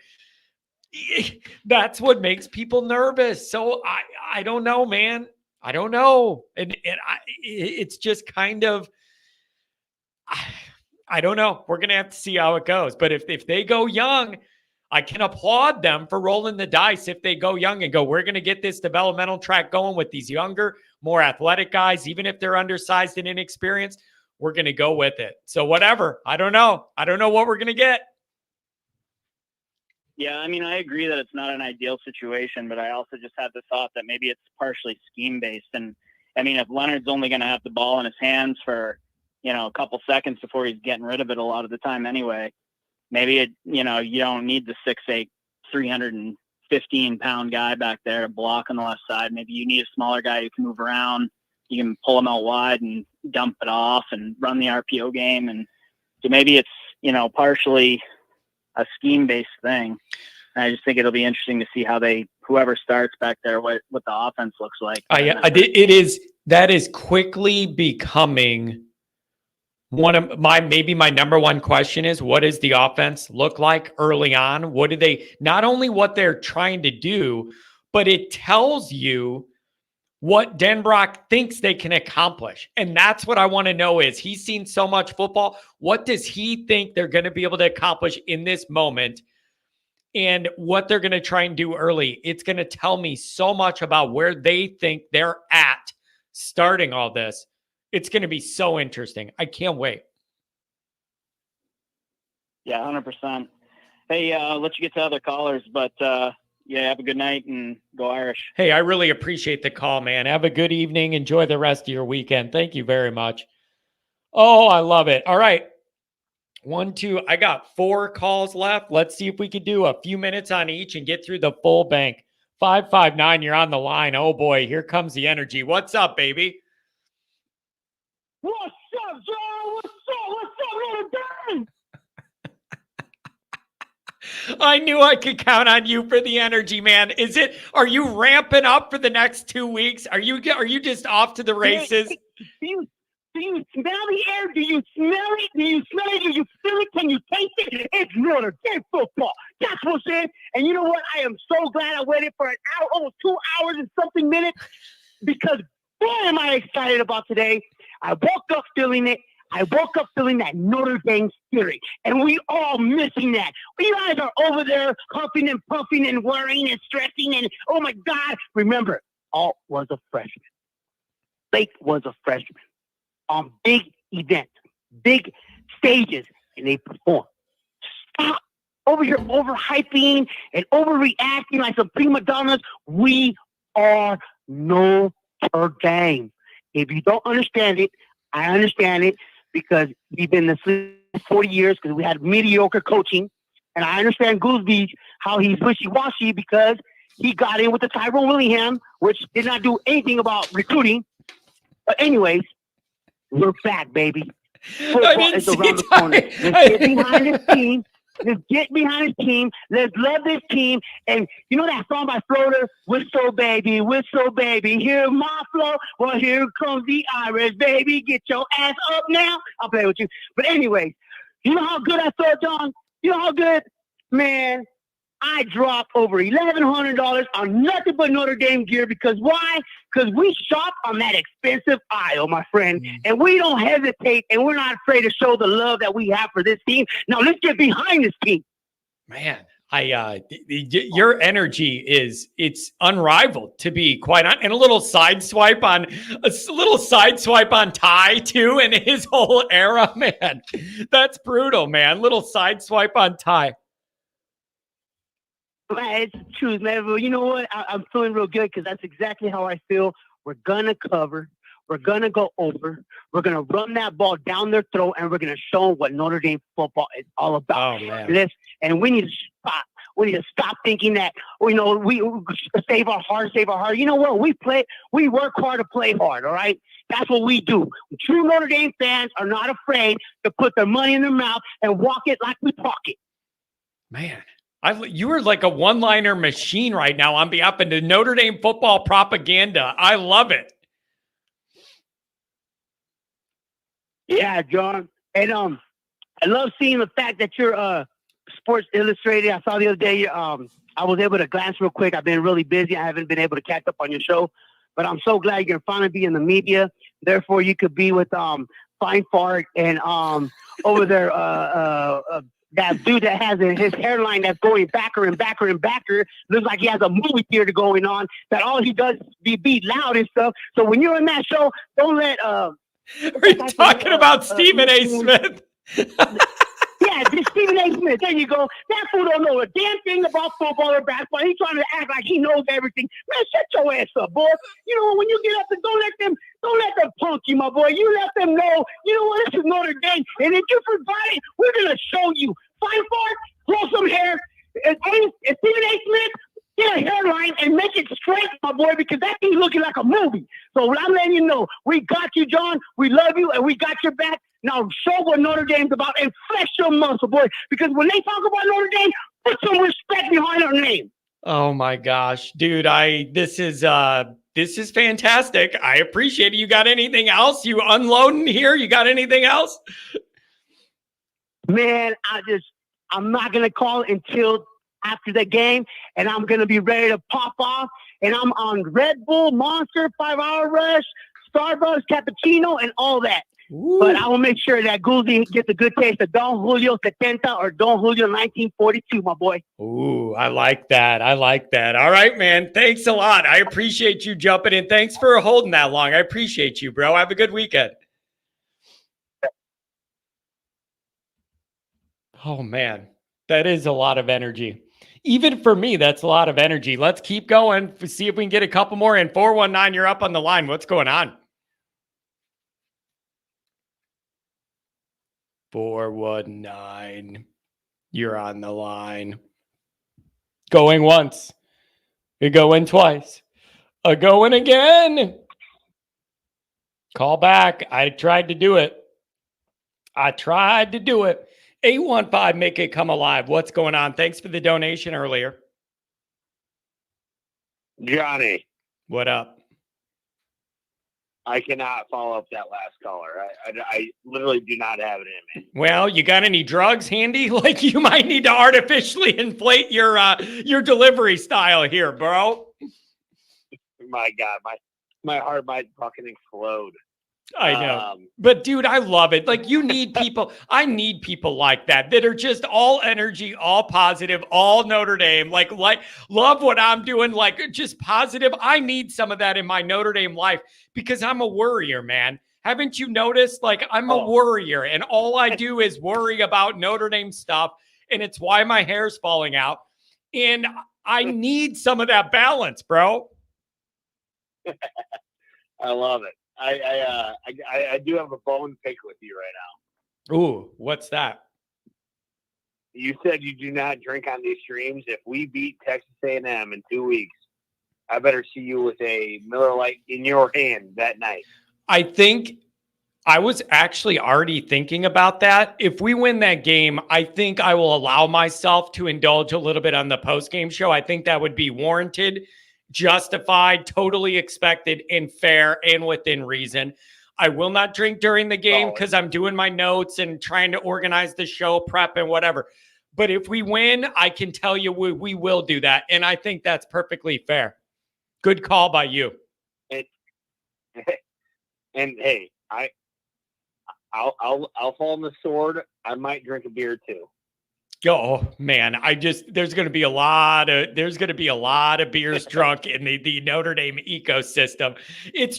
that's what makes people nervous. So I don't know, man. I don't know. And it's just kind of, I don't know. We're going to have to see how it goes. But if they go young, I can applaud them for rolling the dice if they go young and go, we're going to get this developmental track going with these younger, more athletic guys, even if they're undersized and inexperienced, we're going to go with it. So whatever. I don't know. I don't know what we're going to get. Yeah, I mean, I agree that it's not an ideal situation, but I also just have the thought that maybe it's partially scheme-based. And, I mean, if Leonard's only going to have the ball in his hands for, a couple seconds before he's getting rid of it a lot of the time anyway, maybe you don't need the 6'8", 315-pound guy back there to block on the left side. Maybe you need a smaller guy who can move around. You can pull him out wide and dump it off and run the RPO game. And so maybe it's, partially a scheme-based thing. And I just think it'll be interesting to see how whoever starts back there, what the offense looks like. That is quickly becoming one of my number one question is, what does the offense look like early on? What do they, not only what they're trying to do, but it tells you what Denbrock thinks they can accomplish. And that's what I want to know is, he's seen so much football. What does he think they're going to be able to accomplish in this moment and what they're going to try and do early? It's going to tell me so much about where they think they're at starting all this. It's going to be so interesting. I can't wait. Yeah, 100%. Hey, I'll let you get to other callers, but have a good night and go Irish. Hey, I really appreciate the call, man. Have a good evening. Enjoy the rest of your weekend. Thank you very much. Oh, I love it. All right. 1, 2. I got 4 calls left. Let's see if we could do a few minutes on each and get through the full bank. 559, you're on the line. Oh boy, here comes the energy. What's up, baby? What's up, Joe? What's up, Notre Dame? I knew I could count on you for the energy, man. Are you ramping up for the next 2 weeks? Are you just off to the races? Do you smell the air? Do you smell it? Do you smell it? Do you feel it? Can you taste it? It's Notre Dame football. That's what's in. And you know what? I am so glad I waited for an hour, almost 2 hours and something minutes, because boy, am I excited about today. I woke up feeling it. I woke up feeling that Notre Dame spirit, and we all missing that. You guys are over there huffing and puffing and worrying and stressing, and oh my God. Remember, Alt was a freshman. Blake was a freshman on big events, big stages, and they performed. Stop over here overhyping and overreacting like some prima donnas. We are Notre Dame. If you don't understand it, I understand it, because we've been in the 40 years because we had mediocre coaching. And I understand Goolsby, how he's wishy-washy because he got in with the Tyrone Willingham, which did not do anything about recruiting. But anyways, we're back, baby. Football is around the corner. Let's get behind this team. Let's get behind this team. Let's love this team. And you know that song by Floater? Whistle, baby, whistle, baby. Hear my flow. Well, here comes the Irish, baby. Get your ass up now. I'll play with you. But anyways, you know how good I felt, John? You know how good? Man, I dropped over $1,100 on nothing but Notre Dame gear. Because why? Because we shop on that expensive aisle, my friend. And we don't hesitate, and we're not afraid to show the love that we have for this team. Now, let's get behind this team. Man, your energy it's unrivaled, to be quite honest. And a little side swipe on Ty too, and his whole era, man. That's brutal, man. Little side swipe on Ty. It's the truth, man. But you know what? I'm feeling real good because that's exactly how I feel. We're going to cover. We're going to go over. We're going to run that ball down their throat, and we're going to show them what Notre Dame football is all about. Oh, man. And we need to stop. We need to stop thinking that, we save our heart. You know what? We work hard to play hard, all right? That's what we do. True Notre Dame fans are not afraid to put their money in their mouth and walk it like we talk it. Man, you are like a one-liner machine right now on behalf of the Notre Dame football propaganda. I love it. Yeah, John. And I love seeing the fact that you're Sports Illustrated. I saw the other day, I was able to glance real quick. I've been really busy. I haven't been able to catch up on your show. But I'm so glad you're going to finally be in the media. Therefore, you could be with Fine Fart and over there, that dude that has his hairline that's going backer and backer and backer. Looks like he has a movie theater going on. That all he does is be loud and stuff. So when you're in that show, don't let... Are you talking about Stephen A. Smith? Yeah, this Stephen A. Smith. There you go. That fool don't know a damn thing about football or basketball. He's trying to act like he knows everything. Man, shut your ass up, boy. You know, when you get up, don't let them punk you, my boy. You let them know, you know what, this is Notre Dame. And if you forgot it, we're going to show you. Fine Fart, grow some hair. And Stephen A. Smith, get a hairline and make it straight, my boy, because that thing's looking like a movie. So I'm letting you know, we got you, John. We love you, and we got your back. Now show what Notre Dame's about and flex your muscle, boy. Because when they talk about Notre Dame, put some respect behind our name. Oh my gosh, dude! This is fantastic. I appreciate it. You got anything else? You unloading here? You got anything else? Man, I'm not gonna call until after the game, and I'm gonna be ready to pop off. And I'm on Red Bull, Monster, 5 Hour Rush, Starbucks, cappuccino, and all that. Ooh. But I will make sure that Goolsy gets a good taste of Don Julio 70 or Don Julio 1942, my boy. Ooh, I like that. All right, man. Thanks a lot. I appreciate you jumping in. Thanks for holding that long. I appreciate you, bro. Have a good weekend. Oh, man. That is a lot of energy. Even for me, that's a lot of energy. Let's keep going. See if we can get a couple more in. 419, you're up on the line. What's going on? 419. You're on the line. Going once. You're going twice. Going again. Call back. I tried to do it. 815, make it come alive. What's going on? Thanks for the donation earlier. Johnny. What up? I cannot follow up that last caller. I literally do not have it in me. Well, you got any drugs handy? Like you might need to artificially inflate your delivery style here, bro. My God, my heart might fucking explode. I know. But dude, I love it. Like you need people. I need people like that are just all energy, all positive, all Notre Dame, like love what I'm doing, like just positive. I need some of that in my Notre Dame life because I'm a worrier, man. Haven't you noticed? Like I'm a worrier and all I do is worry about Notre Dame stuff. And it's why my hair's falling out. And I need some of that balance, bro. I love it. I do have a bone to pick with you right now. Ooh, what's that? You said you do not drink on these streams. If we beat Texas A&M in 2 weeks, I better see you with a Miller Lite in your hand that night. I think I was actually already thinking about that. If we win that game, I think I will allow myself to indulge a little bit on the post-game show. I think that would be warranted, justified, totally expected, and fair, and within reason. I will not drink during the game because I'm doing my notes and trying to organize the show, prep, and whatever. But if we win, I can tell you we will do that, and I think that's perfectly fair. Good call by you. And hey, I'll fall on the sword. I might drink a beer too. Oh man, there's going to be a lot of beers drunk in the Notre Dame ecosystem.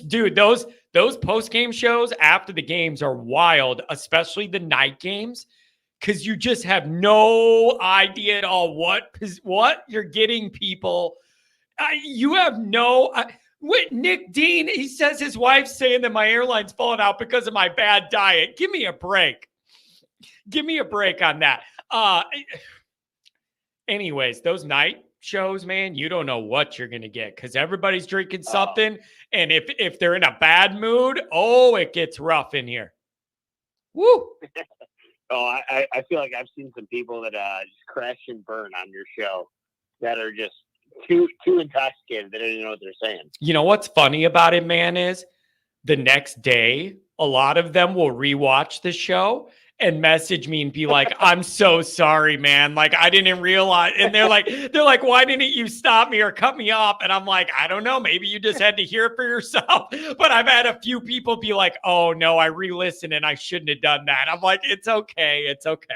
Dude, those post-game shows after the games are wild, especially the night games, because you just have no idea at all what you're getting people. You have What, Nick Dean, he says his wife's saying that my airline's falling out because of my bad diet. Give me a break. Give me a break on that. Anyways, those night shows, man, you don't know what you're going to get because everybody's drinking something. And if they're in a bad mood, it gets rough in here. Woo. I feel like I've seen some people that just crash and burn on your show that are just too intoxicated. They don't even know what they're saying. You know what's funny about it, man, is the next day, a lot of them will rewatch the show and message me and be like, I'm so sorry, man. Like, I didn't realize. And they're like, why didn't you stop me or cut me off? And I'm like, I don't know. Maybe you just had to hear it for yourself. But I've had a few people be like, oh no, I re-listened and I shouldn't have done that. I'm like, it's okay. It's okay.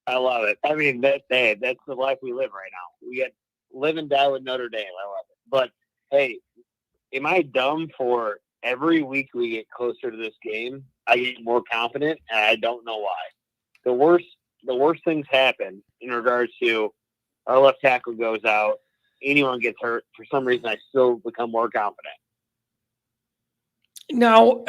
I love it. I mean, that's the life we live right now. We get live and die with Notre Dame. I love it. But hey, am I dumb for every week we get closer to this game, I get more confident, and I don't know why. The worst things happen in regards to our left tackle goes out, anyone gets hurt. For some reason, I still become more confident. Now,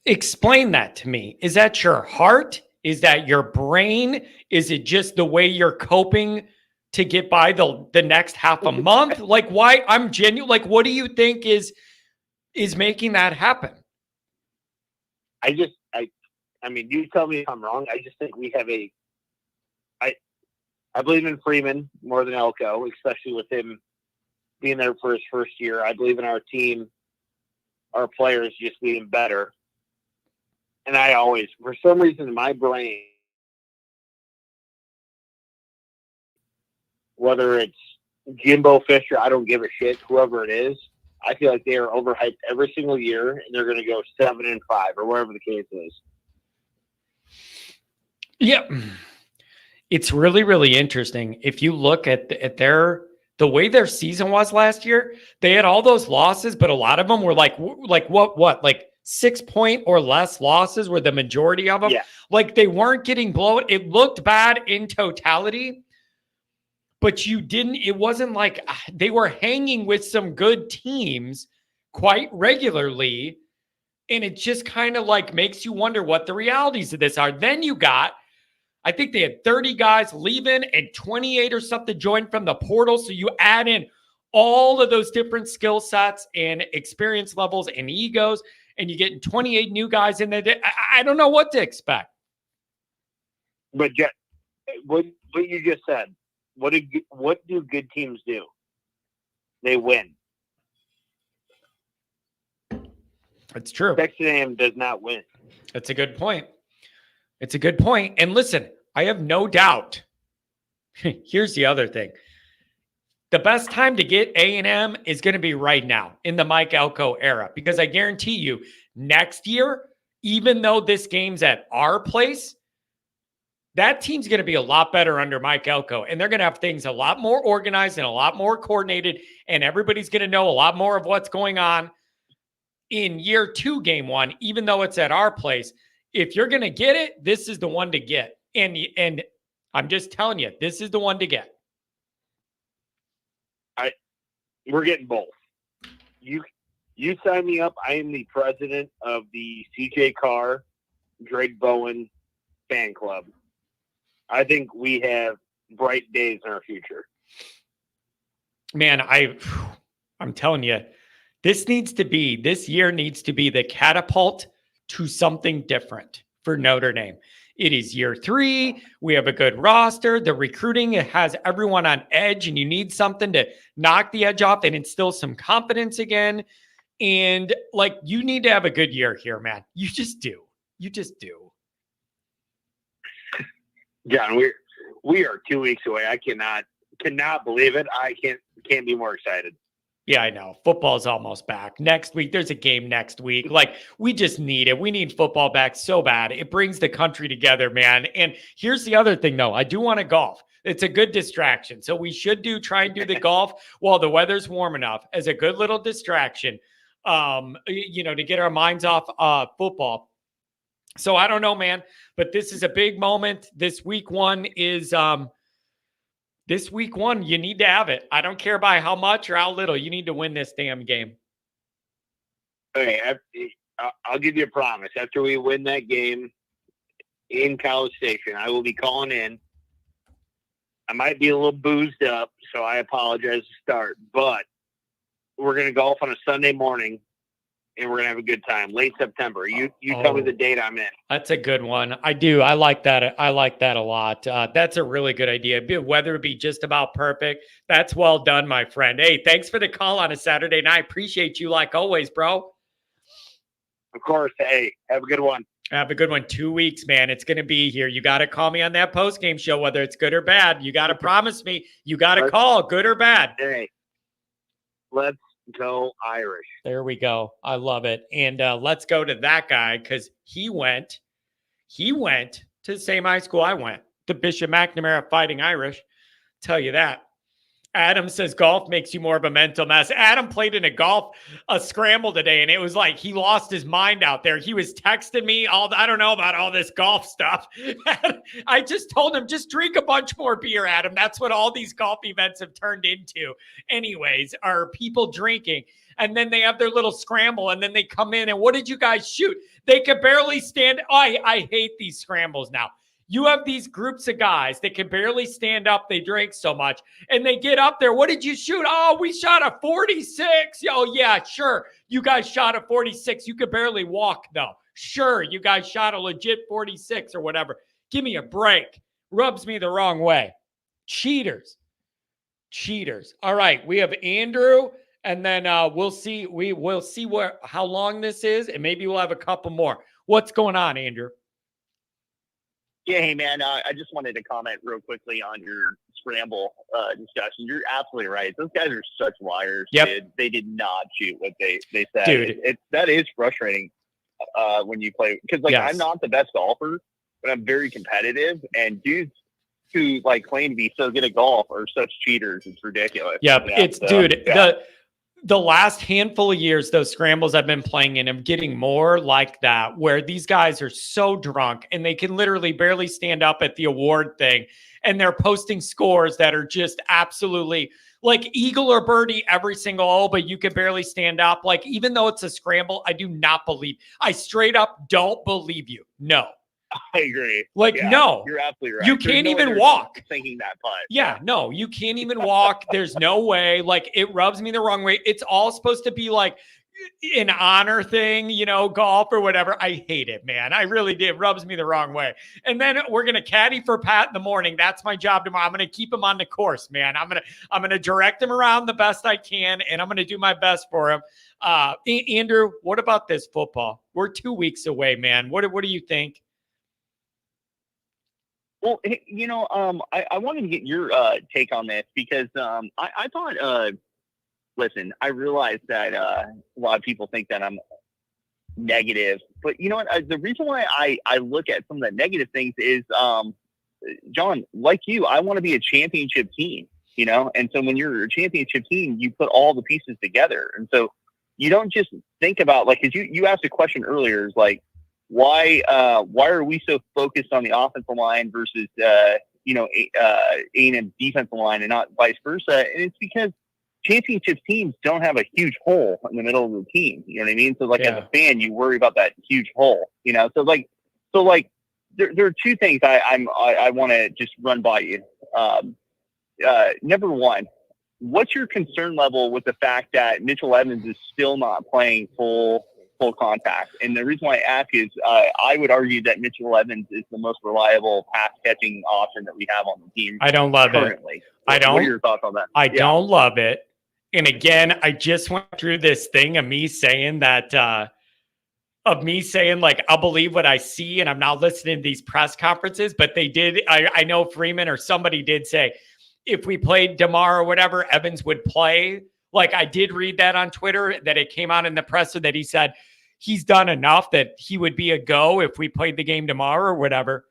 explain that to me. Is that your heart? Is that your brain? Is it just the way you're coping to get by the next half a month? Like, why? I'm genuine. Like, what do you think is making that happen? I mean, you tell me if I'm wrong. I just think we have I believe in Freeman more than Elko, especially with him being there for his first year. I believe in our team, our players just being better. And I always, for some reason in my brain, whether it's Jimbo Fisher, I don't give a shit, whoever it is, I feel like they are overhyped every single year, and they're going to go 7-5 or whatever the case is. Yeah. It's really, really interesting. If you look at the way their season was last year, they had all those losses, but a lot of them were like 6-point or less losses were the majority of them. Yeah. Like they weren't getting blown. It looked bad in totality, but it wasn't like they were hanging with some good teams quite regularly. And it just kind of like makes you wonder what the realities of this are. Then you got, I think they had 30 guys leaving and 28 or something joined from the portal. So you add in all of those different skill sets and experience levels and egos, and you're getting 28 new guys in there. I don't know what to expect. But what you just said, what do good teams do? They win. It's true. Texas A&M does not win. That's a good point. It's a good point. And listen, I have no doubt. Here's the other thing. The best time to get A&M is going to be right now in the Mike Elko era, because I guarantee you next year, even though this game's at our place, that team's going to be a lot better under Mike Elko, and they're going to have things a lot more organized and a lot more coordinated, and everybody's going to know a lot more of what's going on in year 2, game 1, even though it's at our place. If you're going to get it, this is the one to get. And I'm just telling you, this is the one to get. We're getting both. You sign me up. I am the president of the CJ Carr, Drake Bowen fan club. I think we have bright days in our future. Man, I'm telling you, this year needs to be the catapult to something different for Notre Dame. It is year 3. We have a good roster. The recruiting has everyone on edge, and you need something to knock the edge off and instill some confidence again. And like, you need to have a good year here, man. You just do. You just do. John, we are 2 weeks away. I cannot believe it. I can't be more excited. Yeah, I know. Football's almost back. Next week, there's a game next week. Like, we just need it. We need football back so bad. It brings the country together, man. And here's the other thing, though. I do want to golf. It's a good distraction. So we should try and do the golf while the weather's warm enough as a good little distraction, to get our minds off football. So I don't know, man. But this is a big moment. This week 1 is This week 1, you need to have it. I don't care by how much or how little. You need to win this damn game. Okay, I'll give you a promise. After we win that game in College Station, I will be calling in. I might be a little boozed up, so I apologize to start. But we're going to golf on a Sunday morning, and we're going to have a good time. Late September. You tell me the date I'm in. That's a good one. I do. I like that. I like that a lot. That's a really good idea. Weather would be just about perfect. That's well done, my friend. Hey, thanks for the call on a Saturday night. Appreciate you like always, bro. Of course. Hey, have a good one. Have a good one. 2 weeks, man. It's going to be here. You got to call me on that post-game show, whether it's good or bad. You got to promise me. You got to call, good or bad. Hey, let's go Irish. There we go. I love it. And let's go to that guy because he went to the same high school I went, the Bishop McNamara Fighting Irish. Tell you that. Adam says golf makes you more of a mental mess. Adam played in a scramble today, and it was like he lost his mind out there. He was texting me I don't know about all this golf stuff. I just told him, just drink a bunch more beer, Adam. That's what all these golf events have turned into. Anyways, are people drinking, and then they have their little scramble, and then they come in, and what did you guys shoot? They could barely stand. I hate these scrambles now. You have these groups of guys that can barely stand up. They drink so much and they get up there. What did you shoot? Oh, we shot a 46. Oh, yeah, sure. You guys shot a 46. You could barely walk, though. Sure, you guys shot a legit 46 or whatever. Give me a break. Rubs me the wrong way. Cheaters. All right, we have Andrew, and then we'll see. We'll see how long this is, and maybe we'll have a couple more. What's going on, Andrew? Yeah, hey, man, I just wanted to comment real quickly on your scramble discussion. You're absolutely right. Those guys are such liars. Yep. Dude. They did not shoot what they said. Dude. That is frustrating when you play. Because, Yes. I'm not the best golfer, but I'm very competitive. And dudes who, claim to be so good at golf are such cheaters. It's ridiculous. Yep. Yeah, It's, dude, the last handful of years, those scrambles I've been playing in, I'm getting more like that, where these guys are so drunk and they can literally barely stand up at the award thing. And they're posting scores that are just absolutely like eagle or birdie every single hole, but you can barely stand up. Like, even though it's a scramble, I do not believe. I straight up don't believe you. No. I agree. No. You're absolutely right. You There's can't no even way walk. thinking that putt. Yeah, no, you can't even walk. There's no way. Like, it rubs me the wrong way. It's all supposed to be like an honor thing, golf or whatever. I hate it, man. I really did. It rubs me the wrong way. And then we're going to caddy for Pat in the morning. That's my job tomorrow. I'm going to keep him on the course, man. I'm going to direct him around the best I can, and I'm going to do my best for him. Andrew, what about this football? We're 2 weeks away, man. What do you think? Well, I wanted to get your take on this because I thought, listen, I realize that a lot of people think that I'm negative, but you know what? The reason why I look at some of the negative things is, John, like you, I want to be a championship team, and so when you're a championship team, you put all the pieces together. And so you don't just think about because you asked a question earlier, is like, why are we so focused on the offensive line versus A&M defensive line and not vice versa? And it's because championship teams don't have a huge hole in the middle of the team. You know what I mean? So as a fan, you worry about that huge hole. So there are two things I want to just run by you. Number one, what's your concern level with the fact that Mitchell Evans is still not playing full contact? And the reason why I ask is I would argue that Mitchell Evans is the most reliable pass catching option that we have on the team. I don't love currently. What are your thoughts on that? I don't love it. And again, I just went through this thing of me saying that I'll believe what I see, and I'm not listening to these press conferences, but they did. I know Freeman or somebody did say if we played DeMar or whatever, Evans would play. Like, I did read that on Twitter, that it came out in the presser that he said he's done enough that he would be a go if we played the game tomorrow or whatever.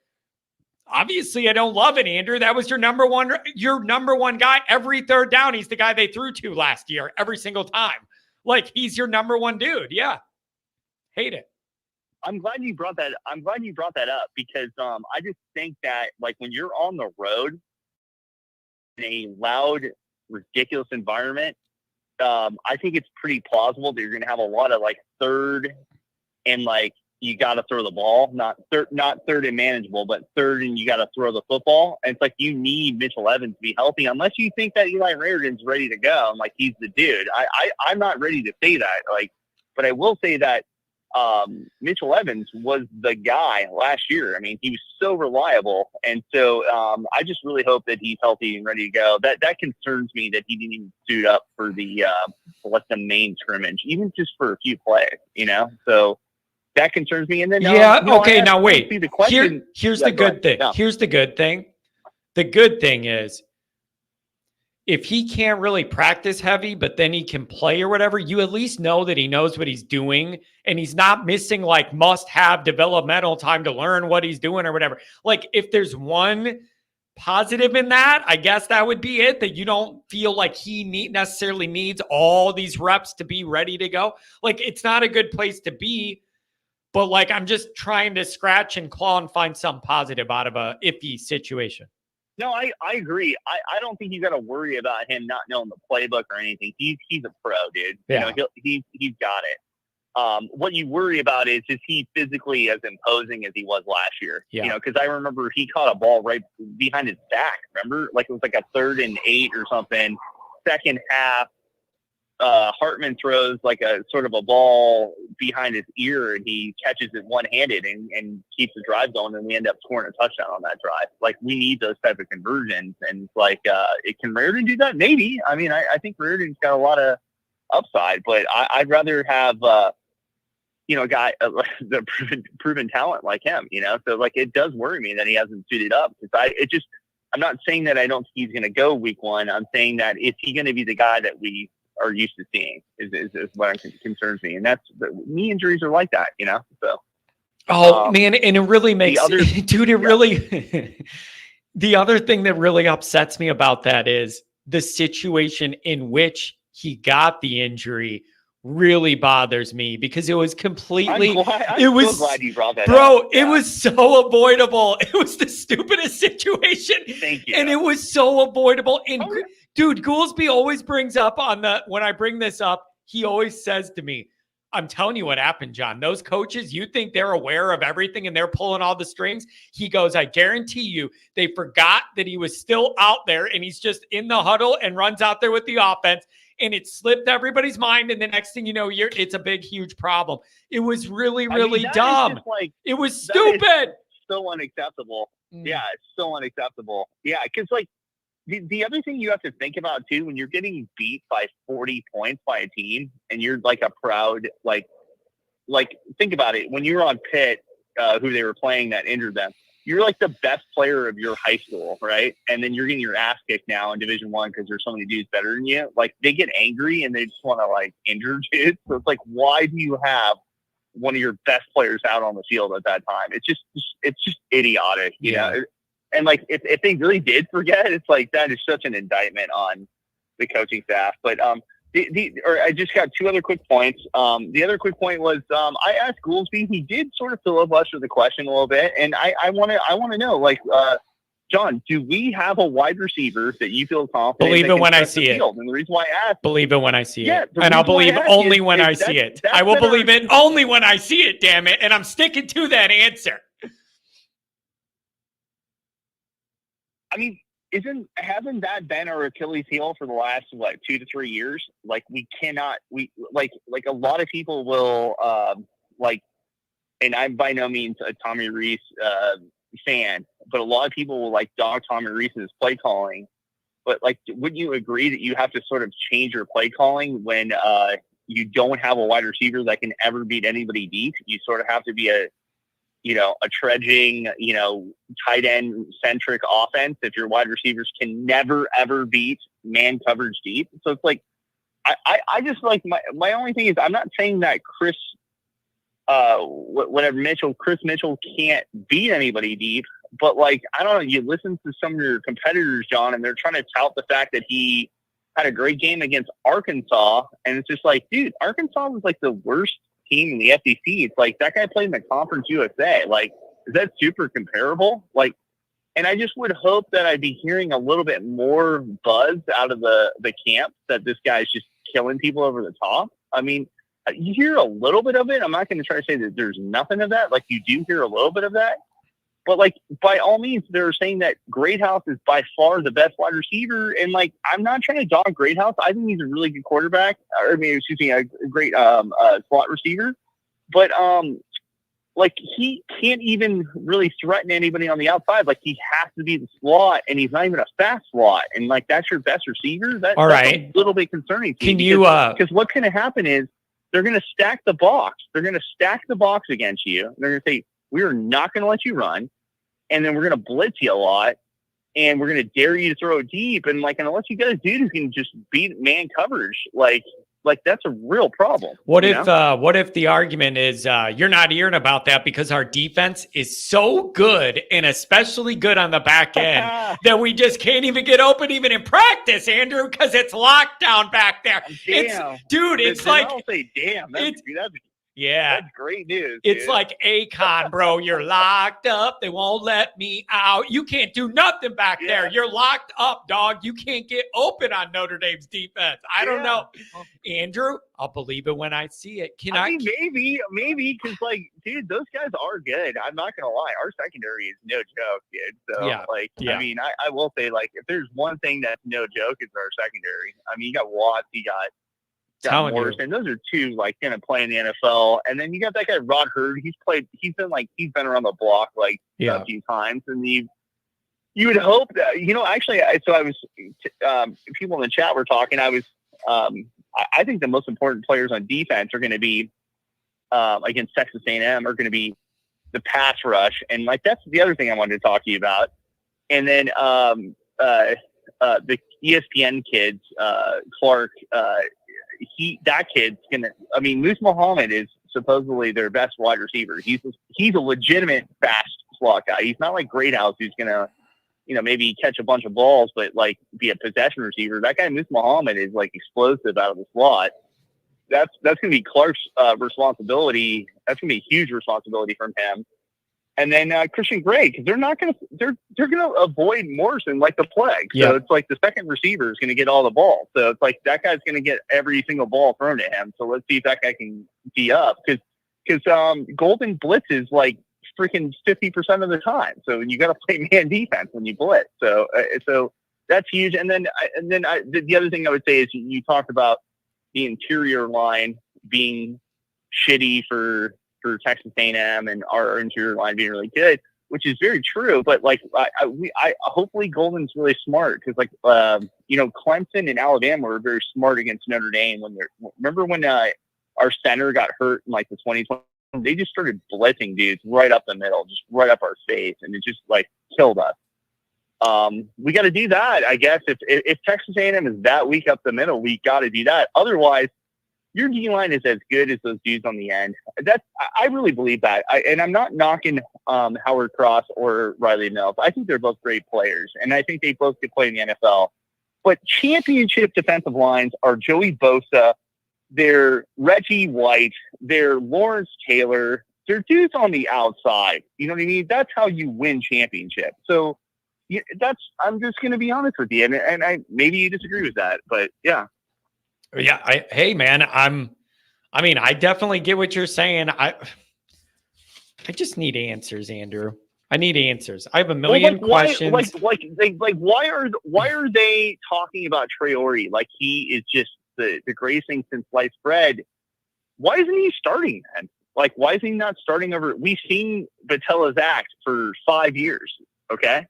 Obviously, I don't love it, Andrew. That was your number one guy. Every third down, he's the guy they threw to last year, every single time. Like, he's your number one dude. Yeah. Hate it. I'm glad you brought that. Up because I just think that when you're on the road, in a loud, ridiculous environment, I think it's pretty plausible that you're going to have a lot of like third and like you got to throw the ball, not third and manageable, but third and you got to throw the football. And it's like you need Mitchell Evans to be healthy unless you think that Eli Raridan's ready to go and like he's the dude. I'm not ready to say that. Like, but I will say that Mitchell Evans was the guy last year. I mean, he was so reliable, and so I just really hope that he's healthy and ready to go. That concerns me that he didn't even suit up for the main scrimmage, even just for a few plays. So. That concerns me. And then okay. Now wait. The question. Here's the good thing. Yeah. Here's the good thing. The good thing is, if he can't really practice heavy, but then he can play or whatever, you at least know that he knows what he's doing, and he's not missing like must-have developmental time to learn what he's doing or whatever. Like if there's one positive in that, I guess that would be it. That you don't feel like he necessarily needs all these reps to be ready to go. Like it's not a good place to be. But like, I'm just trying to scratch and claw and find some positive out of a iffy situation. No, I agree. I don't think you got to worry about him not knowing the playbook or anything. He's a pro, dude. Yeah. He's got it. What you worry about is he physically as imposing as he was last year? Yeah. Because I remember he caught a ball right behind his back. Remember, like it was like a 3rd and 8 or something. Second half. Hartman throws like a sort of a ball behind his ear and he catches it one-handed and keeps the drive going, and we end up scoring a touchdown on that drive. Like we need those type of conversions, and like can Raridan do that? Maybe. I mean, I think Raridan's got a lot of upside, but I'd rather have a guy the proven talent like him. So like it does worry me that he hasn't suited up, because I'm not saying that I don't think he's going to go week 1. I'm saying that is he going to be the guy that we are used to seeing is what concerns me. And that's knee injuries are like that, so. Man. And it really makes, really, the other thing that really upsets me about that is the situation in which he got the injury really bothers me, because it was completely, I'm so glad you brought that bro, up. It was so avoidable. It was the stupidest situation. Thank you. And it was so avoidable. And dude, Goolsby always brings up when I bring this up, he always says to me, I'm telling you what happened, John. Those coaches, you think they're aware of everything and they're pulling all the strings? He goes, I guarantee you, they forgot that he was still out there and he's just in the huddle and runs out there with the offense. And it slipped everybody's mind. And the next thing you know, it's a big, huge problem. It was really, really dumb. It was stupid. So unacceptable. Yeah, it's so unacceptable. Yeah, because like the other thing you have to think about too, when you're getting beat by 40 points by a team and you're like a proud, like think about it. When you're on Pitt, who they were playing that injured them, you're like the best player of your high school, right? And then you're getting your ass kicked now in Division I because there's so many dudes better than you. Like they get angry and they just want to like injure dudes. So it's like, why do you have one of your best players out on the field at that time? It's just idiotic, you know? And like, if they really did forget, it's like, that is such an indictment on the coaching staff. But, I just got 2 other quick points. The other quick point was, I asked Goolsby, he did sort of filibuster the question a little bit. And I want to know, like, John, do we have a wide receiver that you feel confident? Believe it when I see it. And the reason why I asked, believe it when I see it. And I'll believe only when I see it. I will believe it only when I see it, damn it. And I'm sticking to that answer. I mean, hasn't that been our Achilles heel for the last 2 to 3 years? Like we cannot, like a lot of people will and I'm by no means a Tommy Rees fan, but a lot of people will like dog Tommy Rees's play calling. But like, wouldn't you agree that you have to sort of change your play calling when you don't have a wide receiver that can ever beat anybody deep? You sort of have to be a trudging, tight end centric offense if your wide receivers can never, ever beat man coverage deep. So it's like, I just like my only thing is I'm not saying that Chris Mitchell can't beat anybody deep, but like, I don't know, you listen to some of your competitors, John, and they're trying to tout the fact that he had a great game against Arkansas. And it's just like, dude, Arkansas was like the worst team in the SEC. It's like that guy played in the Conference USA. Like, is that super comparable? Like, And I just would hope that I'd be hearing a little bit more buzz out of the camp that this guy's just killing people over the top. I mean, you hear a little bit of it. I'm not going to try to say that there's nothing of that. Like, you do hear a little bit of that. But, like, by all means, they're saying that Greathouse is by far the best wide receiver. And, like, I'm not trying to dog Greathouse. I think he's a really good quarterback. Or, I mean, excuse me, a great slot receiver. But, like, he can't even really threaten anybody on the outside. Like, he has to be the slot, and he's not even a fast slot. And, like, that's your best receiver? That's a little bit concerning to Can me. you Because what's going to happen is they're going to stack the box. They're going to stack the box against you. They're going to say, we are not going to let you run. And then we're going to blitz you a lot. And we're going to dare you to throw it deep. And, like, unless you got a dude who can just beat man coverage, like that's a real problem. What if the argument is you're not hearing about that because our defense is so good and especially good on the back end that we just can't even get open even in practice, Andrew, because it's lockdown back there. Damn. It's like I'll say, damn. Yeah. That's great news. It's dude. like Akon, bro. You're locked up. They won't let me out. You can't do nothing back there. You're locked up, dog. You can't get open on Notre Dame's defense. I don't know. Andrew, I'll believe it when I see it. I mean, maybe, because, like, dude, those guys are good. I'm not going to lie. Our secondary is no joke, dude. So, I mean, I will say, like, if there's one thing that's no joke, it's our secondary. I mean, you got Watts, you got Morris, and those are two, like, going to play in the NFL. And then you got that guy Rod Hurd. He's been around the block like a few times. And you would hope that, actually, I was people in the chat were talking. I think the most important players on defense are going to be against Texas A&M are going to be the pass rush, and, like, that's the other thing I wanted to talk to you about. And then the ESPN kids, Clark. That kid's gonna. I mean, Moose Muhammad is supposedly their best wide receiver. He's a legitimate fast slot guy. He's not like Greathouse, who's gonna, maybe catch a bunch of balls, but, like, be a possession receiver. That guy Moose Muhammad is, like, explosive out of the slot. That's gonna be Clark's responsibility. That's gonna be a huge responsibility from him. And then Christian Gray, because they're gonna avoid Morrison like the plague. So it's like the second receiver is gonna get all the balls. So it's like that guy's gonna get every single ball thrown at him. So let's see if that guy can be up, because Golden blitzes like freaking 50% of the time. So you got to play man defense when you blitz. So that's huge. And then the other thing I would say is you talked about the interior line being shitty for Texas A&M and our interior line being really good, which is very true. But, like, I hopefully Golden's really smart, because, like, Clemson and Alabama were very smart against Notre Dame remember when our center got hurt in, like, the 2020, they just started blitzing dudes right up the middle, just right up our face, and it just, like, killed us. We got to do that, I guess. If Texas A&M is that weak up the middle, we got to do that. Otherwise, your D line is as good as those dudes on the end. I really believe that. And I'm not knocking Howard Cross or Riley Mills. I think they're both great players, and I think they both could play in the NFL. But championship defensive lines are Joey Bosa, they're Reggie White, they're Lawrence Taylor. They're dudes on the outside. You know what I mean? That's how you win championships. So I'm just going to be honest with you, and I maybe you disagree with that, but yeah. Yeah. Hey, man, I definitely get what you're saying. I just need answers, Andrew. I need answers. I have a million questions. Why are they talking about Traore like he is just the greatest thing since sliced bread? Why isn't he starting then? Like, why is he not starting over? We've seen Batella's act for 5 years. Okay.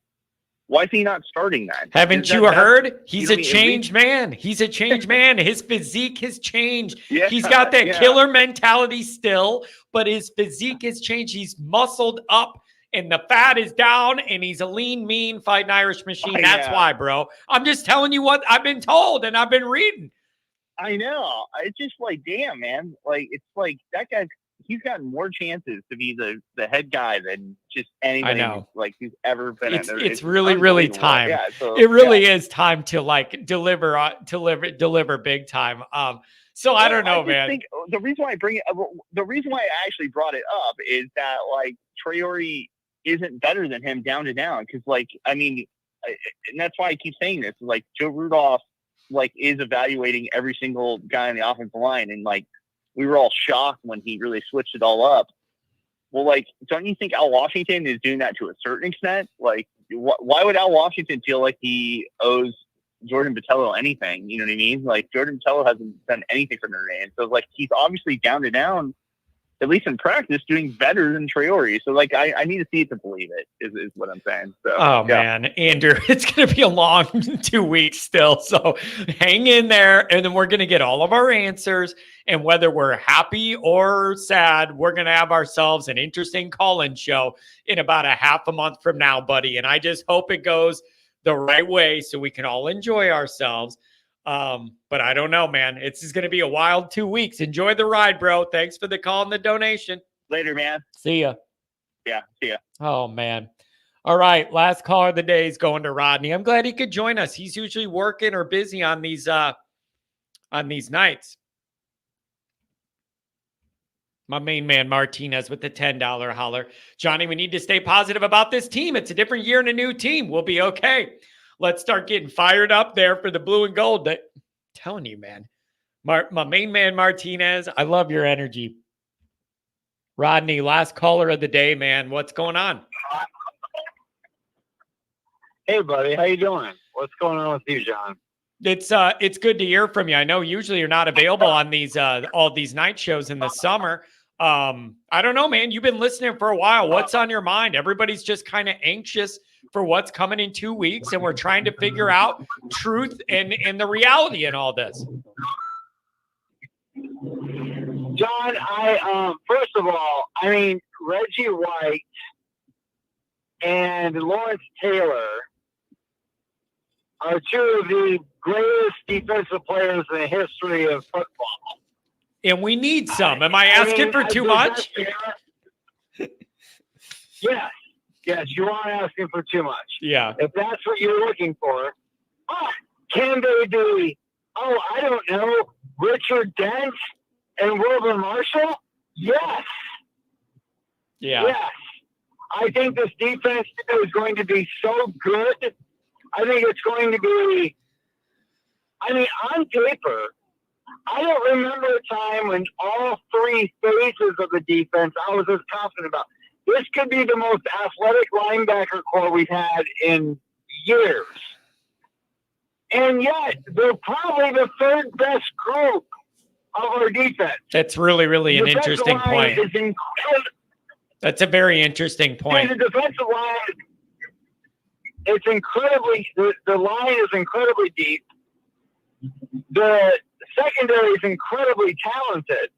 Why is he not starting then? Haven't you heard? He's a changed man. He's a changed man. His physique has changed. He's got that killer mentality still, but his physique has changed. He's muscled up and the fat is down and he's a lean, mean fighting Irish machine. That's why, bro. I'm just telling you what I've been told and I've been reading. I know. It's just like, damn, man. Like, it's like that guy's, he's gotten more chances to be the head guy than just anybody who's ever been at there. It's really time. Yeah, so, it really is time to, like, deliver big time. So I don't know, man. Think the reason why I actually brought it up is that, like, Traore isn't better than him down to down. Because, like, I mean, and that's why I keep saying this. Like, Joe Rudolph, like, is evaluating every single guy on the offensive line, and like, we were all shocked when he really switched it all up. Well, like, don't you think Al Washington is doing that to a certain extent? Like, why would Al Washington feel like he owes Jordan Botelho anything? You know what I mean? Like, Jordan Botelho hasn't done anything for Notre Dame. So, like, he's obviously down to down, at least in practice, doing better than Traore. So, like, I need to see it to believe it, is what I'm saying. So, Oh, man, Andrew, it's going to be a long 2 weeks still. So hang in there, and then we're going to get all of our answers. And whether we're happy or sad, we're going to have ourselves an interesting call-in show in about a half a month from now, buddy. And I just hope it goes the right way so we can all enjoy ourselves. But I don't know, man. It's going to be a wild 2 weeks. Enjoy the ride, bro. Thanks for the call and the donation. later, man. See ya. Yeah, see ya. Oh, man. All right. Last caller of the day is going to Rodney. I'm glad he could join us. He's usually working or busy on these nights. My main man, Martinez, with the $10 holler. Johnny, we need to stay positive about this team. It's a different year and a new team. We'll be okay. Let's start getting fired up there for the blue and gold. I'm telling you, man. My main man, Martinez, I love your energy. Rodney, last caller of the day, man. What's going on? Hey, buddy. How you doing? What's going on with you, John? It's good to hear from you. I know usually you're not available on these all these night shows in the summer. I don't know, man. You've been listening for a while. What's on your mind? Everybody's just kind of anxious for what's coming in 2 weeks, and we're trying to figure out truth and the reality in all this. John, first of all, I mean, Reggie White and Lawrence Taylor are two of the greatest defensive players in the history of football. And we need some. Am I asking for too much? Yes, you are asking for too much. Yeah. If that's what you're looking for, can they do? Oh, I don't know, Richard Dent and Wilbur Marshall? Yes. Yeah. Yes. I think this defense is going to be so good. I think it's going to be, I mean, on paper, I don't remember a time when all three phases of the defense I was as confident about. This could be the most athletic linebacker core we've had in years. And yet, they're probably the third best group of our defense. That's really, really an interesting point. That's a very interesting point. The defensive line, it's incredibly, the line is incredibly deep. The secondary is incredibly talented.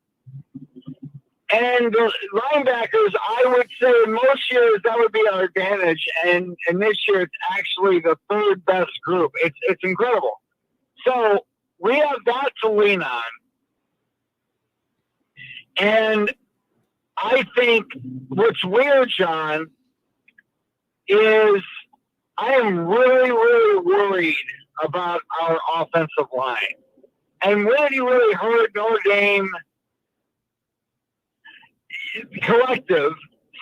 And the linebackers, I would say most years that would be our advantage. And this year it's actually the third best group. It's incredible. So we have that to lean on. And I think what's weird, John, is I am really, really worried about our offensive line. And when you really heard Notre Dame collective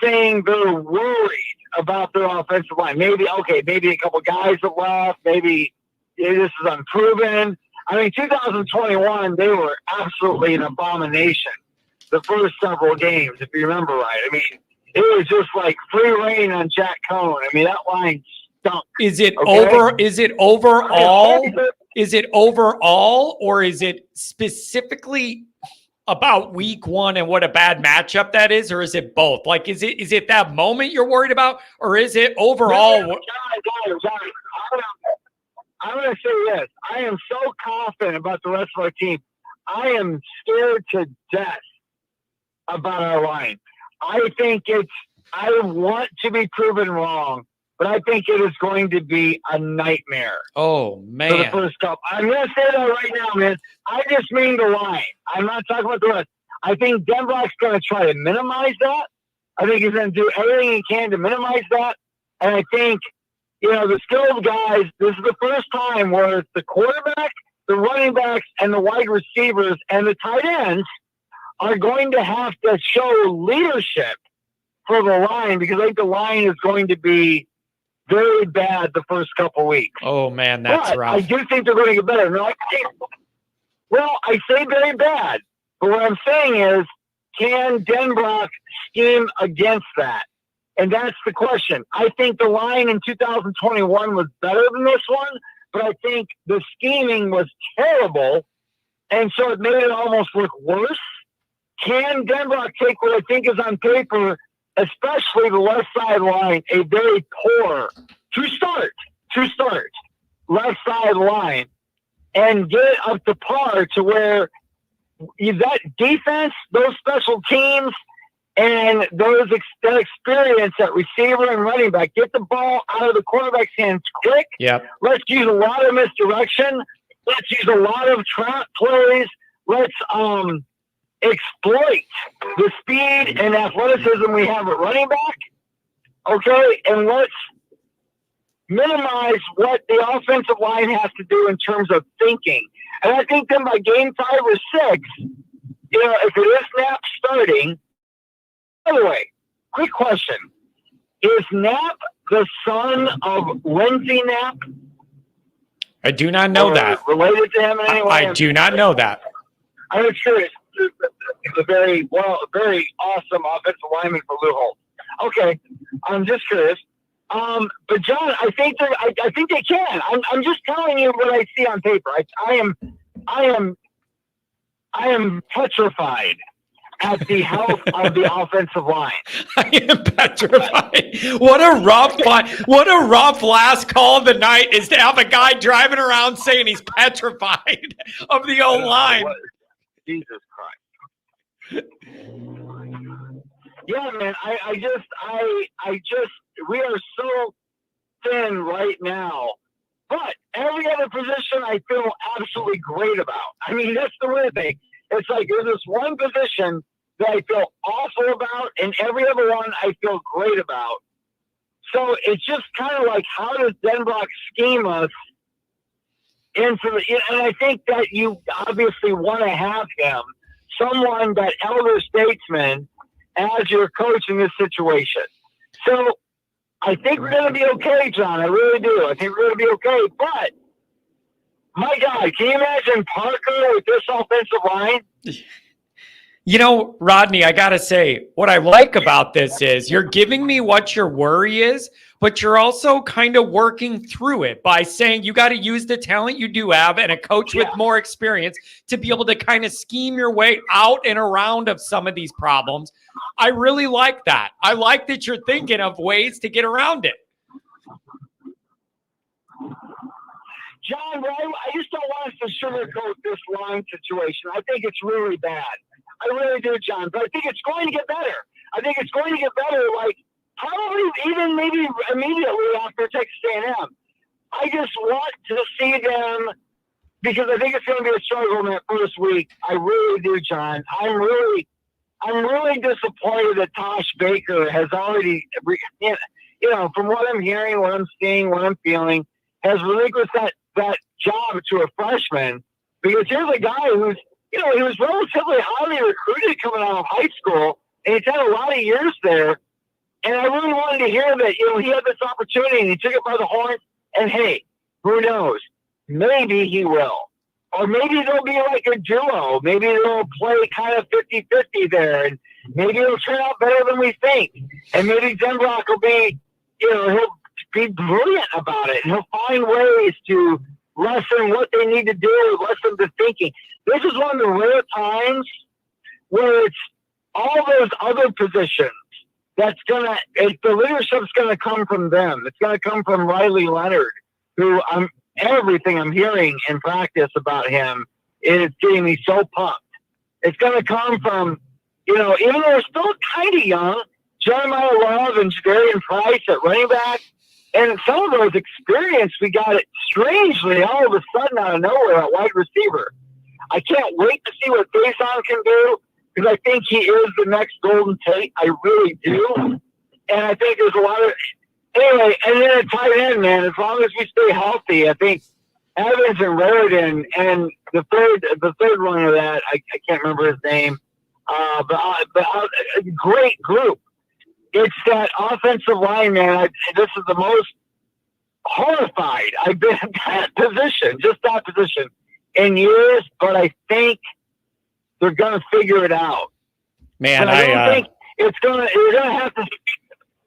saying they're worried about their offensive line. Maybe a couple guys have left. Maybe this is unproven. I mean, 2021, they were absolutely an abomination the first several games, if you remember right. I mean, it was just like free reign on Jack Cohn. I mean, that line stunk. Is it overall? Is it overall, or is it specifically about week one and what a bad matchup that is, or is it both? Like, is it that moment you're worried about, or is it overall? John, I'm going to say this. I am so confident about the rest of our team. I am scared to death about our line. I want to be proven wrong, but I think it is going to be a nightmare. Oh, man. For the first couple. I'm going to say that right now, man. I just mean the line. I'm not talking about the rest. I think Denbrock's going to try to minimize that. I think he's going to do everything he can to minimize that. And I think, the skilled guys, this is the first time where it's the quarterback, the running backs, and the wide receivers and the tight ends are going to have to show leadership for the line because I think the line is going to be very bad the first couple weeks. Oh man, that's but rough. I do think they're going to get better. No, I say very bad, but what I'm saying is, can Denbrock scheme against that? And that's the question. I think the line in 2021 was better than this one, but I think the scheming was terrible, and so it made it almost look worse. Can Denbrock take what I think is on paper, especially the left side line, a very poor, to start, left side line, and get it up to par to where that defense, those special teams, and that experience at receiver and running back, get the ball out of the quarterback's hands quick. Yep. Let's use a lot of misdirection. Let's use a lot of trap plays. Let's exploit the speed and athleticism we have at running back. Okay, and let's minimize what the offensive line has to do in terms of thinking. And I think then by game 5 or 6, if it is Knapp starting. By the way, quick question: is Knapp the son of Lindsey Knapp? I do not know that. Related to him in any way? I do not know that. I was curious. He's a very awesome offensive lineman for Lou Holtz. Okay, I'm just curious. But John, I think they can. I'm just telling you what I see on paper. I am petrified at the health of the offensive line. I am petrified. What a rough last call of the night is to have a guy driving around saying he's petrified of the old line. Jesus Christ. Yeah, man. I just we are so thin right now. But every other position I feel absolutely great about. I mean, that's the weird thing. It's like there's this one position that I feel awful about, and every other one I feel great about. So it's just kind of like, how does Denbrock scheme us into the? And I think that you obviously want to have him, someone, that elder statesman, as your coach in this situation. So I think we're going to be okay, John. I really do. I think we're going to be okay. But my God, can you imagine Parker with this offensive line? Rodney, I got to say, what I like about this is you're giving me what your worry is, but you're also kind of working through it by saying you got to use the talent you do have and a coach with more experience to be able to kind of scheme your way out and around of some of these problems. I really like that. I like that you're thinking of ways to get around it. John, I just don't want us to sugarcoat this line situation. I think it's really bad. I really do, John. But I think it's going to get better. I think it's going to get better, like probably even maybe immediately after Texas A&M. I just want to see them, because I think it's going to be a struggle in that first week. I really do, John. I'm really disappointed that Tosh Baker has already, from what I'm hearing, what I'm seeing, what I'm feeling, has relinquished that job to a freshman, because here's a guy who's, he was relatively highly recruited coming out of high school, and he's had a lot of years there. And I really wanted to hear that, he had this opportunity and he took it by the horns. And hey, who knows? Maybe he will. Or maybe they'll be like a duo. Maybe they'll play kind of 50-50 there. And maybe it'll turn out better than we think. And maybe Denbrock will be, he'll be brilliant about it. And he'll find ways to lessen what they need to do, lessen the thinking. This is one of the rare times where it's all those other positions the leadership's going to come from them. It's going to come from Riley Leonard, who everything I'm hearing in practice about him is getting me so pumped. It's going to come from, even though they're still kind of young, Jeremiah Love and Jadarian Price at running back, and some of those experience we got it strangely all of a sudden out of nowhere at wide receiver. I can't wait to see what Faison can do, because I think he is the next Golden Tate. I really do. And I think there's a lot of – anyway, and then at tight end, man, as long as we stay healthy, I think Evans and Raridan and the third one of that, I can't remember his name, but a great group. It's that offensive line, man. This is the most horrified I've been in that position, just that position, in years. But I think they're going to figure it out. Man, but I don't think it's going to. You're going to have to.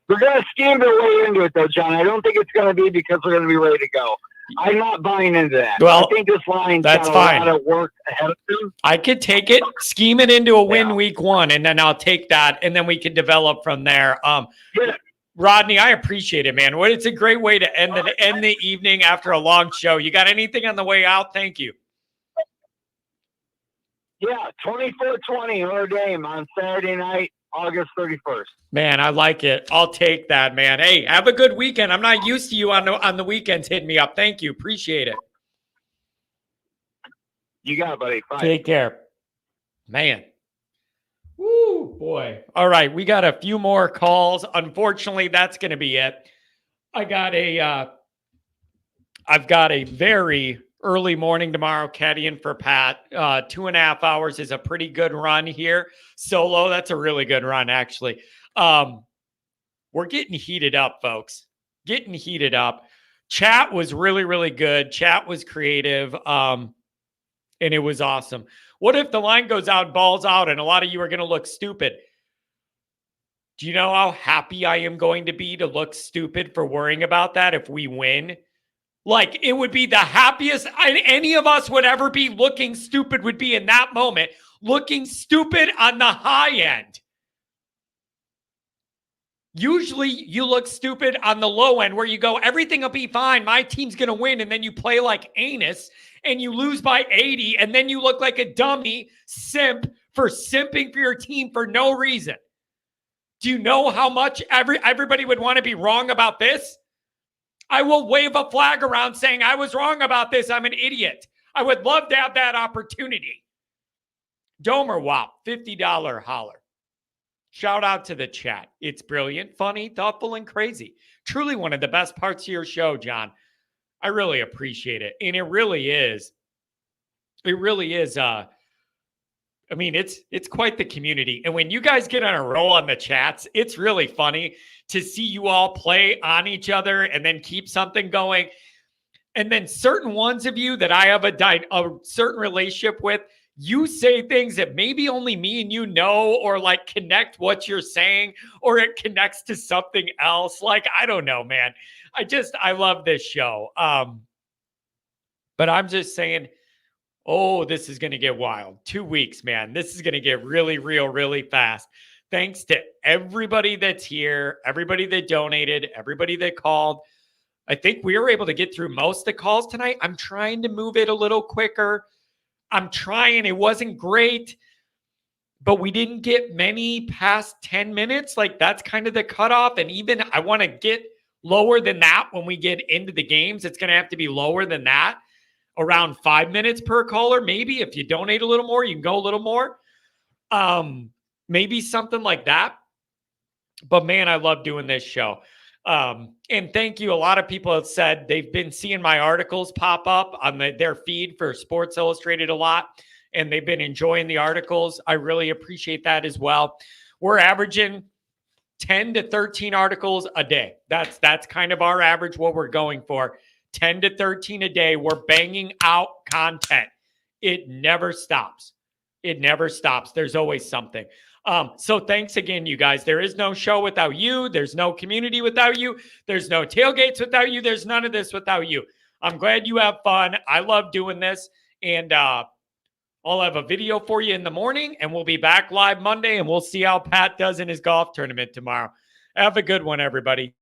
They're going to scheme their way into it, though, John. I don't think it's going to be because they're going to be ready to go. I'm not buying into that. Well, I think this line's that's got fine. a lot of work ahead of them. I could take it, scheme it into a win week 1, and then I'll take that, and then we can develop from there. Yeah. Rodney, I appreciate it, man. It's a great way to end the evening after a long show. You got anything on the way out? Thank you. Yeah, 24-20 Notre Dame on Saturday night, August 31st. Man, I like it. I'll take that, man. Hey, have a good weekend. I'm not used to you on the weekends hitting me up. Thank you. Appreciate it. You got it, buddy. Bye. Take care. Man. Woo, boy. All right, we got a few more calls. Unfortunately, that's going to be it. I've got a very early morning tomorrow, caddying for Pat. 2.5 hours is a pretty good run here. Solo, that's a really good run, actually. We're getting heated up, folks. Getting heated up. Chat was really, really good. Chat was creative. And it was awesome. What if the line goes out, balls out, and a lot of you are going to look stupid? Do you know how happy I am going to be to look stupid for worrying about that if we win? Like, it would be the happiest any of us would ever be looking stupid would be in that moment, looking stupid on the high end. Usually you look stupid on the low end where you go, everything will be fine. My team's going to win. And then you play like anus and you lose by 80. And then you look like a dummy simp for simping for your team for no reason. Do you know how much everybody would want to be wrong about this? I will wave a flag around saying I was wrong about this. I'm an idiot. I would love to have that opportunity. Domer, wow, $50 holler. Shout out to the chat. It's brilliant, funny, thoughtful, and crazy. Truly one of the best parts of your show, John. I really appreciate it. And it really is. I mean, it's quite the community. And when you guys get on a roll on the chats, it's really funny to see you all play on each other and then keep something going. And then certain ones of you that I have a certain relationship with, you say things that maybe only me and you know, or like connect what you're saying, or it connects to something else. Like, I don't know, man. I love this show. But I'm just saying, oh, this is going to get wild. 2 weeks, man. This is going to get really real, really fast. Thanks to everybody that's here, everybody that donated, everybody that called. I think we were able to get through most of the calls tonight. I'm trying to move it a little quicker. I'm trying. It wasn't great, but we didn't get many past 10 minutes. Like, that's kind of the cutoff. And even I want to get lower than that when we get into the games. It's going to have to be lower than that, around 5 minutes per caller. Maybe if you donate a little more, you can go a little more. Maybe something like that. But man, I love doing this show. And thank you. A lot of people have said they've been seeing my articles pop up on their feed for Sports Illustrated a lot, and they've been enjoying the articles. I really appreciate that as well. We're averaging 10 to 13 articles a day. That's kind of our average, what we're going for. 10 to 13 a day. We're banging out content. It never stops. It never stops. There's always something. So thanks again, you guys. There is no show without you. There's no community without you. There's no tailgates without you. There's none of this without you. I'm glad you have fun. I love doing this. And I'll have a video for you in the morning, and we'll be back live Monday, and we'll see how Pat does in his golf tournament tomorrow. Have a good one, everybody.